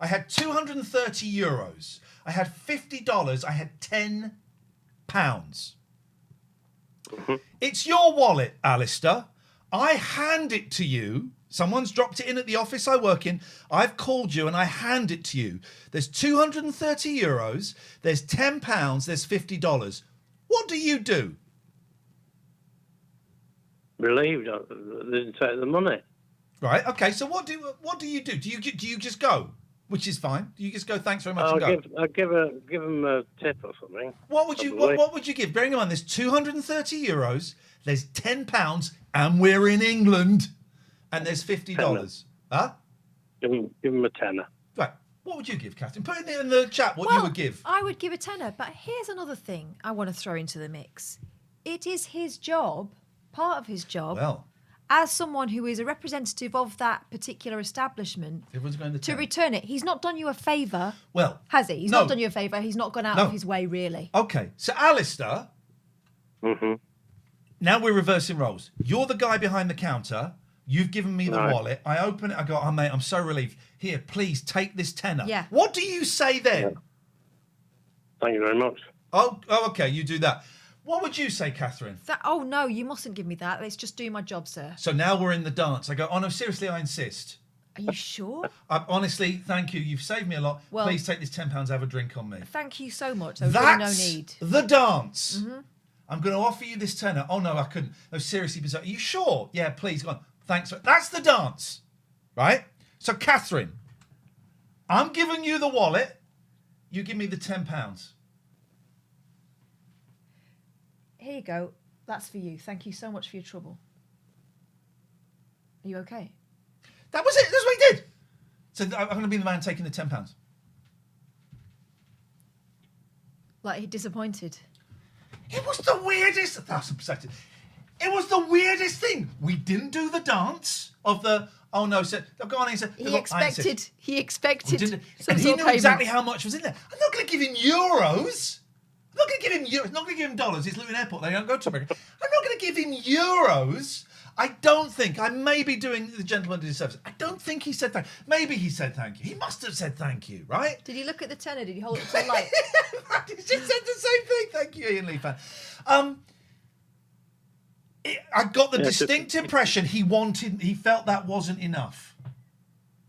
I had €230. I had $50. I had £10. It's your wallet, Alistair. I hand it to you. Someone's dropped it in at the office I work in. I've called you and I hand it to you. There's €230. There's £10. There's $50. What do you do? Relieved. I didn't take the money. Right. Okay. So what do you do? Do you just go? Which is fine. Do you just go? Thanks very much. And go. I'll give them a tip or something. What would you give? Bearing in mind, there's €230. There's £10, and we're in England, and there's $50. Huh? Give them a tenner. Right. What would you give, Catherine? Put it in the chat. What you would give? I would give a tenner. But here's another thing I want to throw into the mix. It is his job, part of his job, as someone who is a representative of that particular establishment, to return it. He's not done you a favour. Well, has he? He's not done you a favour. He's not gone out of his way, really. Okay. So, Alistair, now we're reversing roles. You're the guy behind the counter. You've given me the wallet. I open it. I go, mate, I'm so relieved. Here, please take this tenner. Yeah. What do you say then? Yeah. Thank you very much. Oh, okay. You do that. What would you say, Catherine? No, you mustn't give me that. It's just doing my job, sir. So now we're in the dance. I go, no, seriously, I insist. Are you sure? Honestly, thank you. You've saved me a lot. Well- Please take this £10, have a drink on me. Thank you so much. There was really no That's need. the dance. Mhm. I'm going to offer you this tenner. Oh, no, I couldn't. No, seriously, bizarre. Are you sure? Yeah, please, go on. Thanks. That's the dance, right? So, Catherine, I'm giving you the wallet. You give me the £10. Here you go. That's for you. Thank you so much for your trouble. Are you okay? That was it. That's what he did. So I'm going to be the man taking the £10. Like, he disappointed. It was the weirdest. That's upsetting. It was the weirdest thing. We didn't do the dance of the. Oh no! So I've gone in and said He expected. He expected. some and he sort knew of exactly payment. how much was in there. I'm not going to give him euros. I'm not going to give him euros. I'm not going to give him dollars. It's Luton Airport. They don't go to America. I'm not going to give him euros. I don't think. I may be doing the gentleman did his service. I don't think he said thank you. Maybe he said thank you. He must have said thank you, right? Did he look at the tenner? Did he hold it to the light? He just said the same thing. Thank you, Ian Lee fan. I got the distinct impression he felt that wasn't enough.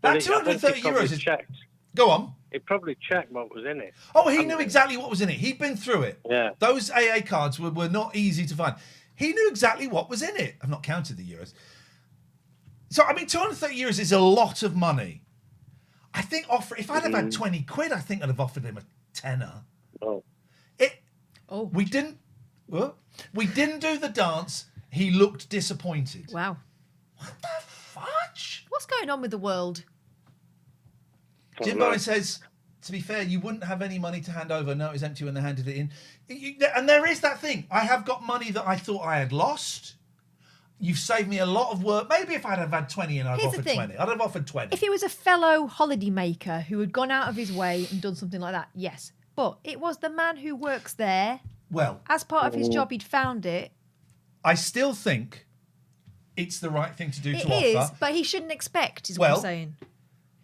That €230 is. Checked. Go on. He probably checked what was in it. Oh, he knew exactly what was in it. He'd been through it. Yeah. Those AA cards were not easy to find. He knew exactly what was in it. I've not counted the euros. So, I mean, €230 is a lot of money. I think if I'd have had 20 quid, I think I'd have offered him a tenner. Oh. We didn't do the dance. He looked disappointed. Wow. What the fudge? What's going on with the world? Jim Bowen says, to be fair, you wouldn't have any money to hand over. No, it was empty when they handed it in. And there is that thing. I have got money that I thought I had lost. You've saved me a lot of work. Maybe if I'd have had 20 and I'd Here's the offered thing. 20. I'd have offered 20. If it was a fellow holiday maker who had gone out of his way and done something like that, yes. But it was the man who works there. Well, as part of his job, he'd found it. I still think it's the right thing to do It to is, offer. but he shouldn't expect, is what I'm Well, saying.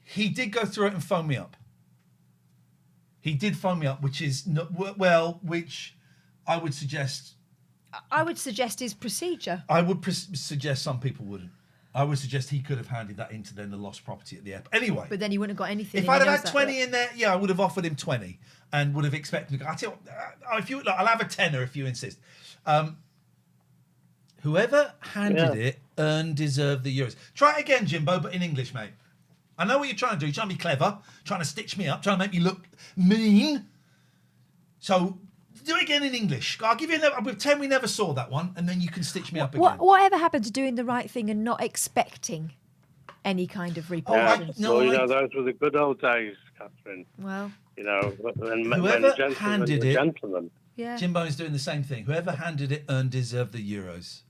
He did go through it and phone me up. He did phone me up, which is which I would suggest. I would suggest his procedure. I would suggest some people wouldn't. I would suggest he could have handed that into then the lost property at the airport. Anyway, But then he wouldn't have got anything. if and I'd he have knows had that. 20 in there, yeah, I would have offered him 20 and would have expected. I tell you, if you, I'll have a tenner if you insist. Whoever handed it deserved the euros. Try it again, Jimbo, but in English, mate. I know what you're trying to do. You're trying to be clever, trying to stitch me up, trying to make me look mean. So do it again in English. I'll give you another. Pretend we never saw that one, and then you can stitch me up again. Whatever happened to doing the right thing and not expecting any kind of repercussions? Those were the good old days, Catherine. Well, when Whoever gentlemen handed were it, gentlemen. Yeah. Jimbo is doing the same thing. Whoever handed it deserved the euros.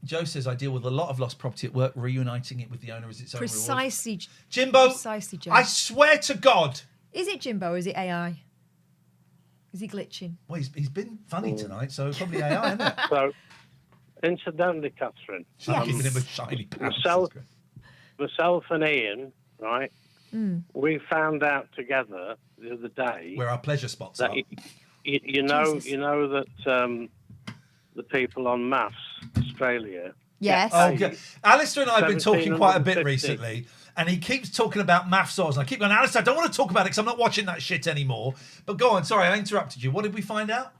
Joe says, I deal with a lot of lost property at work. Reuniting it with the owner is its own reward. Precisely, Jimbo, Precisely, Joe. I swear to God. Is it Jimbo or is it AI? Is he glitching? Well, he's been funny tonight, so probably AI, isn't it? So, incidentally, Catherine, I'm giving him a shiny pound. myself and Ian, right? Mm. We found out together the other day Where our pleasure spots that are. you know that the people on MAFS Australia. Yes. Oh, good. Alistair and I have been talking quite a bit 1750. recently, and he keeps talking about maths odds. And I keep going, Alistair, I don't want to talk about it because I'm not watching that shit anymore. But go on, sorry, I interrupted you. What did we find out?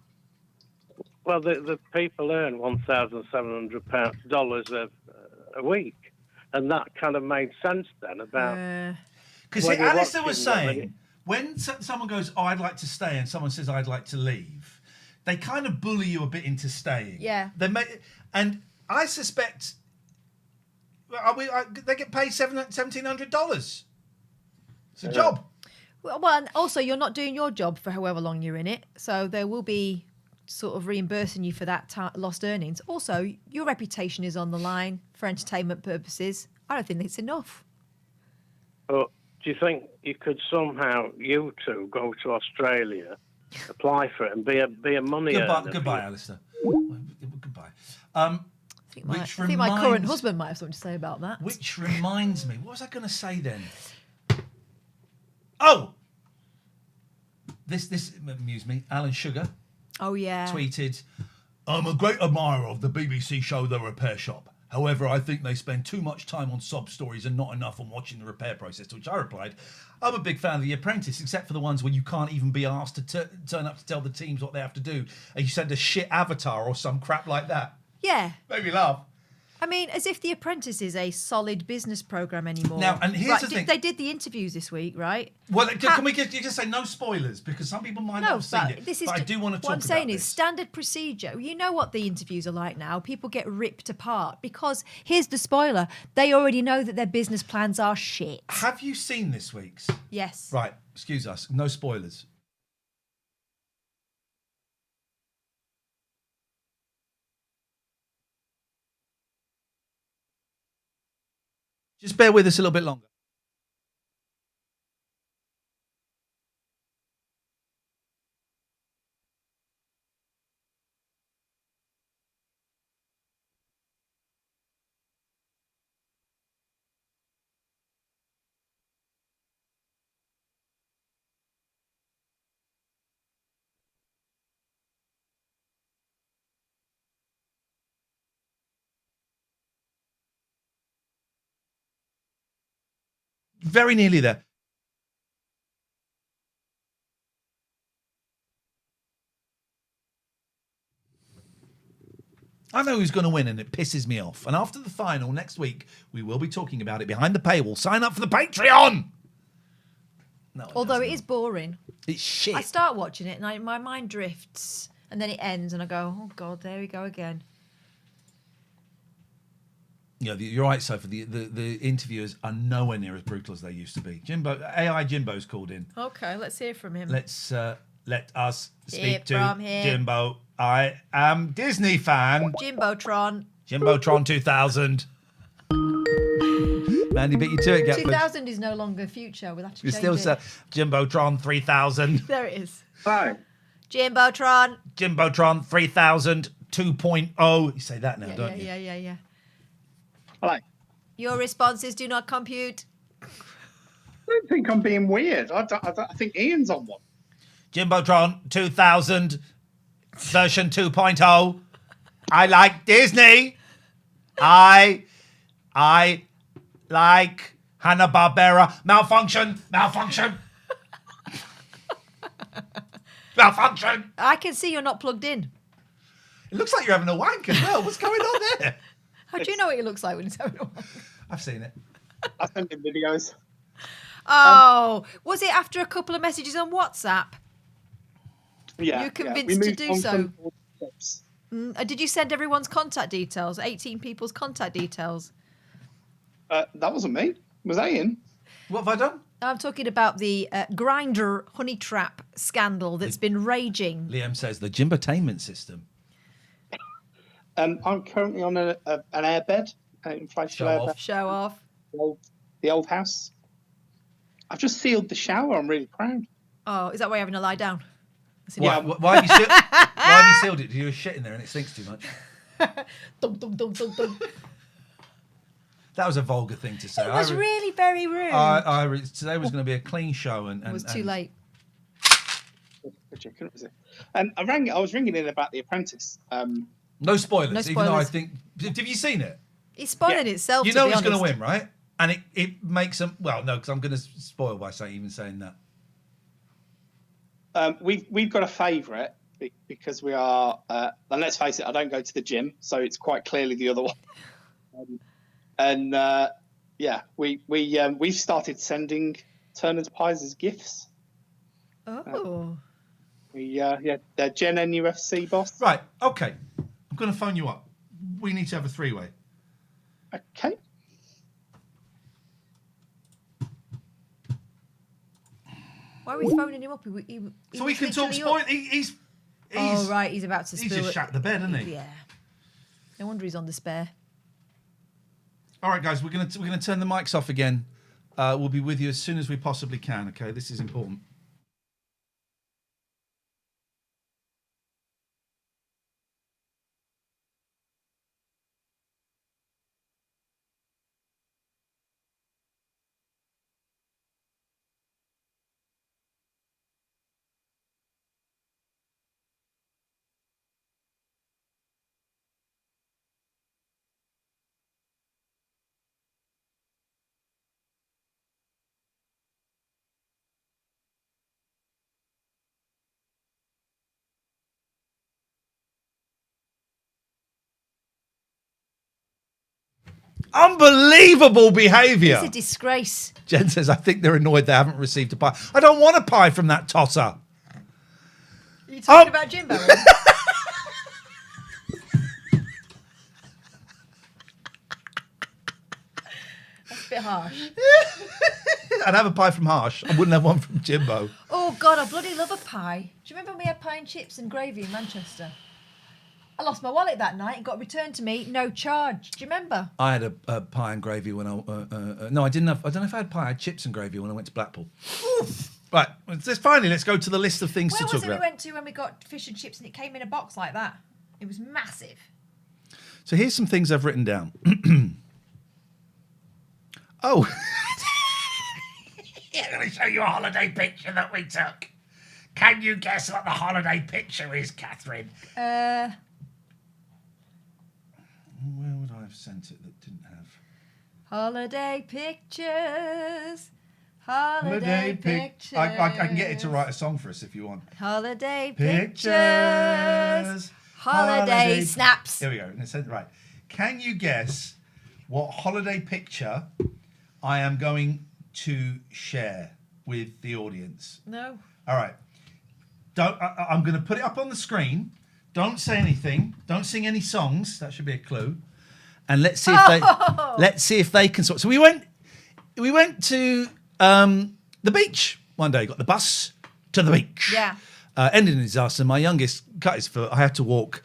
Well, the people earn $1,700 a week, and that kind of made sense then about. Because when you're Alistair was watching them, saying, when someone goes, oh, I'd like to stay, and someone says, I'd like to leave, they kind of bully you a bit into staying. Yeah. And I suspect they get paid $1,700. It's a job. Well, and also you're not doing your job for however long you're in it, so there will be sort of reimbursing you for that lost earnings. Also, your reputation is on the line for entertainment purposes. I don't think it's enough. But do you think you could somehow, you two, go to Australia, apply for it, and be a money earner? Goodbye, Alistair. Goodbye. I think my current husband might have something to say about that. Which reminds me, what was I going to say then? Oh! This amused me. Alan Sugar Oh, yeah. tweeted, I'm a great admirer of the BBC show The Repair Shop. However, I think they spend too much time on sob stories and not enough on watching the repair process, to which I replied, I'm a big fan of The Apprentice, except for the ones where you can't even be asked to turn up to tell the teams what they have to do, and you send a shit avatar or some crap like that. Yeah. Made me laugh. I mean, as if The Apprentice is a solid business program anymore. Now, and here's the thing. They did the interviews this week, right? Well, can we just say no spoilers? Because some people might not have seen it. But I do want to talk about What I'm saying this. is standard procedure. You know what the interviews are like now. People get ripped apart because, here's the spoiler, they already know that their business plans are shit. Have you seen this week's? Yes. Right, excuse us. No spoilers. Just bear with us a little bit longer. Very nearly there. I know who's going to win, and it pisses me off. And after the final next week, we will be talking about it behind the paywall. Sign up for the Patreon! No, Although it is boring. It's shit. I start watching it and my mind drifts and then it ends and I go, oh God, there we go again. Yeah, you're right, Sophie. The interviewers are nowhere near as brutal as they used to be. AI Jimbo's called in. Okay, let's hear from him. Let us speak Hear to from him. Jimbo. I am Disney fan. Jimbotron. Jimbotron 2000. Mandy beat you to it, Gatford. 2000 is no longer future. We'll have to You change still it. say Jimbotron 3000. There it is. Hi. Jimbotron. Jimbotron 3000 2.0. You say that now, don't you? Yeah. Hello. Your responses do not compute. I don't think I'm being weird. I think Ian's on one. Jimbotron 2000 version 2.0. I like Disney. I like Hanna-Barbera. Malfunction. Malfunction. I can see you're not plugged in. It looks like you're having a wank as well. What's going on there? How do you know what it looks like when he's having a wank? I've seen it. I sent him videos. Oh, was it after a couple of messages on WhatsApp? Yeah. You're convinced We to moved do on so. from tips. Did you send everyone's contact details? 18 people's contact details? That wasn't me. Was that Ian? What have I done? I'm talking about the Grindr honey trap scandal that's been raging. Liam says the Jimbotainment system. I'm currently on an airbed, an inflatable airbed. Show off. The old house. I've just sealed the shower. I'm really proud. Oh, is that why you're having to lie down? Why have you sealed it? Do you have shit in there and it stinks too much? Dum, dum, dum, dum, dum. That was a vulgar thing to say. It was really very rude. Today was going to be a clean show, and it was too late. And I was ringing in about The Apprentice. No spoilers. No Even though I spoilers. think, have you seen it? It's spoiling itself. You to know be who's going to honest. win, right? And it makes them. Well, no, because I'm going to spoil by even saying that. We've got a favourite because we are. And let's face it, I don't go to the gym, so it's quite clearly the other one. We've started sending Turner's pies as gifts. Oh. They're Gen NFC boss. Right. Okay. I'm going to phone you up. We need to have a three-way. Okay. Why are we phoning him up? So we can talk spoil. He's oh right, he's about to. He's spill just it. shat the bed, isn't he? Yeah. No wonder he's on the spare. All right, guys, we're gonna turn the mics off again. We'll be with you as soon as we possibly can. Okay, this is important. Unbelievable behaviour. It's a disgrace. Jen says, I think they're annoyed they haven't received a pie. I don't want a pie from that tosser. Are you talking about Jimbo? That's a bit harsh. I'd have a pie from Harsh. I wouldn't have one from Jimbo. Oh, God, I bloody love a pie. Do you remember when we had pie and chips and gravy in Manchester? I lost my wallet that night. It got returned to me, no charge. Do you remember? I had a pie and gravy when I... no, I didn't have... I don't know if I had pie. I had chips and gravy when I went to Blackpool. Right, let's go to the list of things Where to was talk it about. we went to when we got fish and chips and it came in a box like that? It was massive. So here's some things I've written down. Oh. I'm going to show you a holiday picture that we took. Can you guess what the holiday picture is, Catherine? Where would I have sent it that didn't have? Holiday pictures. Holiday pictures. I can get it to write a song for us if you want. Holiday Pictures. Holiday snaps. Here we go. Right. Can you guess what holiday picture I am going to share with the audience? No. All right. I'm going to put it up on the screen. Don't say anything. Don't sing any songs. That should be a clue. And let's see if they can sort. So we went to the beach one day. Got the bus to the beach. Yeah. Ended in disaster. My youngest cut his foot. I had to walk.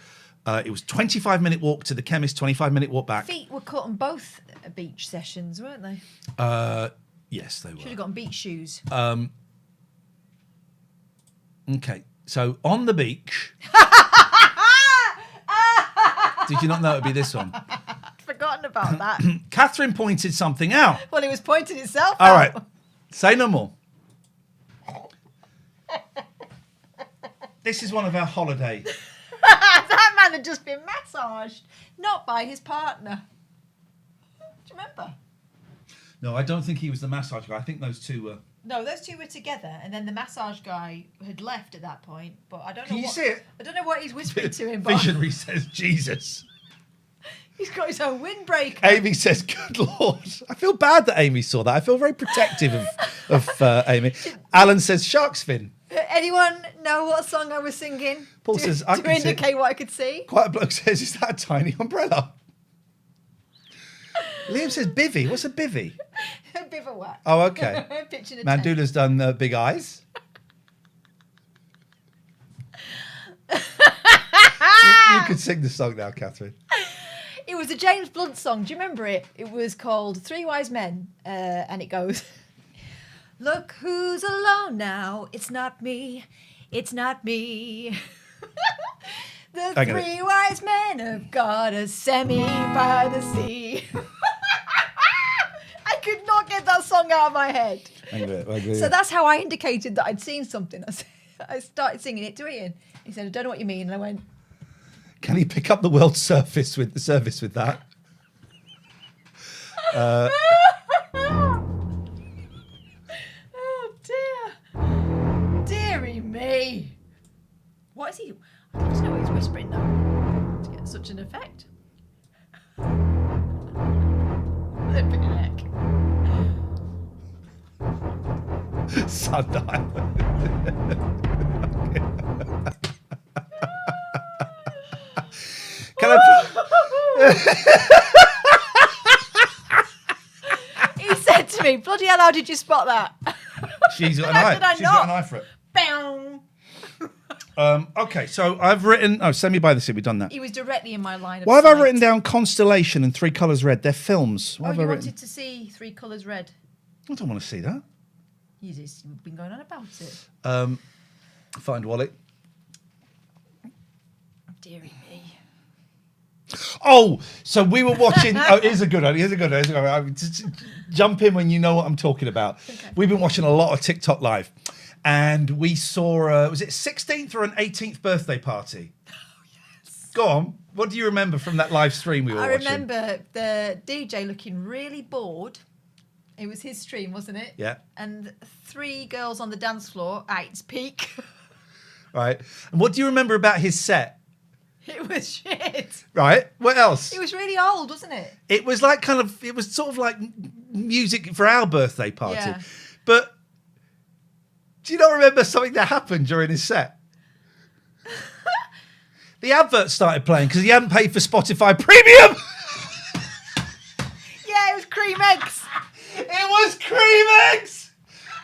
It was 25-minute walk to the chemist, 25-minute walk back. Feet were cut on both beach sessions, weren't they? Yes, they were. Should have gotten beach shoes. Okay, so on the beach. Did you not know it would be this one? I'd forgotten about that. Catherine pointed something out. Well, it was pointing itself All out. right, say no more. This is one of our holiday. That man had just been massaged, not by his partner. Do you remember? No, I don't think he was the massage guy. I think those two were. No, those two were together, and then the massage guy had left at that point. But I don't know. Can you see it? I don't know what he's whispering to him. But Visionary says Jesus. he's got his own windbreaker. Amy says, "Good Lord." I feel bad that Amy saw that. I feel very protective of Amy. Alan says, "Shark's fin." Anyone know what song I was singing? Paul says, "I to can see it." indicate what I could see. Quite a bloke says, "Is that a tiny umbrella?" Liam says, "Bivvy." What's a bivvy? A bivouac. Oh, okay. Pitching a tent. Mandula's done big eyes. you could sing the song now, Catherine. It was a James Blunt song. Do you remember it? It was called Three Wise Men, and it goes, "Look who's alone now. It's not me. It's not me. The three wise men have got a semi by the sea." I could not get that song out of my head. So that's how I indicated that I'd seen something. I started singing it to Ian. He said, "I don't know what you mean." And I went, "Can he pick up the world service with that?" Oh dear. Deary me. What is he? I don't know what he's whispering now to get such an effect. Flipping heck. Sundial. Can I? He said to me, "Bloody hell, how did you spot that?" She's got an eye. She's got an eye for it. Bang. Okay, so I've written. Oh, send me by the sea. We've done that. He was directly in my line of Why have sight. I written down Constellation and Three Colours Red? They're films. Why Oh, have I you written? wanted to see Three Colours Red. I don't want to see that. You've just been going on about it. Find wallet. Deary me. Oh, so we were watching. Oh, here's a good one. Here's a good one. Just jump in when you know what I'm talking about. Okay. We've been watching a lot of TikTok Live, and we saw. Was it 16th or an 18th birthday party? Oh yes. Go on. What do you remember from that live stream we were watching? I remember the DJ looking really bored. It was his stream, wasn't it? Yeah. And three girls on the dance floor at its peak. Right. And what do you remember about his set? It was shit. Right? What else? It was really old, wasn't it? It was like it was sort of like music for our birthday party. Yeah. But do you not remember something that happened during his set? The advert started playing because he hadn't paid for Spotify Premium. Yeah, it was cream eggs. It was cream eggs.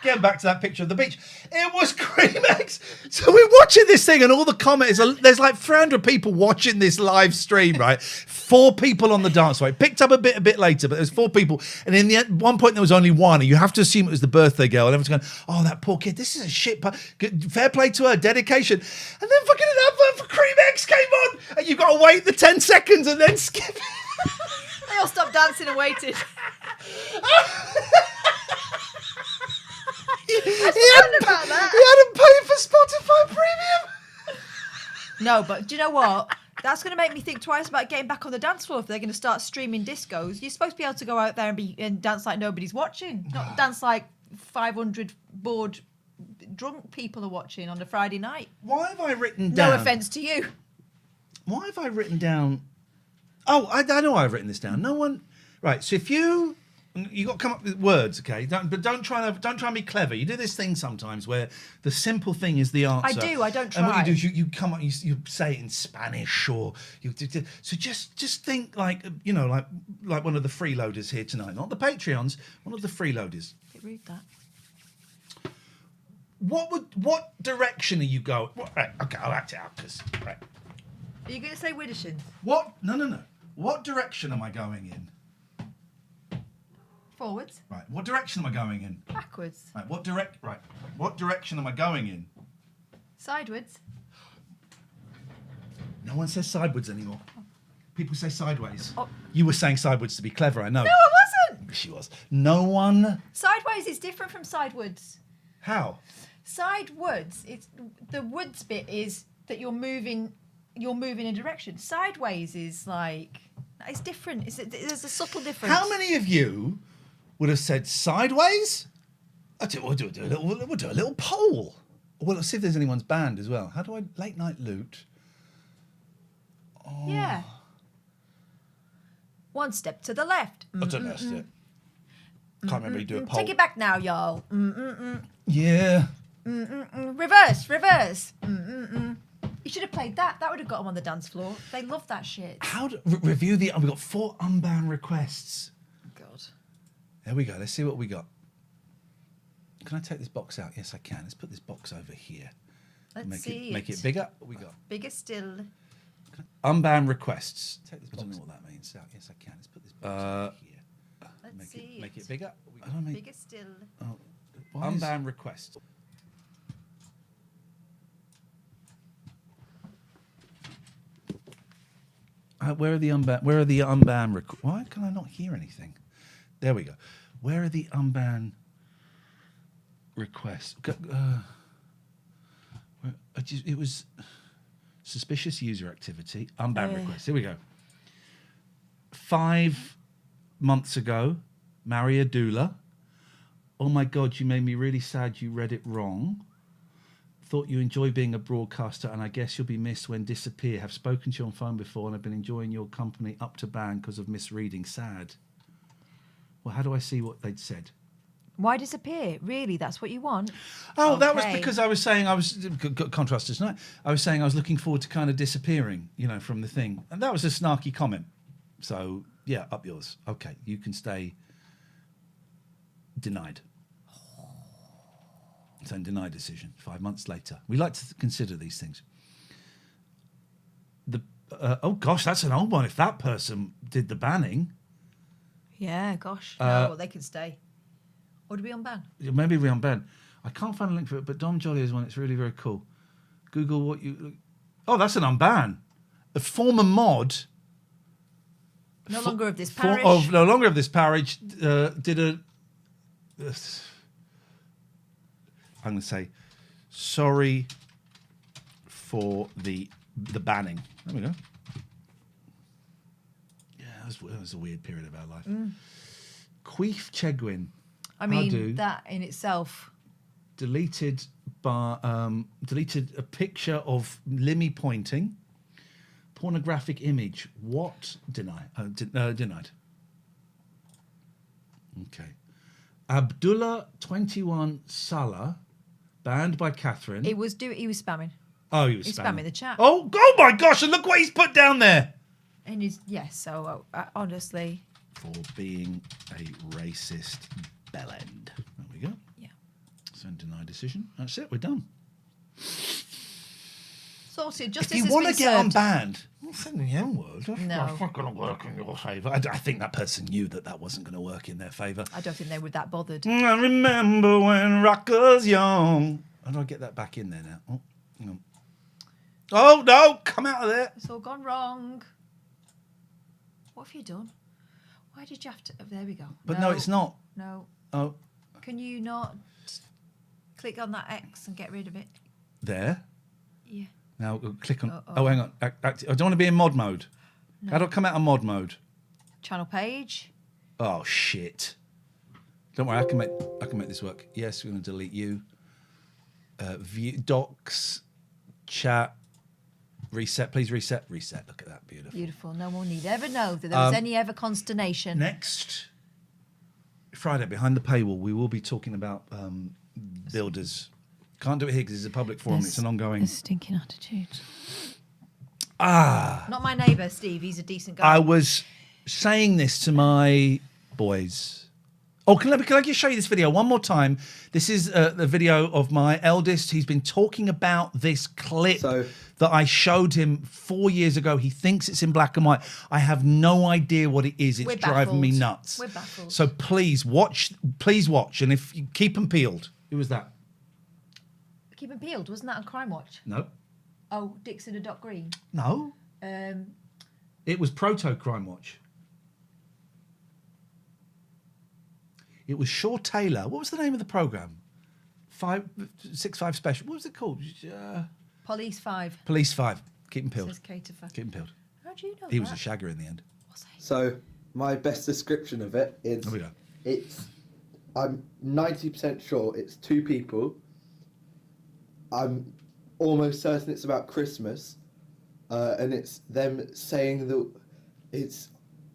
Getting back to that picture of the beach. It was cream eggs. So we're watching this thing and all the comments, there's like 300 people watching this live stream, right? 4 people on the dance floor. It picked up a bit later, but there's 4 people. And in the end, one point there was only one. And you have to assume it was the birthday girl. And everyone's going, oh, that poor kid, this is a shit. Fair play to her, dedication. And then fucking an advert for cream eggs came on. And you've got to wait the 10 seconds and then skip it. They all stopped dancing and waited. He hadn't paid for Spotify Premium. No, but do you know what? That's going to make me think twice about getting back on the dance floor if they're going to start streaming discos. You're supposed to be able to go out there and dance like nobody's watching, not dance like 500 bored drunk people are watching on a Friday night. Why have I written down? No offence to you. Why have I written down? Oh, I know why I've written this down. No one. Right. So if you got to come up with words, okay? Don't try and be clever. You do this thing sometimes where the simple thing is the answer. I do. I don't try. And what you do is you come up, you say it in Spanish or so just think like like one of the freeloaders here tonight, not the Patreons, one of the freeloaders. Read that. What direction are you going? Right, okay, I'll act it out because right. Are you going to say Widdershins? What? No. What direction am I going in? Forwards. Right. What direction am I going in? Backwards. Right. What direction am I going in? Sideways. No one says sideways anymore. People say sideways. Oh. You were saying sideways to be clever, I know. No, I wasn't. She was. No one. Sideways is different from sidewards. How? Sidewards, it's the woods bit is that you're moving in a direction. Sideways is like it's different. There's a subtle difference. How many of you would have said sideways? We'll do a little poll. Well, let's see if there's anyone's banned as well. How do I late night loot? Oh. Yeah. One step to the left. I don't know. Can't remember you do a poll. Take it back now, y'all. Yeah. Reverse. You should have played that. That would have got them on the dance floor. They love that shit. How to review the? We've got 4 unbanned requests. God. There we go. Let's see what we got. Can I take this box out? Yes, I can. Let's put this box over here. Let's see. Make it bigger. What we got? Bigger still. Unbanned requests. Take this box. I don't know what that means. Yes, I can. Let's put this box over here. Let's see. Make it bigger. Bigger still. Oh, unbanned requests. Where are the unbanned Why can I not hear anything? There we go. Where are the unbanned requests? It was suspicious user activity. Unbanned requests. Here we go. 5 months ago, marry a doula. Oh my God, you made me really sad. You read it wrong. Thought you enjoy being a broadcaster, and I guess you'll be missed when disappear. Have spoken to you on phone before, and I've been enjoying your company up to ban because of misreading. Sad. Well, how do I see what they'd said? Why disappear? Really, that's what you want? Oh, okay. That was because I was saying contrast to tonight. I was saying I was looking forward to kind of disappearing, from the thing, and that was a snarky comment. So yeah, up yours. Okay, you can stay. Denied. So denied decision 5 months later. We like to consider these things. Oh gosh, that's an old one. If that person did the banning, yeah, gosh, no, they can stay. Or do we unban? Maybe we unban. I can't find a link for it, but Dom Jolly has one. It's really very cool. Google what you. Oh, that's an unban. A former mod. No longer of this parish. No longer of this parish. Did a. I'm going to say, sorry for the banning. There we go. Yeah, that was a weird period of our life. Queef Chegwin. I mean, that in itself. Deleted a picture of Limmy pointing. pornographic image. What? Denied. Okay. Abdullah 21 Salah, banned by Catherine. He was spamming. Oh, he was spamming the chat. Oh my gosh! And look what he's put down there. And he's so honestly. For being a racist bellend. There we go. Yeah. Send deny decision. That's it. We're done. Sorted. Justice If you want to get unbanned, well, send the N word. No. That's not going to work in your favour. I think that person knew that wasn't going to work in their favour. I don't think they were that bothered. I remember when rock was young. How do I get that back in there now? Oh, hang on. Oh no! Come out of there. It's all gone wrong. What have you done? Why did you have to? Oh, there we go. But no, it's not. No. Oh. Can you not click on that X and get rid of it? There. Yeah. Now click on. Oh, hang on. I don't want to be in mod mode. No. How do I come out of mod mode? Channel page. Oh shit! Don't worry, I can make this work. Yes, we're going to delete you. View docs, chat, reset. Please reset. Look at that, beautiful. Beautiful. No one need ever know that there was any ever consternation. Next Friday, behind the paywall, we will be talking about builders. Can't do it here because it's a public forum. It's an ongoing. Stinking attitude. Not my neighbour, Steve. He's a decent guy. I was saying this to my boys. Oh, can I just show you this video one more time? This is the video of my eldest. He's been talking about this clip that I showed him 4 years ago. He thinks it's in black and white. I have no idea what it is. It's driving me nuts. We're baffled. So please watch. And if you keep them peeled. Who was that? Keep him peeled. Wasn't that on Crime Watch? No. Oh, Dixon and Doc Green. No. It was Proto Crime Watch. It was Shaw Taylor. What was the name of the program? 565 Special. What was it called? Police 5. Police 5. Keep him peeled. Says Cater. Keep him peeled. How do you know He was a shagger in the end. So my best description of it is I'm 90% sure it's two people. I'm almost certain it's about Christmas, and it's them saying that it's.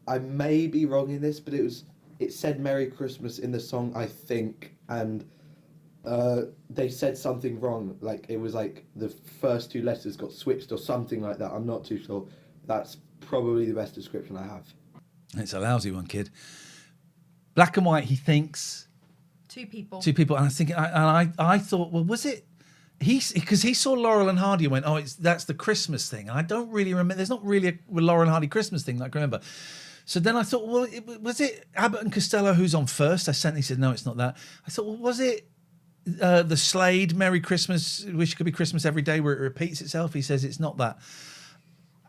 I may be wrong in this, but it said Merry Christmas in the song, I think, and they said something wrong. Like it was like the first two letters got switched or something like that. I'm not too sure. That's probably the best description I have. It's a lousy one, kid. Black and white. He thinks two people. And I was thinking, I thought, well, was it? Because he saw Laurel and Hardy and went, oh, that's the Christmas thing. And I don't really remember. There's not really a Laurel and Hardy Christmas thing that I can remember. So then I thought, well, was it Abbott and Costello who's on first? He said, no, it's not that. I thought, well, was it the Slade Merry Christmas, Wish It Could Be Christmas Every Day, where it repeats itself? He says it's not that.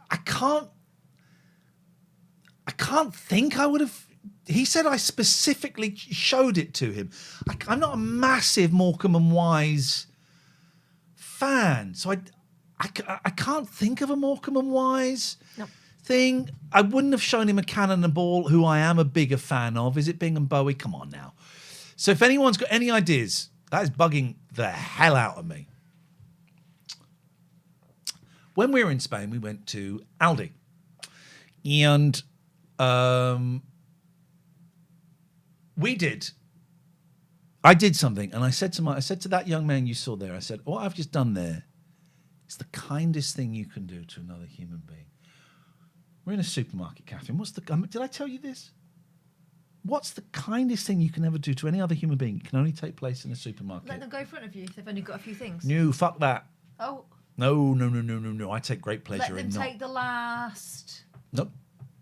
I can't think I would have. He said I specifically showed it to him. I'm not a massive Morecambe and Wise fan, so I can't think of a Morecambe and Wise thing. I wouldn't have shown him a Cannon and Ball, who I am a bigger fan of. Is it Bing and Bowie? Come on now. So if anyone's got any ideas, that is bugging the hell out of me. When we were in Spain, we went to Aldi, and I did something, and I said to that young man you saw there, I said, what I've just done there is the kindest thing you can do to another human being. We're in a supermarket, Catherine. Did I tell you this? What's the kindest thing you can ever do to any other human being? It can only take place in a supermarket. Let them go in front of you if they've only got a few things. No, fuck that. Oh. No. I take great pleasure in not. Let them take the last. Nope.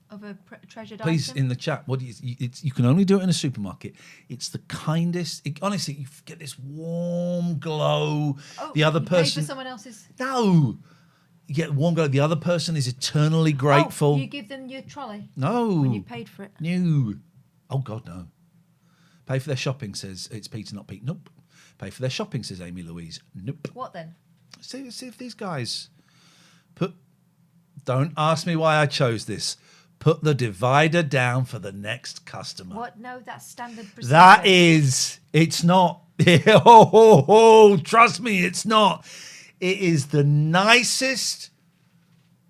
Of a treasured Please, item. in the chat, you can only do it in a supermarket. It's the kindest. Honestly, you get this warm glow. Oh, the other you person. pay for someone else's. No. You get warm glow. The other person is eternally grateful. Oh, you give them your trolley. No. When you paid for it. No. Oh God, no. Pay for their shopping, says it's Peter, not Pete. Nope. Pay for their shopping, says Amy Louise. Nope. What then? See if these guys don't ask me why I chose this. Put the divider down for the next customer. What? No, that's standard procedure. That is. It's not. Trust me, it's not. It is the nicest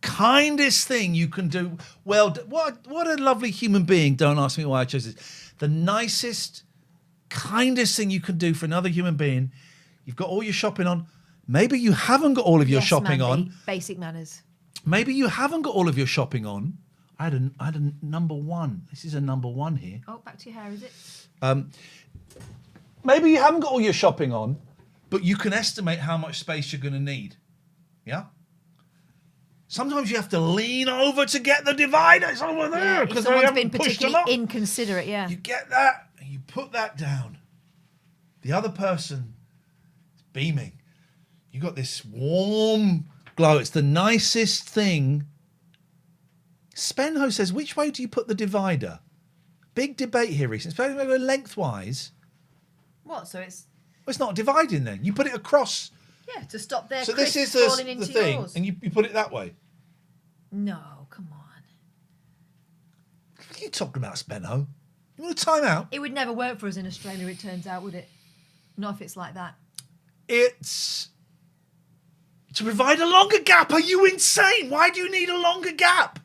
kindest thing you can do. Well, what a lovely human being. Don't ask me why I chose this. The nicest, kindest thing you can do for another human being. You've got all your shopping on. Maybe you haven't got all of your shopping on. Basic manners. Maybe you haven't got all of your shopping on. I had a number one. This is a number one here. Oh, back to your hair, is it? Maybe you haven't got all your shopping on, but you can estimate how much space you're going to need. Yeah? Sometimes you have to lean over to get the divider. It's over there. If someone's been particularly inconsiderate, yeah. You get that, and you put that down. The other person is beaming. You got this warm glow. It's the nicest thing. Spenho says, which way do you put the divider? Big debate here recently. Supposed to go lengthwise. What? So it's... Well, it's not dividing then. You put it across. Yeah, to stop their So this is falling the into thing, yours. and you put it that way. No, come on. What are you talking about, Spenho? You want a time out? It would never work for us in Australia, it turns out, would it? Not if it's like that. It's to provide a longer gap. Are you insane? Why do you need a longer gap?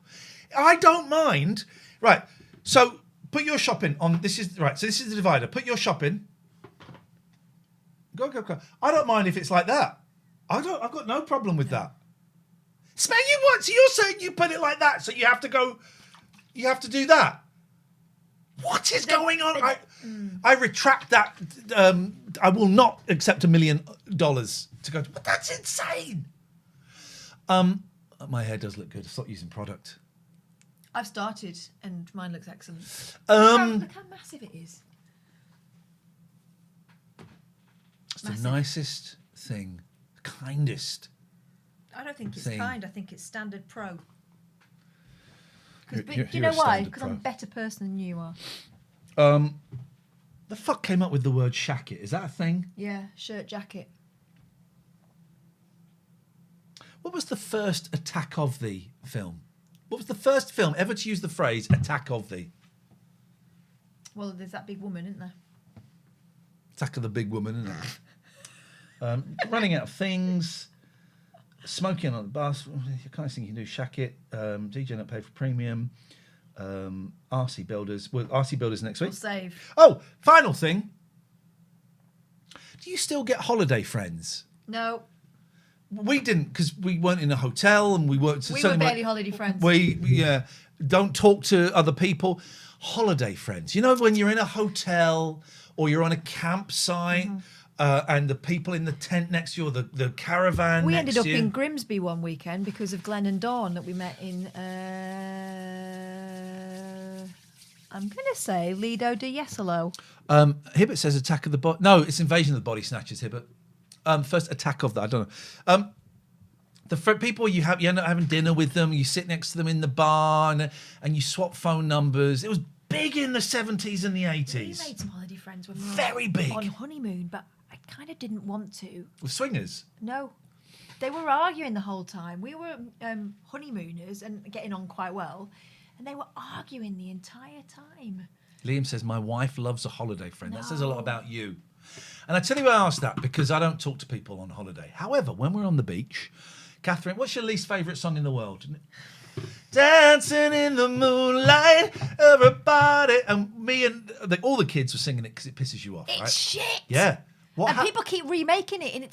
I don't mind. Right. So put your shopping on. This is right. So this is the divider. Put your shopping. Go. I don't mind if it's like that. I've got no problem with that. Smell you what? So you're saying you put it like that, so you have to go. You have to do that. What is going on? I retract that. I will not accept $1 million to go. But that's insane. My hair does look good. Stop using product. I've started, and mine looks excellent. Look how massive it is. It's the nicest thing, the kindest. I don't think it's thing. kind. I think it's standard pro. Do You're you know a why? standard Because I'm a pro. better person than you are. The fuck came up with the word shacket? Is that a thing? Yeah, shirt, jacket. What was the first Attack of the film? What was the first film ever to use the phrase Attack of the? Well, there's that big woman, isn't there? Attack of the big woman, isn't it? Running out of things. Smoking on the bus. The kind of thing you can do. Shacket. DJ not pay for premium. RC Builders. Well, RC Builders next week. We'll save. Oh, final thing. Do you still get holiday friends? No. We didn't, because we weren't in a hotel and we weren't. We were barely holiday friends. We don't talk to other people. Holiday friends. You know when you're in a hotel or you're on a campsite and the people in the tent next to you or the caravan We next ended up to you. in Grimsby one weekend because of Glenn and Dawn that we met in, I'm going to say Lido de Jesolo. Hibbert says Attack of the Body. No, it's Invasion of the Body Snatchers, Hibbert. First Attack of that, I don't know. The people you end up having dinner with them, you sit next to them in the bar and you swap phone numbers. It was big in the 70s and the 80s. We made some holiday friends when we were Very big. on honeymoon, but I kind of didn't want to. With swingers? No. They were arguing the whole time. We were honeymooners and getting on quite well, and they were arguing the entire time. Liam says, my wife loves a holiday friend. That says a lot about you. And I tell you why I asked that, because I don't talk to people on holiday. However, when we're on the beach, Catherine, what's your least favourite song in the world? Dancing in the moonlight, everybody. And me and all the kids were singing it because it pisses you off, It's right? shit. Yeah. And people keep remaking it, and it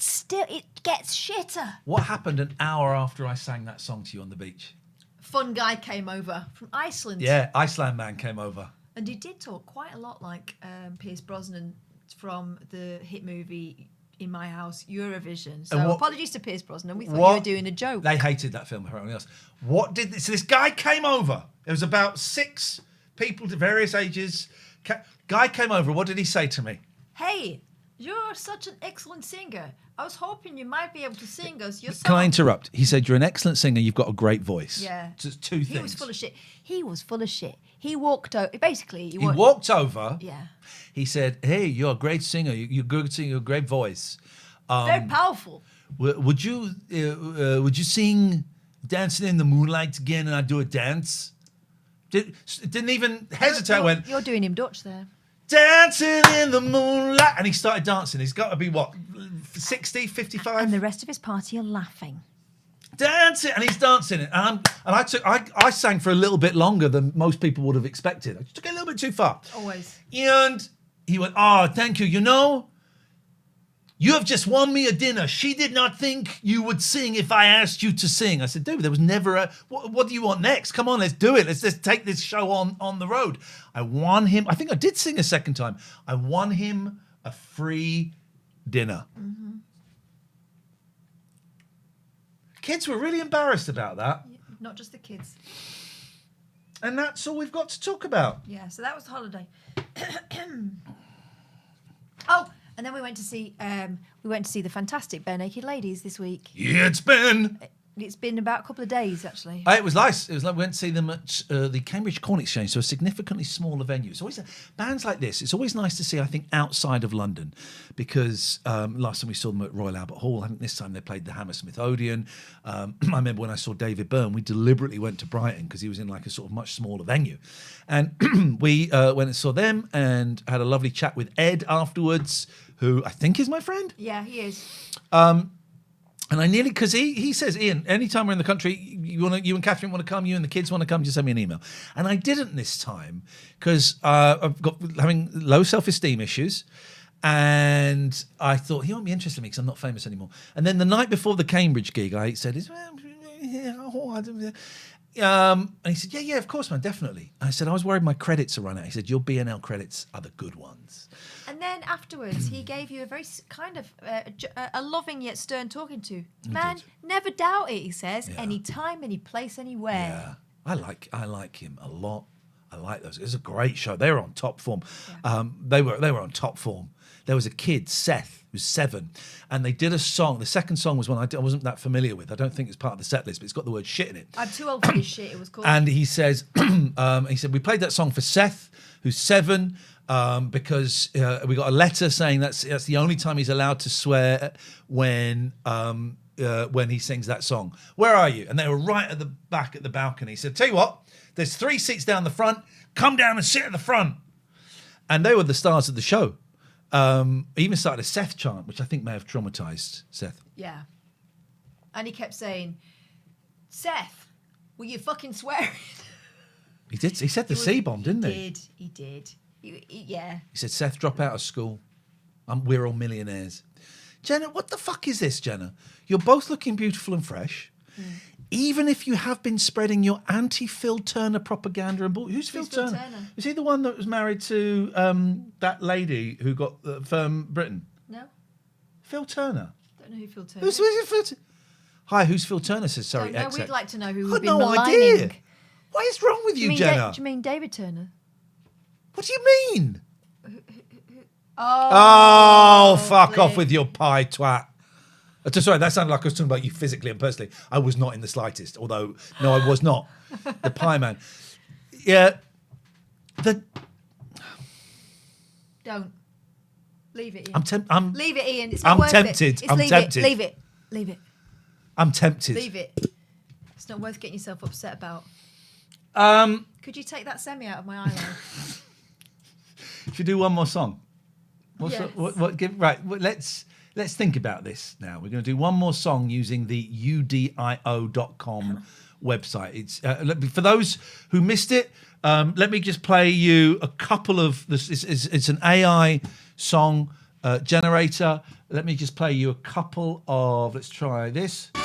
gets shitter. What happened an hour after I sang that song to you on the beach? Fun guy came over from Iceland. Yeah, Iceland man came over. And he did talk quite a lot like Pierce Brosnan from the hit movie In My House, Eurovision. So apologies to Pierce Brosnan. We thought you were doing a joke. They hated that film. Everyone else. So this guy came over. It was about 6 people to various ages. Guy came over. What did he say to me? Hey, you're such an excellent singer. I was hoping you might be able to sing us your song. Can I interrupt? He said, you're an excellent singer. You've got a great voice. Yeah. Just 2 things. He was full of shit. He was full of shit. He walked over. Basically, He walked over. Yeah. He said, hey, you're a great singer. You're a good singer. You're a great voice. Very powerful. Would you sing Dancing in the Moonlight again and I'd do a dance? Didn't even hesitate. You're doing him Dutch there. Dancing in the moonlight. And he started dancing. He's got to be, what, 60, 55? And the rest of his party are laughing. dancing, and he's dancing it. And I sang for a little bit longer than most people would have expected. I just took it a little bit too far. Always. And he went, "Oh, thank you. You know, you have just won me a dinner. She did not think you would sing if I asked you to sing." I said, "Dude, there was never a. What do you want next? Come on, let's do it. Let's just take this show on the road." I won him. I think I did sing a second time. I won him a free dinner. Mm-hmm. Kids were really embarrassed about that. Not just the kids. And that's all we've got to talk about. Yeah, so that was the holiday. Oh, and then we went to see the fantastic Bare Naked Ladies this week. Yeah, It's been about a couple of days, actually. It was nice. It was like we went to see them at the Cambridge Corn Exchange, so a significantly smaller venue. It's always bands like this. It's always nice to see, I think, outside of London, because last time we saw them at Royal Albert Hall. I think this time they played the Hammersmith Odeon. I remember when I saw David Byrne, we deliberately went to Brighton because he was in like a sort of much smaller venue, and we went and saw them and had a lovely chat with Ed afterwards, who I think is my friend. Yeah, he is. And I nearly, because he says, "Ian, anytime we're in the country, you and Catherine want to come, you and the kids want to come, just send me an email." And I didn't this time because I've got having low self-esteem issues, and I thought he won't be interested in me because I'm not famous anymore. And then the night before the Cambridge gig, I said, and he said, "Yeah, of course, man, definitely." I said, "I was worried my credits are run out." He said, "Your B&L credits are the good ones." And then afterwards, he gave you a very kind of a loving yet stern talking to. "Man, never doubt it," he says. Yeah. "Any time, any place, anywhere." Yeah, I like him a lot. I like those. It was a great show. They were on top form. Yeah. They were on top form. There was a kid, Seth, who's 7, and they did a song. The second song was one I wasn't that familiar with. I don't think it's part of the set list, but it's got the word shit in it. I'm too old for this shit, it was called. And he says, we played that song for Seth, who's 7, because we got a letter saying that's the only time he's allowed to swear when he sings that song. "Where are you?" And they were right at the back at the balcony. He said, "Tell you what, there's 3 seats down the front. Come down and sit at the front." And they were the stars of the show. He even started a Seth chant, which I think may have traumatized Seth. Yeah. And he kept saying, "Seth, were you fucking swearing?" He did. He said the C-bomb, didn't he? He did. Yeah. He said, "Seth, drop out of school. We're all millionaires." Jenna, what the fuck is this, Jenna? You're both looking beautiful and fresh. Even if you have been spreading your anti-Phil Turner propaganda and who's Phil Turner? Is he the one that was married to that lady who got Firm Britain? No. Phil Turner. Don't know who Phil Turner is. Who's Phil Turner? Hi, who's Phil Turner? Says sorry. No, we'd like to know who I've we've been no maligning. idea. What is wrong with you, Jenna? Do you mean David Turner? What do you mean? Oh, fuck off with your pie twat. Sorry, that sounded like I was talking about you physically and personally. I was not in the slightest, although, no, I was not. The pie man. Yeah. Don't. Leave it, Ian. Leave it, Ian. It's not worth tempted. it. I'm tempted. Leave it. I'm tempted. Leave it. It's not worth getting yourself upset about. Could you take that semi out of my eyelid? Should we do one more song? Yes. Let's think about this now. We're going to do one more song using the udio.com website. It's for those who missed it. Let me just play you a couple of this. It's an AI song generator. Let me just play you a couple of. Let's try this. I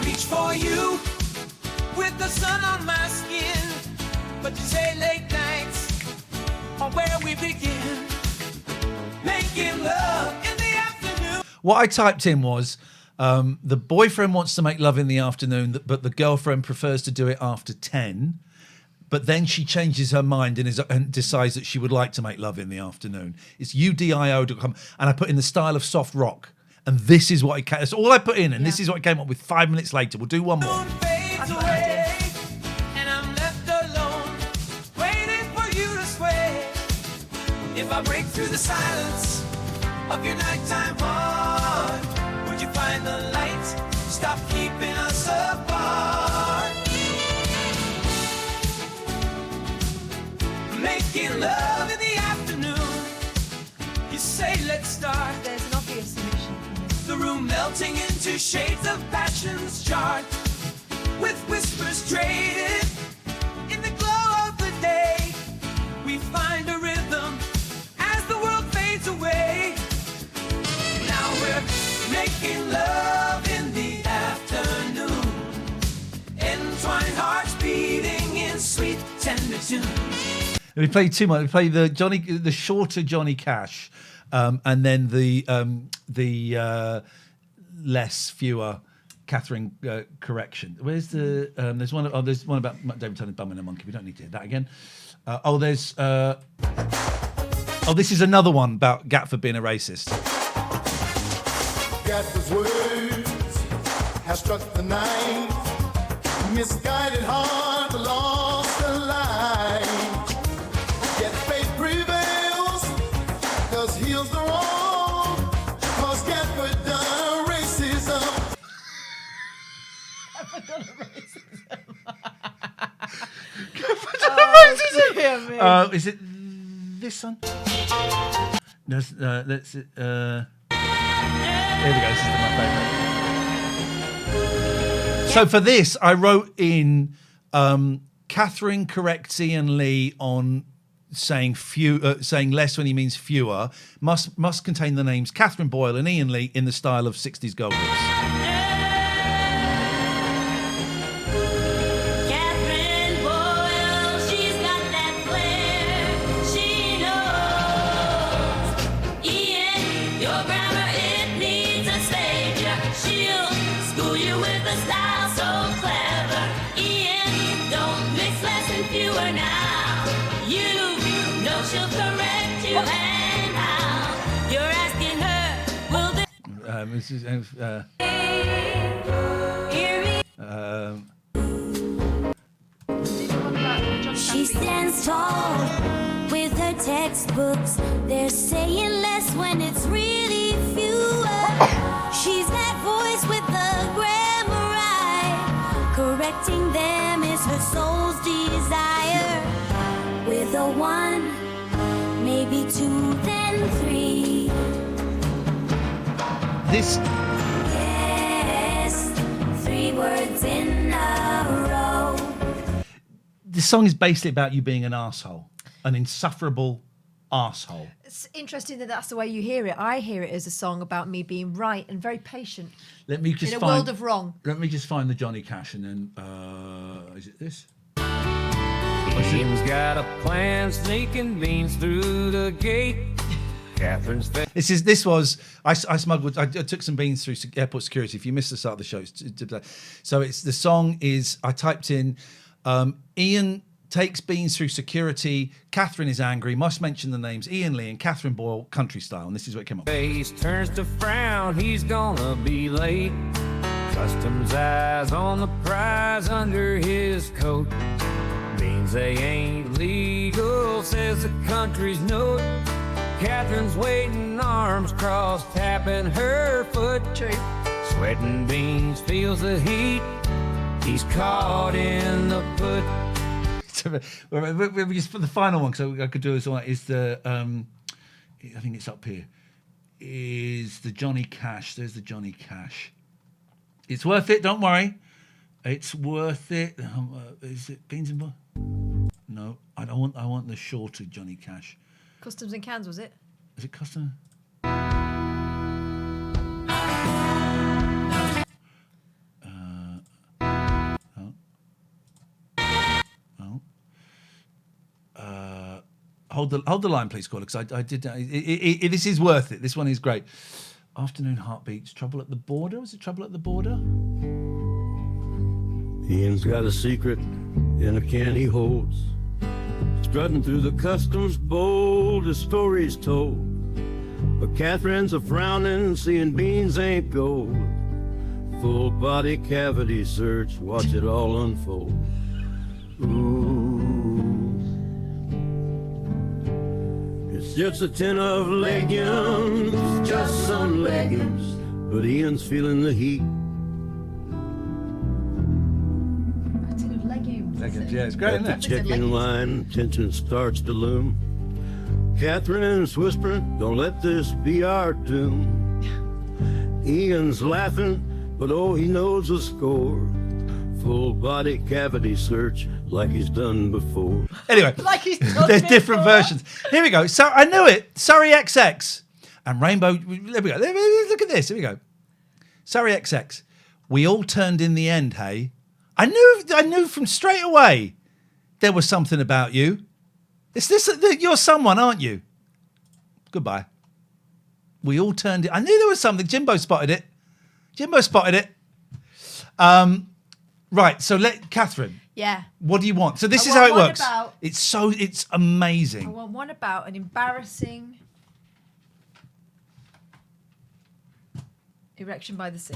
reach for you with the sun on my skin, but you say late nights are where we begin. Making love in the afternoon. What I typed in was the boyfriend wants to make love in the afternoon, but the girlfriend prefers to do it after 10. But then she changes her mind and decides that she would like to make love in the afternoon. It's udio.com. And I put in the style of soft rock. And this is what that's all I put in. And this is what I came up with 5 minutes later. We'll do one more. If I break through the silence of your nighttime heart, would you find the light? Stop keeping us apart. Making love in the afternoon. You say let's start. There's an obvious solution. The room melting into the shades of passion's chart, with whispers traded in the glow of the day. We find a rhythm as the world fades away. Now we're making love in the afternoon, entwined hearts beating in sweet tender tune. We played too much. We played the shorter Johnny Cash, and then the fewer Catherine correction. Where's the? There's one about David Turner's Bum and a Monkey. We don't need to hear that again. This is another one about Gatford being a racist. Gatford's words have struck the night. Misguided heart lost a light. Yet fate prevails, 'cause heals the wrong. 'Cause Gatford done racism. Gatford done racism. Is it this one? No, let's. There we go. This is my favourite. So for this, I wrote in Catherine corrects Ian Lee on saying saying less when he means fewer. Must contain the names Catherine Boyle and Ian Lee in the style of 60s girl groups. This is, She stands tall with her textbooks. They're saying less when it's really fewer. She's that voice with the grammar right. Correcting them is her soul's desire. With a one, maybe two, then three. This. Yes, 3 words in a row. This song is basically about you being an arsehole, an insufferable arsehole. It's interesting that that's the way you hear it. I hear it as a song about me being right and very patient. Let me just in a world of wrong. Let me just find the Johnny Cash and then is it this? Ian's got a plan, sneaking beans through the gate. Catherine's face. I smuggled. I took some beans through airport security. If you missed the start of the show, so it's the song is. I typed in, Ian takes beans through security. Catherine is angry. Must mention the names Ian Lee and Catherine Boyle, country style. And this is what it came up. Face turns to frown. He's gonna be late. Customs eyes on the prize under his coat. Beans they ain't legal, says the country's note. Catherine's waiting, arms crossed, tapping her foot. True. Sweating beans, feels the heat. He's caught in the put. Just for the final one, because I could do this one, is the I think it's up here. Is the Johnny Cash? There's the Johnny Cash. It's worth it. Don't worry. It's worth it. Is it beans and butter? No, I don't want. I want the shorter Johnny Cash. Customs and Cans, was it? Is it custom? Hold the line, please, caller, because I did. This is worth it. This one is great. Afternoon Heartbeats. Trouble at the Border. Was it Trouble at the Border? Ian's got a secret in a can he holds. Strutting through the customs bold, his story's told. But Catherine's a frowning, seeing beans ain't gold. Full body cavity search, watch it all unfold. Ooh. It's just a tin of legumes, just some legumes. But Ian's feeling the heat. Yeah, it's great, isn't it? Checking line, tension starts to loom. Catherine's whispering, don't let this be our doom. Ian's laughing, but oh, he knows the score. Full body cavity search like he's done before. Anyway, Like he's done there's before. different versions. Here we go. So I knew it. Surrey XX and Rainbow. There we go. Look at this. Here we go. Surrey XX. We all turned in the end. Hey, I knew from straight away there was something about you. You're someone, aren't you? Goodbye. We all turned it. I knew there was something. Jimbo spotted it. Right. So Catherine. Yeah. What do you want? So this I is how want it one works. about- It's amazing. I want one about an embarrassing erection by the sea.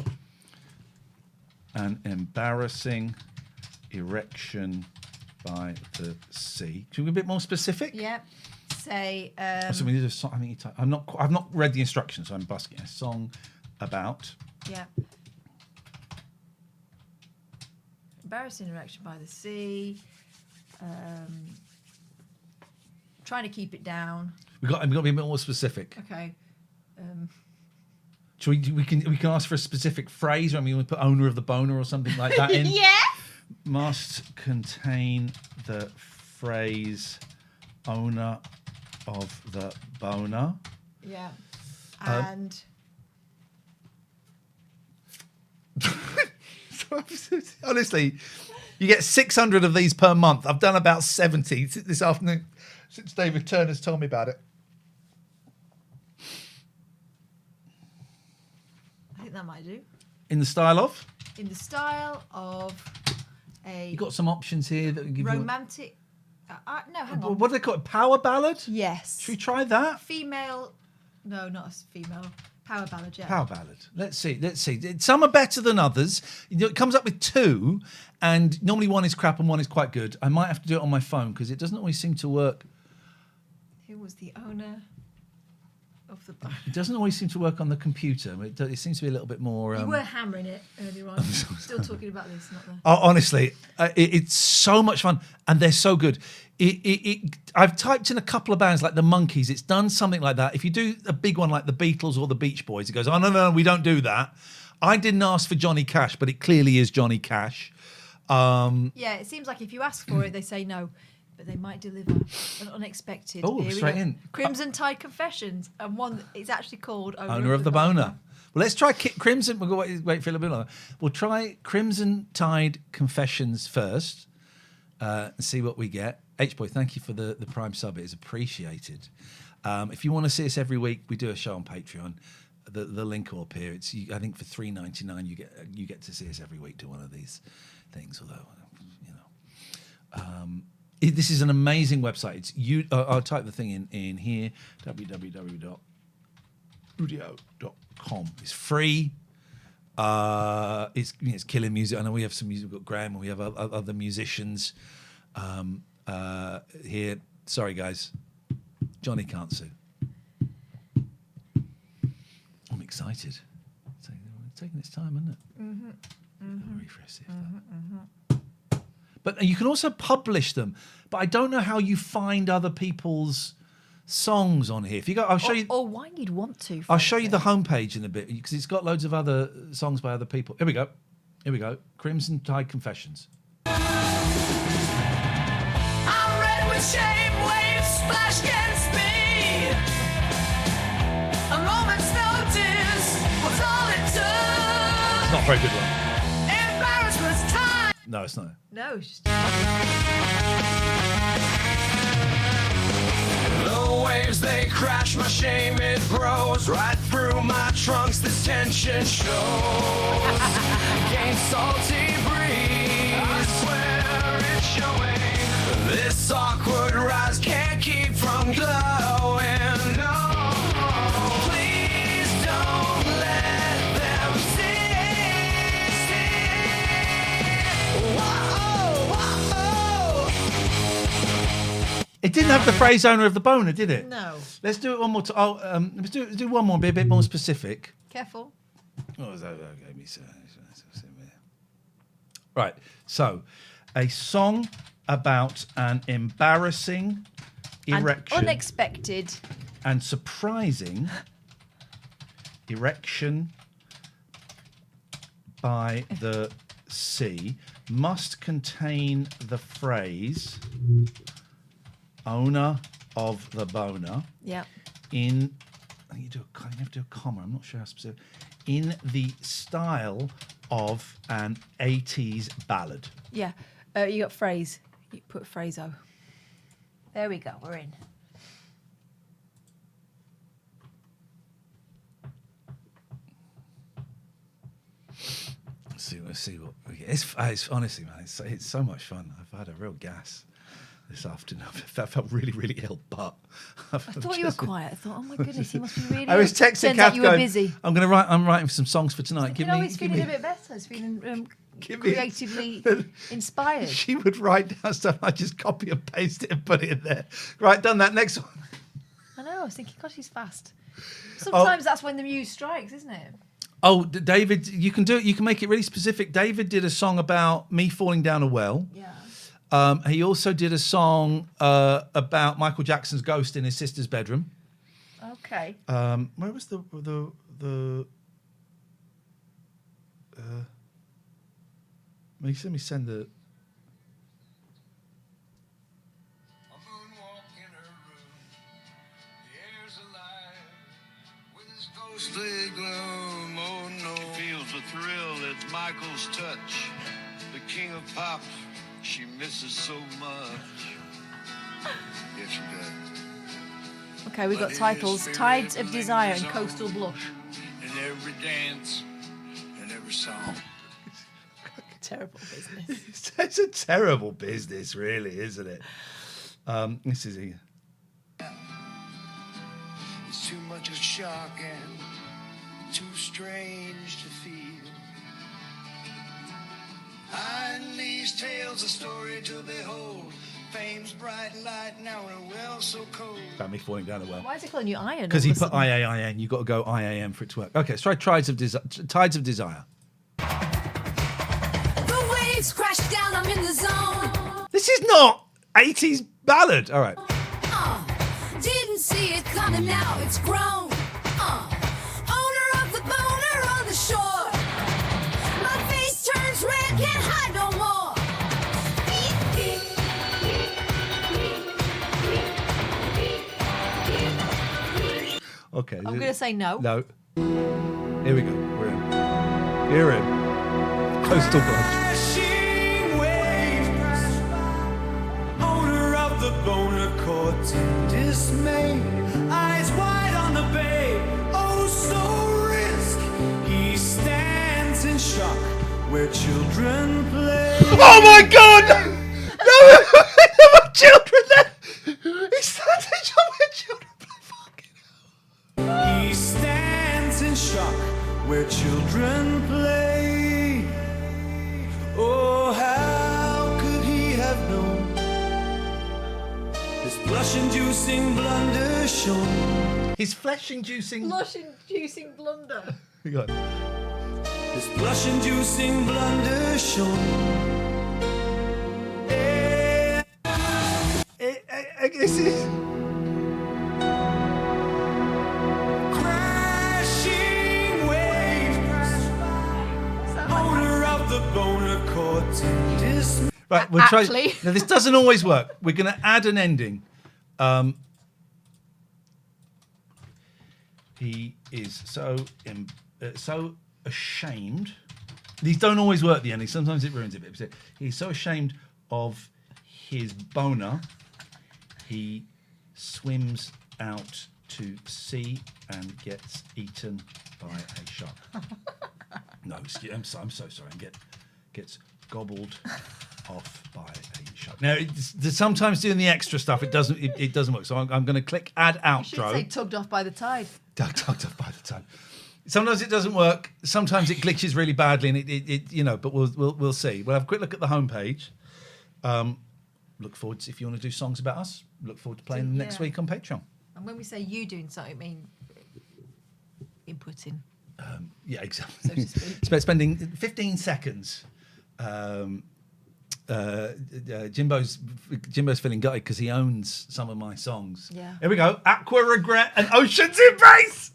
An embarrassing erection by the sea. Should we be a bit more specific? Yeah. Say. So we need a song. I've not read the instructions, so I'm busking. A song about. Yeah. Embarrassing erection by the sea. Trying to keep it down. We've got to be a bit more specific. Okay. Should we can ask for a specific phrase. I mean, we put owner of the boner or something like that in. Yeah. Must contain the phrase owner of the boner. Yeah. And. Honestly, you get 600 of these per month. I've done about 70 this afternoon since David Turner's told me about it. I think that might do. In the style of? In the style of a You've got some options here that will give romantic. No, hang you. on. What do they call it? Power ballad? Yes. Should we try that? Female. No, not a female. Power ballad, yeah. Power ballad. Let's see. Some are better than others. It comes up with two, and normally one is crap and one is quite good. I might have to do it on my phone because it doesn't always seem to work. Who was the owner of the bar? It doesn't always seem to work on the computer. It seems to be a little bit more. You were hammering it earlier on. Still talking about this, not the. Honestly, it's so much fun, and they're so good. I've typed in a couple of bands like the Monkees. It's done something like that. If you do a big one like the Beatles or the Beach Boys, it goes, oh, no, we don't do that. I didn't ask for Johnny Cash, but it clearly is Johnny Cash. Yeah, it seems like if you ask for it, they say no, but they might deliver an unexpected. Oh, Here we straight go. in. Crimson Tide Confessions, and one it's actually called Owner of the Boner. Well, let's try Crimson. We'll go wait for a little bit longer. We'll try Crimson Tide Confessions first and see what we get. H-Boy, thank you for the Prime sub. It is appreciated. If you want to see us every week, we do a show on Patreon. The link will appear. It's I think for $3.99 you get to see us every week do one of these things. Although this is an amazing website. It's I'll type the thing in here. www.rudio.com. It's free. It's killing music. I know we have some music. We've got Graham and we have other musicians here. Sorry, guys. Johnny can't sue. I'm excited. It's taking its time, isn't it? Refresh it. But you can also publish them. But I don't know how you find other people's songs on here. If you go, I'll show you. Or why you'd want to. I'll show you the homepage in a bit because it's got loads of other songs by other people. Here we go. Crimson Tide Confessions. I'm red with shame, waves splash against me. A moment's notice was all it took. It's not a very good one. Embarrassment's time. No, it's not. No, it's just. The waves they crash, my shame it grows right through my trunks. This tension shows. Gain salty breeze. I swear it's showing. This awkward rise can't keep from glowing. No, please don't let them see. Whoa. It didn't have the phrase owner of the boner, did it? No. Let's do it one more time. Let's do one more, be a bit more specific. Careful. Oh, right. So, a song about an embarrassing erection And unexpected. and surprising erection by the sea must contain the phrase owner of the boner. Yeah. In, I think you have to do a comma. I'm not sure how specific. In the style of an 80s ballad. Yeah. You got phrase. You put phrase-o. There we go. We're in. Let's see what we get. It's honestly, man, it's so much fun. I've had a real gas this afternoon. I felt really, really ill, but I thought you were quiet. I thought, oh my goodness, he must be really. I was ill. texting Turns out Kath you were going, busy. I'm writing some songs for tonight. He's feeling a bit better. He's feeling creatively inspired. She would write down stuff. I just copy and paste it and put it in there. Right, done that. Next one. I know. I was thinking, gosh, he's fast. Sometimes that's when the muse strikes, isn't it? Oh, David, you can do it. You can make it really specific. David did a song about me falling down a well. Yeah. He also did a song about Michael Jackson's ghost in his sister's bedroom. Okay. Where was the let me send the. Ghostly gloom, oh no. Feels a thrill at Michael's touch. The king of pop, she misses so much. Yes, she does. Okay, we've got titles: Tides of Desire and Coastal Blush. In every dance and every song. Terrible business. It's a terrible business, really, isn't it? This is here. It's too much of shock and too strange to feel. Hiding these tales, a story to behold. Fame's bright light, now in a well so cold. About me falling down the well. Why is it calling you Iron? Because he put IAIN. You've got to go IAM for it to work. Okay, let's try Tides of Desire. The waves crash down, I'm in the zone. This is not 80s ballad. All right. Didn't see it coming, now it's grown. Owner of the boner on the shore. My face turns red, can't hide no more. Okay. I'm going to say no. No. Here we go. We're in. We're in. Coastal Blush. Crashing waves, owner of the boner caught in dismay, eyes wide on the bay, oh so risk. He stands in shock where children play. Oh my God! No, my children there. He stands in shock where children play. He stands in shock where children play. Oh, how could he have known this blush-inducing blunder shown? His flesh-inducing... Blush-inducing blunder. You got it. This blush-inducing blunder shown. This is... Crashing waves, owner of the boner caught in dismay. Right, we'll try... Now, this doesn't always work. We're going to add an ending. He is so ashamed. These don't always work, the ending. Sometimes it ruins it a bit. He's so ashamed of his boner, he swims out to sea and gets eaten by a shark. No, I'm so sorry. And gets gobbled off by a shark. Now, sometimes doing the extra stuff, it doesn't work. So I'm going to click add outro. You should say tugged off by the tide. Tugged off by the tide. Sometimes it doesn't work. Sometimes it glitches really badly, and it but we'll see. We'll have a quick look at the homepage. Look forward to, if you want to do songs about us. Look forward to playing them next week on Patreon. And when we say you doing something, I mean inputting. Yeah, exactly. So to speak. Spending 15 seconds. Jimbo's feeling gutted because he owns some of my songs. Yeah. Here we go. Aqua Regret and Ocean's Embrace.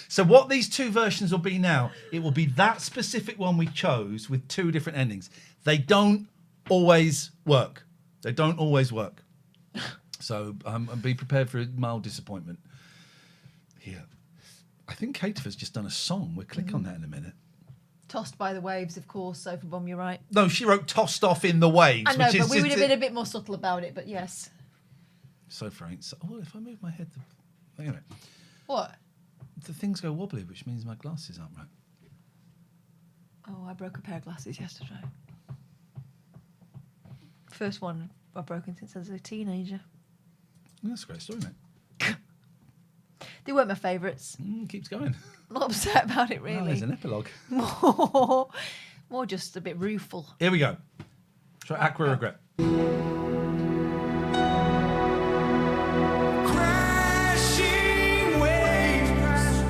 So what these two versions will be now, it will be that specific one we chose with two different endings. They don't always work. They don't always work. So be prepared for a mild disappointment here. I think Kate has just done a song. We'll click on that in a minute. Tossed by the waves, of course, Sofa Bomb, you're right. No, she wrote tossed off in the waves. I know, which but we would have been a bit more subtle about it, but yes. Sofa ain't so... Oh, if I move my head... Anyway. What? The things go wobbly, which means my glasses aren't right. Oh, I broke a pair of glasses yesterday. First one I've broken since I was a teenager. That's a great story, mate. They weren't my favourites. Keeps going. I'm not upset about it, really. Oh, there's an epilogue. More just a bit rueful. Here we go. Try Aqua Regret. Crashing waves,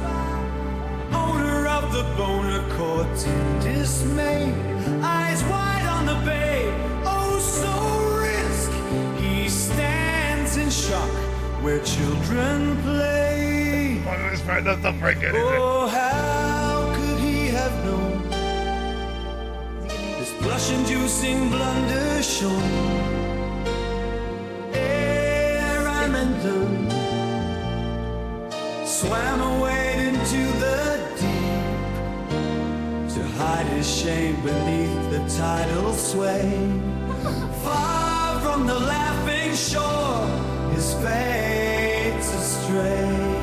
owner of the boner caught in dismay, eyes wide on the bay, oh so risk, he stands in shock where children play. That's not very good, is it? Oh, how could he have known this blush-inducing blunder shown ere I meant them swam away into the deep to hide his shame beneath the tidal sway. Far from the laughing shore, his fate's astray.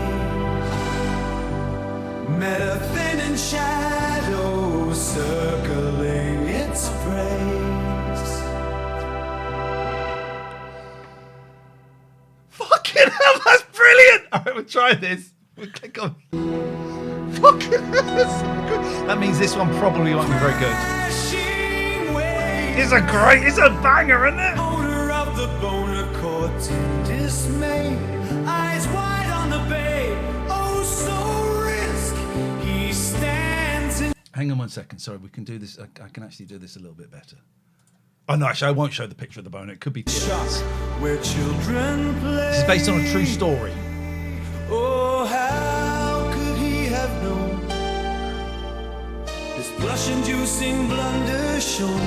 Met a thin and shadow circling its praise. Fucking hell, that's brilliant! Alright, we'll try this. We'll click on. Fucking hell, that's so good. That means this one probably won't be very good. It's a banger, isn't it? Owner of the boner caught in dismay, eyes wide on the bay, oh so risk, he stands in. Hang on 1 second, sorry, we can do this. I can actually do this a little bit better. Oh no, actually I won't show the picture of the boner. It could be tears. Where children play. This is based on a true story. Oh, how could he have known this blush-inducing blunder shown?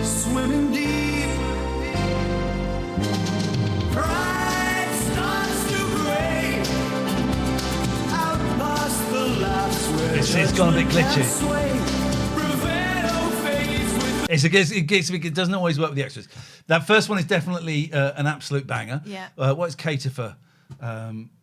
Swimming deep, pride starts to gray out past the laughs where It's gone a bit glitchy. It doesn't always work with the extras. That first one is definitely an absolute banger. Yeah. What's Cater for?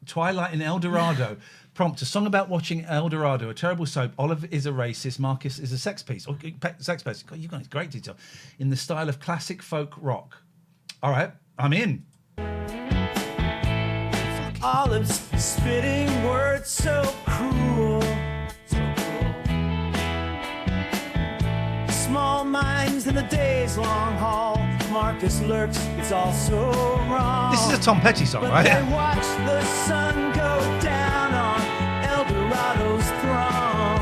Twilight in El Dorado. Prompt, a song about watching El Dorado, a terrible soap. Olive is a racist, Marcus is a sex piece. Or sex piece. God, you've got great detail. In the style of classic folk rock. All right, I'm in. Olives spitting words so cruel. Small minds in the day's long haul. Marcus lurks, it's all so wrong. This is a Tom Petty song, but right? They watch the sun go down on El Dorado's throng.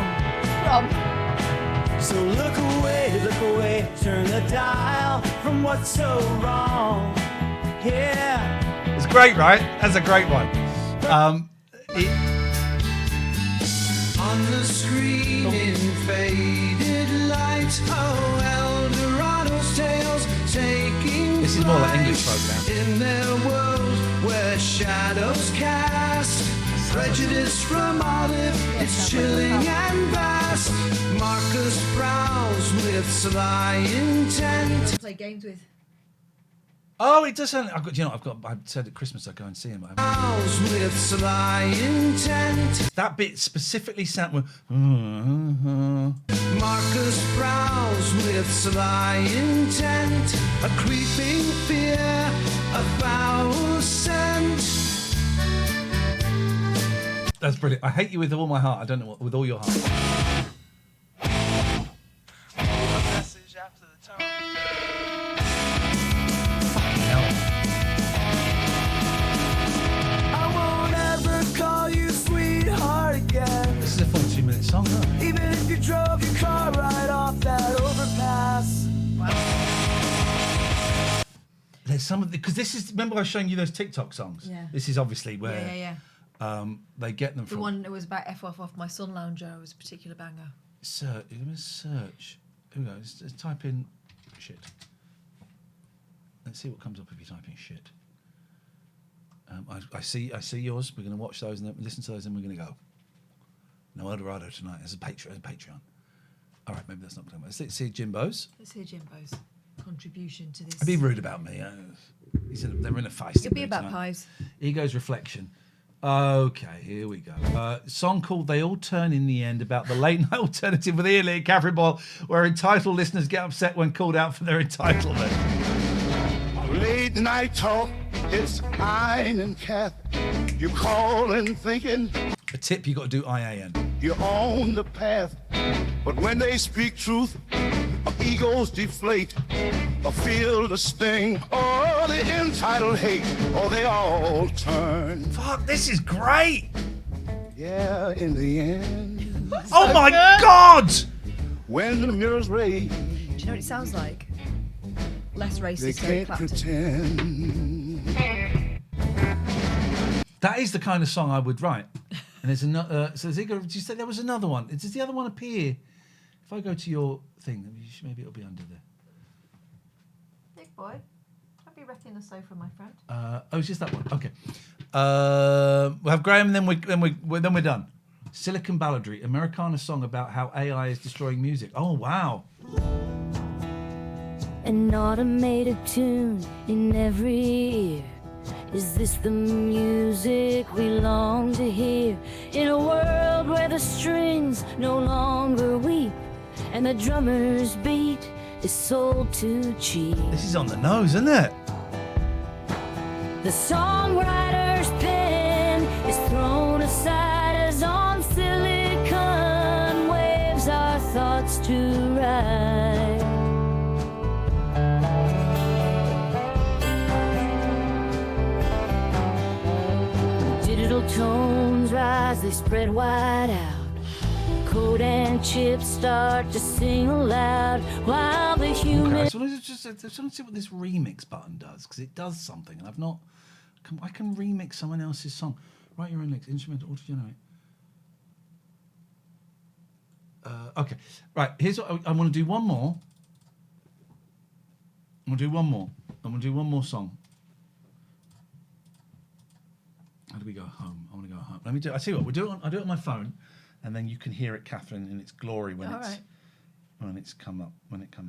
So look away, turn the dial from what's so wrong. Yeah. It's great, right? That's a great one. On the screen in faded light, oh, El Dorado's tales taking This is more like English folk now. in their world where shadows cast. Prejudice from Olive, it's chilling and vast. Marcus prowls with sly intent. Play games with. Oh, it does sound. I said at Christmas I'd go and see him. Prowls with sly intent. That bit specifically sounded. Marcus prowls with sly intent, a creeping fear, a foul scent. That's brilliant. I hate you with all my heart. I don't know what, with all your heart. Message after the tone. Fucking hell. I won't ever call you sweetheart again. This is a 42-minute song, huh? Even if you drove your car right off that overpass. Let's some of the because this is remember I was showing you those TikTok songs. Yeah. This is obviously where they get them The from. one that was about F off my sun lounger was a particular banger. Search. Search. Here we go. Let's type in shit. Let's see what comes up if you type in shit. I see yours. We're going to watch those and then listen to those, and we're going to go. No Eldorado tonight. As a Patreon. All right, maybe that's not going to work. Let's see Jimbo's. Let's hear Jimbo's contribution to this. Be rude about me. They're in a feisty It'll be mood about tonight. pies. Ego's reflection. Okay, here we go. Song called They All Turn in the End about the late night alternative with Ian Lee and Catherine Boyle, where entitled listeners get upset when called out for their entitlement. Late night talk, it's Ian and Kath. You calling thinking A tip, you got to do IAN. you're on the path. But when they speak truth, egos deflate, or feel the sting, or the entitled hate, or they all turn. Fuck, this is great. Yeah, in the end. Oh my God! When the mirror's raised, Do you know what it sounds like? Less they racist, Eric can't Clapton. pretend. That is the kind of song I would write. And there's another. So Ego, did you say there was another one? Does the other one appear? If I go to your thing, maybe it'll be under there. Big boy, I'll be wrecking the sofa, my friend. It's just that one. Okay. We'll have Graham, and then we're done. Silicon Balladry, Americana song about how AI is destroying music. Oh wow. An automated tune in every ear. Is this the music we long to hear? In a world where the strings no longer weep and the drummer's beat is sold too cheap. This is on the nose, isn't it? The songwriter's pen is thrown aside as on silicon waves our thoughts to ride. Digital tones rise, they spread wide out. Code and chips start to sing aloud while the human... I just want to see what this remix button does, because it does something, and I've not... I can remix someone else's song. Write your own lyrics, instrumental, auto-generate. Okay, right, here's what I want to do one more. I'm going to do one more song. How do we go home? I want to go home. Let me do. I tell you what. I'll do it on my phone, and then you can hear it, Catherine, in its glory when it comes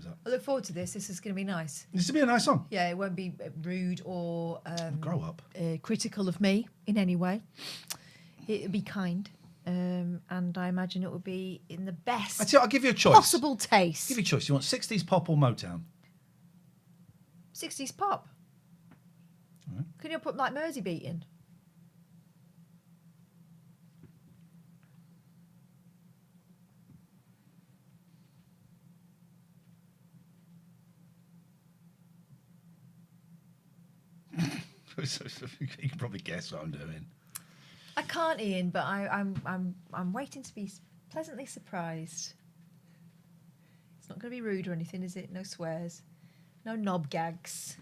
up. I look forward to this. This is going to be nice. This will be a nice song. Yeah, it won't be rude or grow up, critical of me in any way. It'll be kind, and I imagine it will be in the best. I'll give you a choice. Possible taste. Give you a choice. You want 60s pop or Motown? 60s pop. Right. Can you put like Mersey beat in? You can probably guess what I'm doing. I can't, Ian, but I'm waiting to be pleasantly surprised. It's not going to be rude or anything, is it? No swears, no knob gags.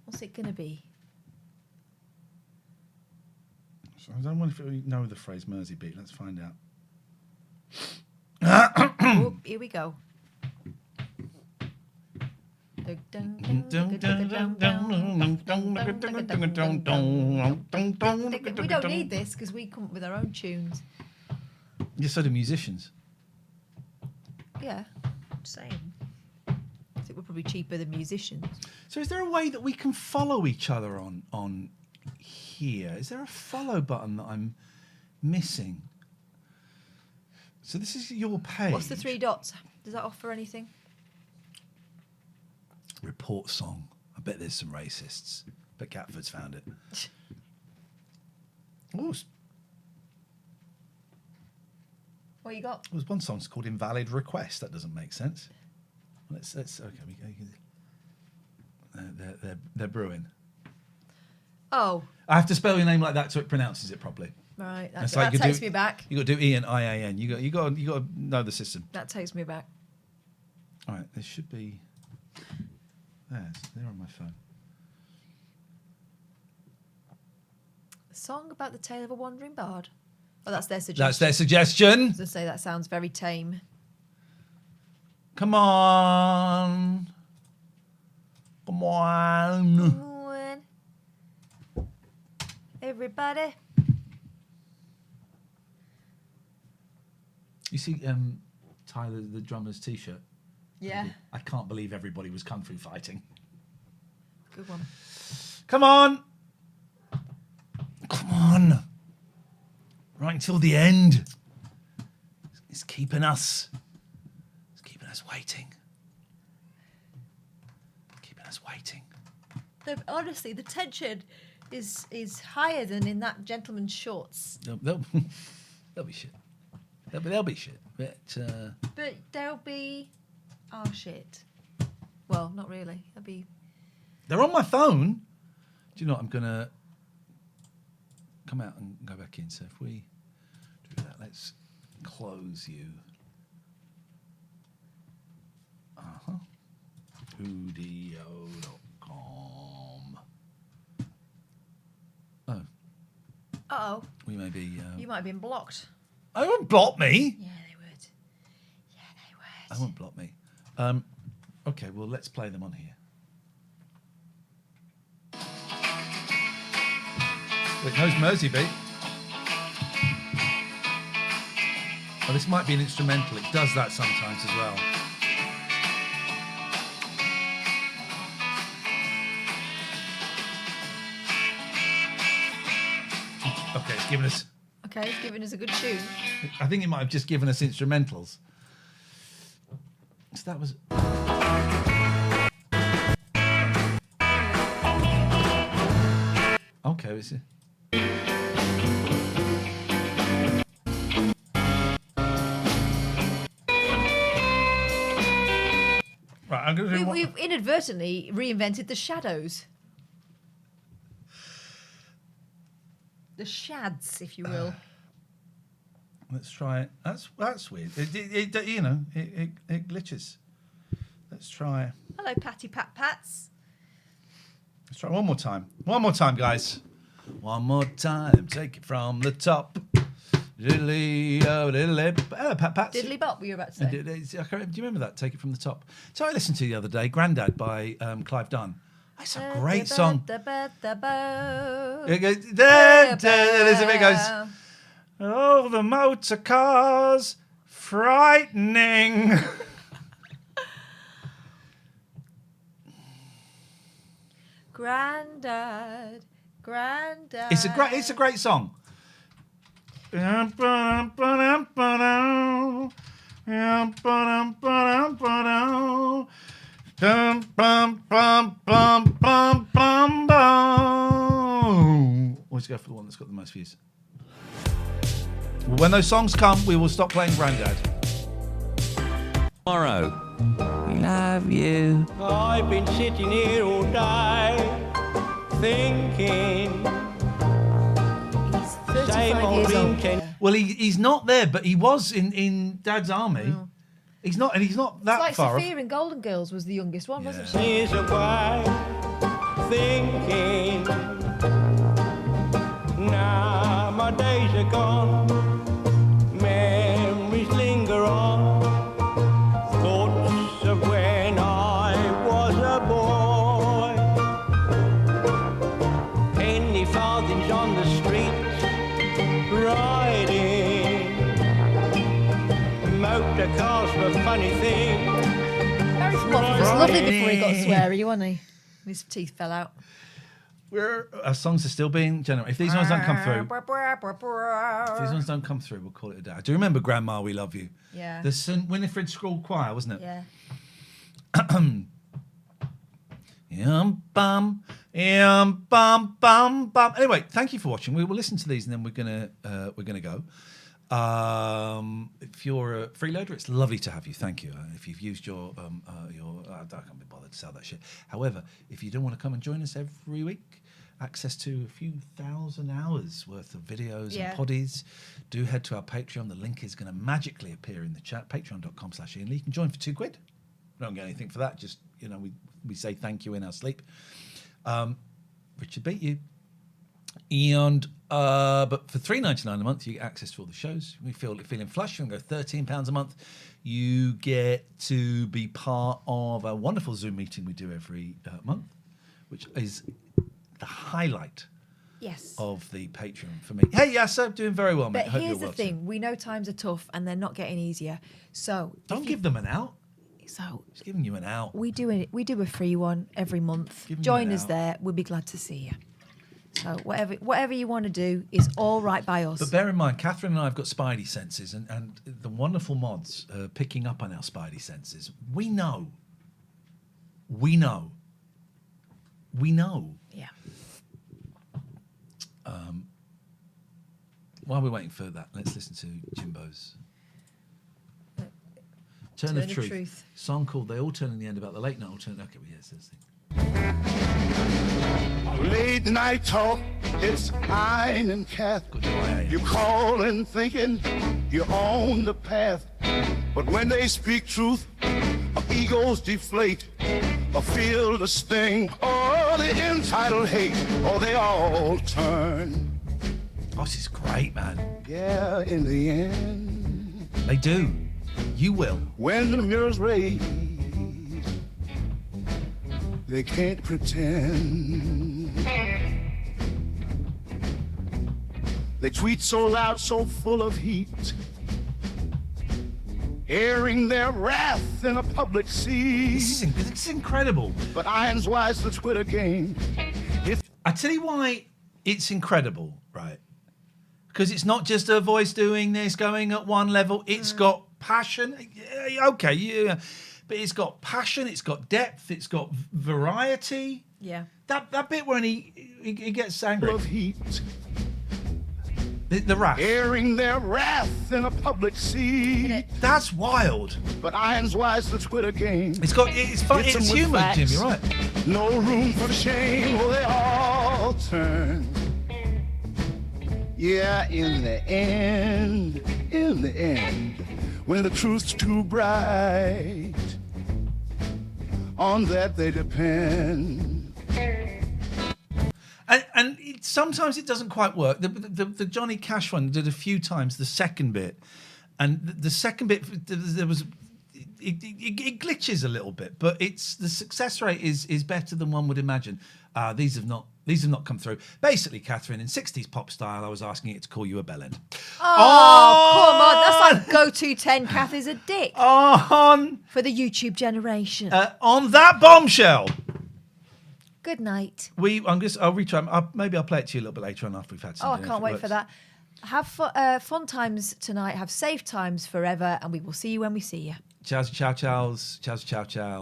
What's it going to be? So I don't wonder if we know the phrase Mersey beat. Let's find out. Oh, here we go. We don't need this because we come up with our own tunes. Yes, so do musicians. Yeah, I'm saying. I think we're probably cheaper than musicians. So is there a way that we can follow each other on here? Is there a follow button that I'm missing? So this is your page. What's the 3 dots? Does that offer anything? Report song. I bet there's some racists. But Catford's found it. Oh, What you got? there's one song's called Invalid Request. That doesn't make sense. Let's okay. They're brewing. Oh. I have to spell your name like that so it pronounces it properly. Right. That's That you takes do, me back. You got to do Ian IAN. You got to know the system. That takes me back. All right. There should be. They're on my phone. A song about the tale of a wandering bard. Oh, that's their suggestion. That's their suggestion. I was going to say that sounds very tame. Come on. Come on. Everybody. You see Tyler, the drummer's T-shirt? Yeah. I can't believe everybody was kung fu fighting. Good one. Come on. Come on. Right until the end. It's keeping us. It's keeping us waiting. Keeping us waiting. Honestly, the tension is higher than in that gentleman's shorts. They'll be shit. They'll be shit. But they'll be shit. Well, not really. They'll be. They're on my phone. Do you know what? I'm gonna come out and go back in. So if we do that, let's close you. Udio.com. Oh. Uh-oh. We may be. You might have been blocked. I won't block me. Yeah, they would. I won't block me. Okay, well, let's play them on here. Wait, how's Mersey beat? Oh, this might be an instrumental. It does that sometimes as well. Okay, it's giving us... Okay, it's giving us a good tune. I think it might have just given us instrumentals. So that was... Okay, is it? Right, I'm going to do We've inadvertently reinvented the shadows. The shads, if you will. Let's try it. That's weird. It glitches. Let's try. Hello, Patty Pat Pats. Let's try one more time. One more time, guys. One more time. Take it from the top. Diddly, oh, diddly. Hello, Pat Pats. Diddly Bop, were you about to say? Do you remember that? Take it from the top. So I listened to the other day, Grandad by Clive Dunn. It's a great song. It goes, there's a bit goes, oh, the motor cars, frightening. Grandad. It's a great song. Dum bum bum bum bum bum bum. Always go for the one that's got the most views. When those songs come, we will stop playing Grandad. Tomorrow. We love you. I've been sitting here all day thinking. He's 35 years old. Well, he's not there, but he was in Dad's army. Oh. He's not that it's like far off. Sophia in Golden Girls was the youngest one, wasn't she? She's away thinking. Now my days are gone. Memories linger on. Thoughts of when I was a boy. Penny farthings on the street, riding. Motor cars were funny things. Harry Potter was lovely before he got sweary, wasn't he? His teeth fell out. Our songs are still being generated. If these ones don't come through, we'll call it a day. I do remember Grandma, We Love You. Yeah. The St. Winifred School Choir, wasn't it? Yeah. Yum bum, yum bum bum bum. Anyway, thank you for watching. We will listen to these and then we're gonna go. If you're a freeloader, it's lovely to have you. Thank you. If you've used your I can't be bothered to sell that shit. However, if you don't want to come and join us every week, access to a few thousand hours worth of videos and poddies, do head to our Patreon. The link is going to magically appear in the chat. Patreon.com/Ian Lee. You can join for £2. We don't get anything for that. Just we we say thank you in our sleep. Richard beat you. And but for $3.99 a month, you get access to all the shows. We feeling flush. You can go £13 a month. You get to be part of a wonderful Zoom meeting we do every month, which is the highlight. Yes. Of the Patreon for me. Hey, Yasser, doing very well, mate. But here's the thing: we know times are tough, and they're not getting easier. So don't give them an out. So just giving you an out. We do a free one every month. Join us there. We'll be glad to see you. So whatever you want to do is all right by us. But bear in mind, Catherine and I have got spidey senses, and the wonderful mods are picking up on our spidey senses. We know. Yeah. While we're waiting for that, let's listen to Jimbo's Turn of Truth. Song called They All Turn in the End about the late night alternative. Okay, well, yes, that's the thing. Late night talk, it's Hein and Kath. You calling thinking you're on the path. But when they speak truth, our egos deflate, or feel the sting, or the entitled hate, or they all turn. Oh, this is great, man. Yeah, in the end. They do. You will. When the mirror's raised, they can't pretend. They tweet so loud, so full of heat, airing their wrath in a public sea. This is incredible. But iron's wise the Twitter game. I tell you why it's incredible, right? Because it's not just her voice doing this, going at one level. It's got passion. Okay, yeah. But it's got passion, it's got depth, it's got variety. Yeah. That bit when he gets angry. Of heat. The wrath. Airing their wrath in a public sea. That's wild. But iron's wise the Twitter game. It's fun, it's humour, Jim, you're right. No room for shame, will they all turn. Yeah, in the end, when the truth's too bright, on that they depend. And sometimes it doesn't quite work. The Johnny Cash one did a few times the second bit, and the second bit there was it glitches a little bit, but it's the success rate is better than one would imagine. These have not come through. Basically, Catherine, in 60s pop style, I was asking it to call you a bellend. Oh, come on. That's like go-to 10, Kath is a dick. For the YouTube generation. On that bombshell. Good night. I'll retry. Maybe I'll play it to you a little bit later on after we've had some I dinner, can't if it wait works. for that. Have fun times tonight. Have safe times forever. And we will see you when we see you. Ciao, ciao, ciao. Ciao, ciao, ciao.